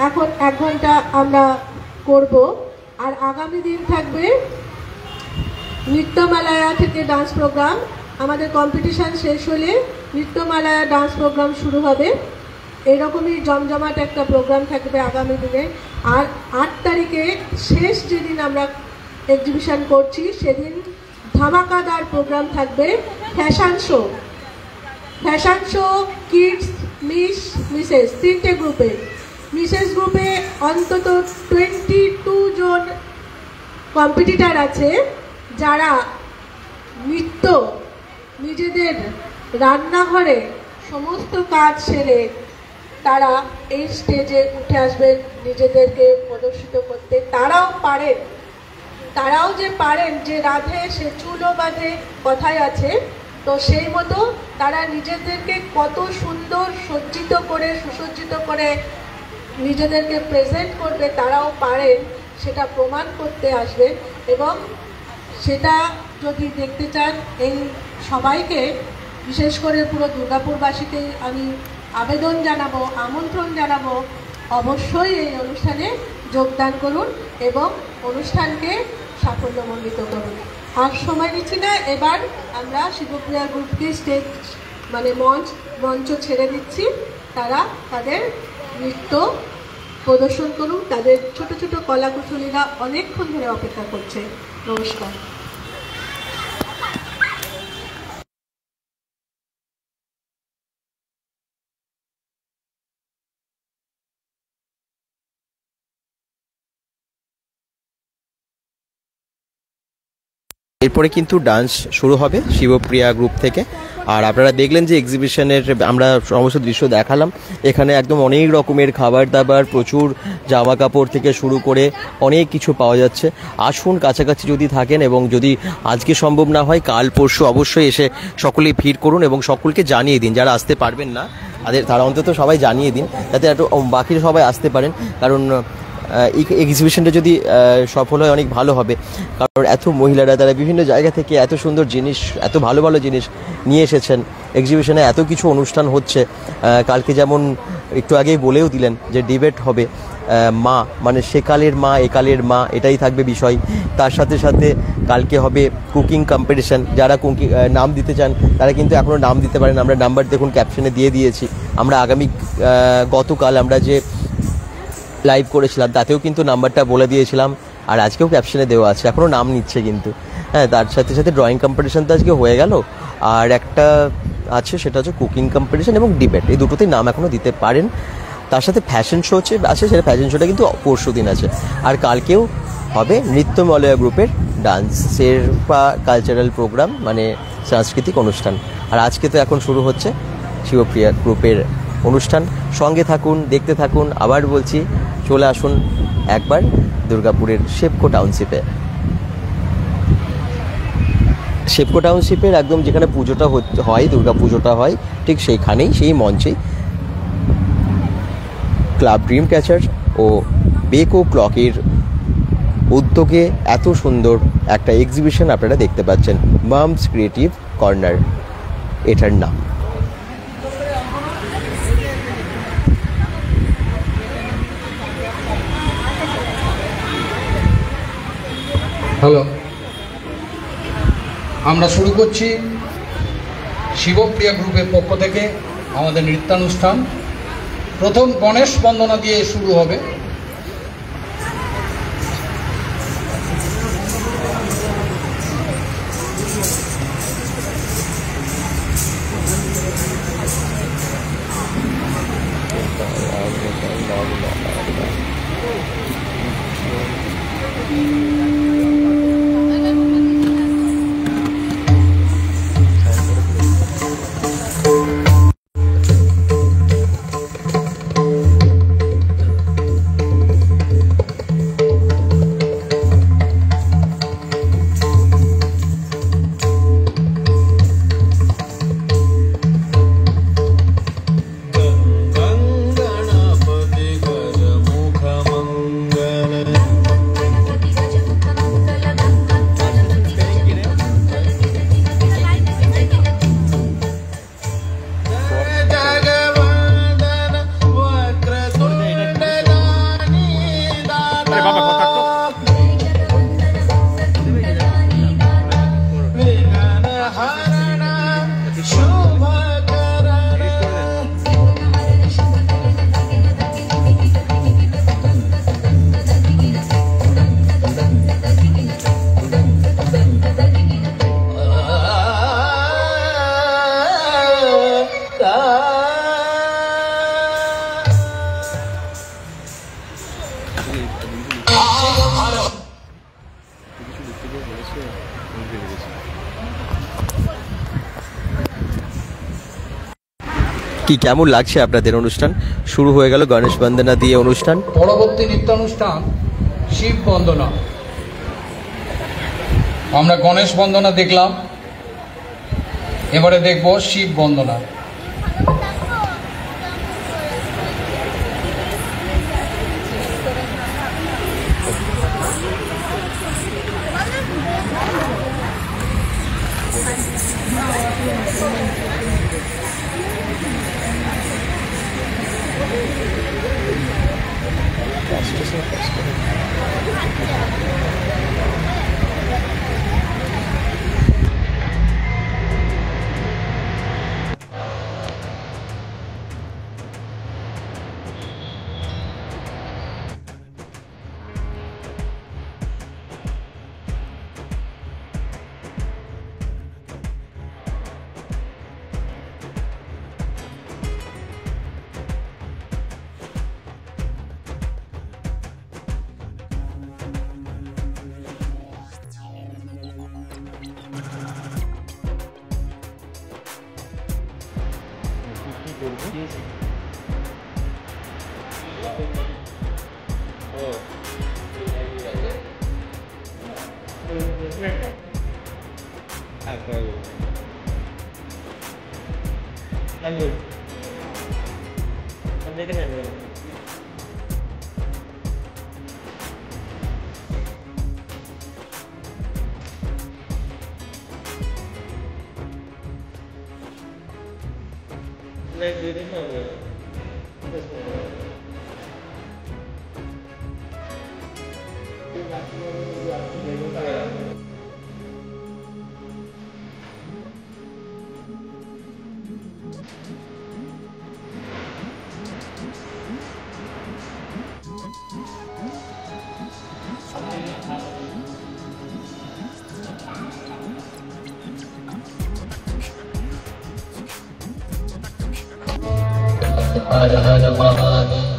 এখন 1 ঘন্টা আমরা করব। আর আগামী দিন থাকবে নৃত্যমালায়া থেকে ডান্স প্রোগ্রাম। আমাদের কম্পিটিশান শেষ হলে নৃত্যমালায়া ডান্স প্রোগ্রাম শুরু হবে। এরকমই জমজমাট একটা প্রোগ্রাম থাকবে আগামী দিনে। আর 8 তারিখে শেষ যেদিন আমরা এক্সিবিশন করছি সেদিন ধামাকাদার প্রোগ্রাম থাকবে ফ্যাশন শো কিডস মিসেস 3টে গ্রুপে। মিসেস গ্রুপে অন্তত 22 জন কম্পিটিটার আছে যারা নৃত্য নিজেদের রান্নাঘরে সমস্ত কাজ সেরে তারা এই স্টেজে উঠে আসবেন নিজেদেরকে প্রদর্শিত করতে। তারাও যে পারেন যে রাধে সে চুলো বাঁধে কথায় আছে, তো সেই মতো তারা নিজেদেরকে কত সুন্দর সুসজ্জিত করে নিজেদেরকে প্রেজেন্ট করবে, তারাও পারেন সেটা প্রমাণ করতে আসবেন। এবং সেটা যদি দেখতে চান, এই সবাইকে বিশেষ করে পুরো দুর্গাপুরবাসীকে আমি আবেদন জানাবো, আমন্ত্রণ জানাবো, অবশ্যই এই অনুষ্ঠানে যোগদান করুন এবং অনুষ্ঠানকে সাফল্যমণ্ডিত করুন। আর সময় নিচ্ছি না, এবার আমরা শিবপ্রিয়া গ্রুপকে স্টেজ মঞ্চ ছেড়ে দিচ্ছি। তারা তাদের নৃত্য প্রদর্শন করুন, তাদের ছোট ছোট কলাকুশলীরা অনেকক্ষণ ধরে অপেক্ষা করছে। নমস্কার। এরপরে কিন্তু ডান্স শুরু হবে শিবপ্রিয়া গ্রুপ থেকে। আর আপনারা দেখলেন যে এক্সিবিশনের আমরা সমস্ত দৃশ্য দেখালাম। এখানে একদম অনেক রকমের খাবার দাবার, প্রচুর জামা কাপড় থেকে শুরু করে অনেক কিছু পাওয়া যাচ্ছে। আসুন, কাছাকাছি যদি থাকেন এবং যদি আজকে সম্ভব না হয় কাল পরশু অবশ্যই এসে সকলেই ভিড় করুন এবং সকলকে জানিয়ে দিন, যারা আসতে পারবেন না তারা অন্তত সবাই জানিয়ে দিন যাতে একটু বাকি সবাই আসতে পারেন। কারণ এই এক্সিবিশনটা যদি সফল হয় অনেক ভালো হবে, কারণ এত মহিলারা তারা বিভিন্ন জায়গা থেকে এত সুন্দর জিনিস, এত ভালো ভালো জিনিস নিয়ে এসেছেন। এক্সিবিশনে এত কিছু অনুষ্ঠান হচ্ছে। কালকে যেমন একটু আগেই বলেও দিলেন যে ডিবেট হবে, মা সেকালের মা একালের মা, এটাই থাকবে বিষয়। তার সাথে সাথে কালকে হবে কুকিং কম্পিটিশন। যারা কুকিং নাম দিতে চান তারা কিন্তু এখনও নাম দিতে পারেন। আমরা নাম্বার দেখুন ক্যাপশনে দিয়ে দিয়েছি। আমরা গতকাল আমরা যে লাইভ করেছিলাম তাতেও কিন্তু নাম্বারটা বলে দিয়েছিলাম, আর আজকেও ক্যাপশনে দেওয়া আছে, এখনও নাম নিচ্ছে কিন্তু। হ্যাঁ, তার সাথে সাথে ড্রয়িং কম্পিটিশন তো আজকে হয়ে গেল, আর একটা আছে সেটা হচ্ছে কুকিং কম্পিটিশন এবং ডিবেট, এই দুটোতেই নাম এখনও দিতে পারেন। তার সাথে ফ্যাশন শো আছে, সেটা ফ্যাশন শোটা কিন্তু পরশু দিন আছে। আর কালকেও হবে নৃত্যমলয়া গ্রুপের ডান্সের বা কালচারাল প্রোগ্রাম, সাংস্কৃতিক অনুষ্ঠান। আর আজকে তো এখন শুরু হচ্ছে শিবপ্রিয়া গ্রুপের অনুষ্ঠান। সঙ্গে থাকুন, দেখতে থাকুন। আবার বলছি, চলে আসুন একবার দুর্গাপুরের শেপকো টাউনশিপের একদম যেখানে পুজোটা হয়, দুর্গা পুজোটা হয়, ঠিক সেইখানেই, সেই মঞ্চেই ক্লাব ড্রিম ক্যাচার ও বেকো ক্লকের উদ্যোগে এত সুন্দর একটা এক্সিবিশন আপনারা দেখতে পাচ্ছেন, মামস ক্রিয়েটিভ কর্নার এটার নাম। হ্যালো, আমরা শুরু করছি শিবপ্রিয়া গ্রুপের পক্ষ থেকে আমাদের নৃত্যানুষ্ঠান। প্রথম গণেশ বন্দনা দিয়ে শুরু হবে। কি কেমন লাগছে আপনাদের অনুষ্ঠান? শুরু হয়ে গেল গণেশ বন্দনা দিয়ে অনুষ্ঠান। পরবর্তী নৃত্যানুষ্ঠান শিব বন্দনা। আমরা গণেশ বন্দনা দেখলাম, এবারে দেখব শিব বন্দনা। हर हर महादेव।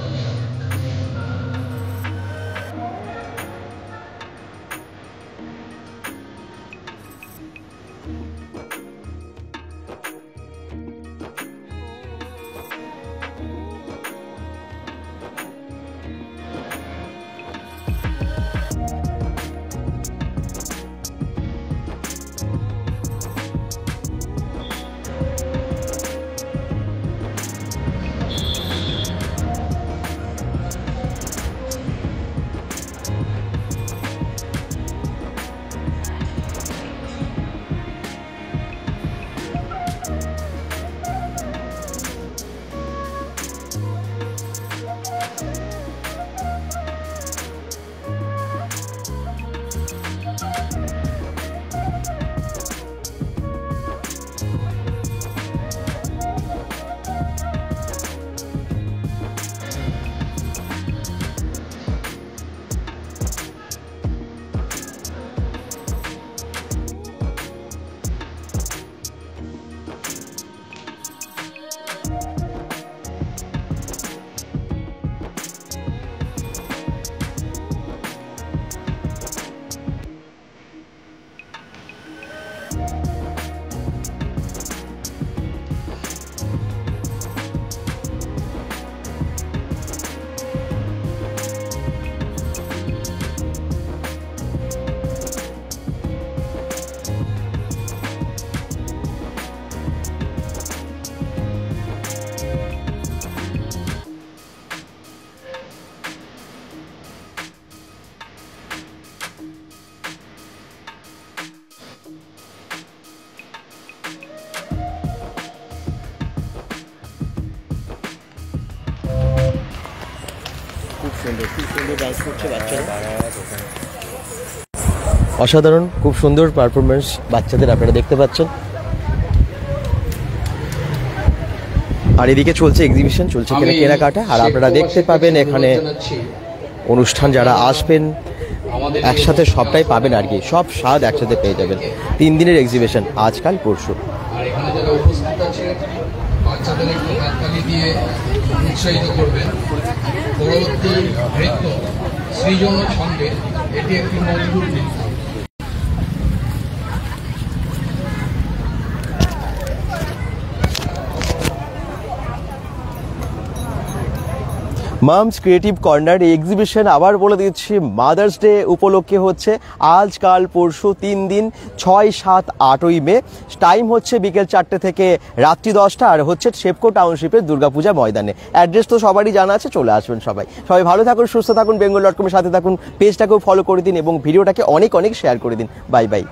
অসাধারণ, খুব সুন্দর পারফরমেন্স বাচ্চাদের আপনারা দেখতে পাচ্ছেন। আর এদিকে চলছে এক্সিবিশন, চলছে কেনাকাটা, আর আপনারা দেখতে পাবেন এখানে অনুষ্ঠান যারা আসবেন একসাথে সবটাই পাবেন আর কি, সব স্বাদ একসাথে পেয়ে যাবেন। 3 দিনের এক্সিবিশন, আজকাল পরশু। আর এখানে যারা উপস্থিত আছে বাচ্চাদের একটু হাততালি দিয়ে উৎসাহিত করবেন। পরবর্তী নৃত্য সৃজন ছন্দে, এটি একটি মজবুত নৃত্য। মামস ক্রিয়েটিভ কর্নার এই এক্সিবিশন আবার বলে দিচ্ছি মাদার্স ডে উপলক্ষে হচ্ছে আজ কাল পরশু 3 দিন 6, 7, 8ই মে। টাইম হচ্ছে বিকেল 4টে থেকে রাত্রি 10টা আর হচ্ছে সেপকো টাউনশিপের দুর্গাপূজা ময়দানে। অ্যাড্রেস তো সবারই জানা আছে, চলে আসবেন সবাই। সবাই ভালো থাকুন, সুস্থ থাকুন, bengal.com এর সাথে থাকুন, পেজটাকেও ফলো করে দিন এবং ভিডিওটাকে অনেক অনেক শেয়ার করে দিন। Bye bye.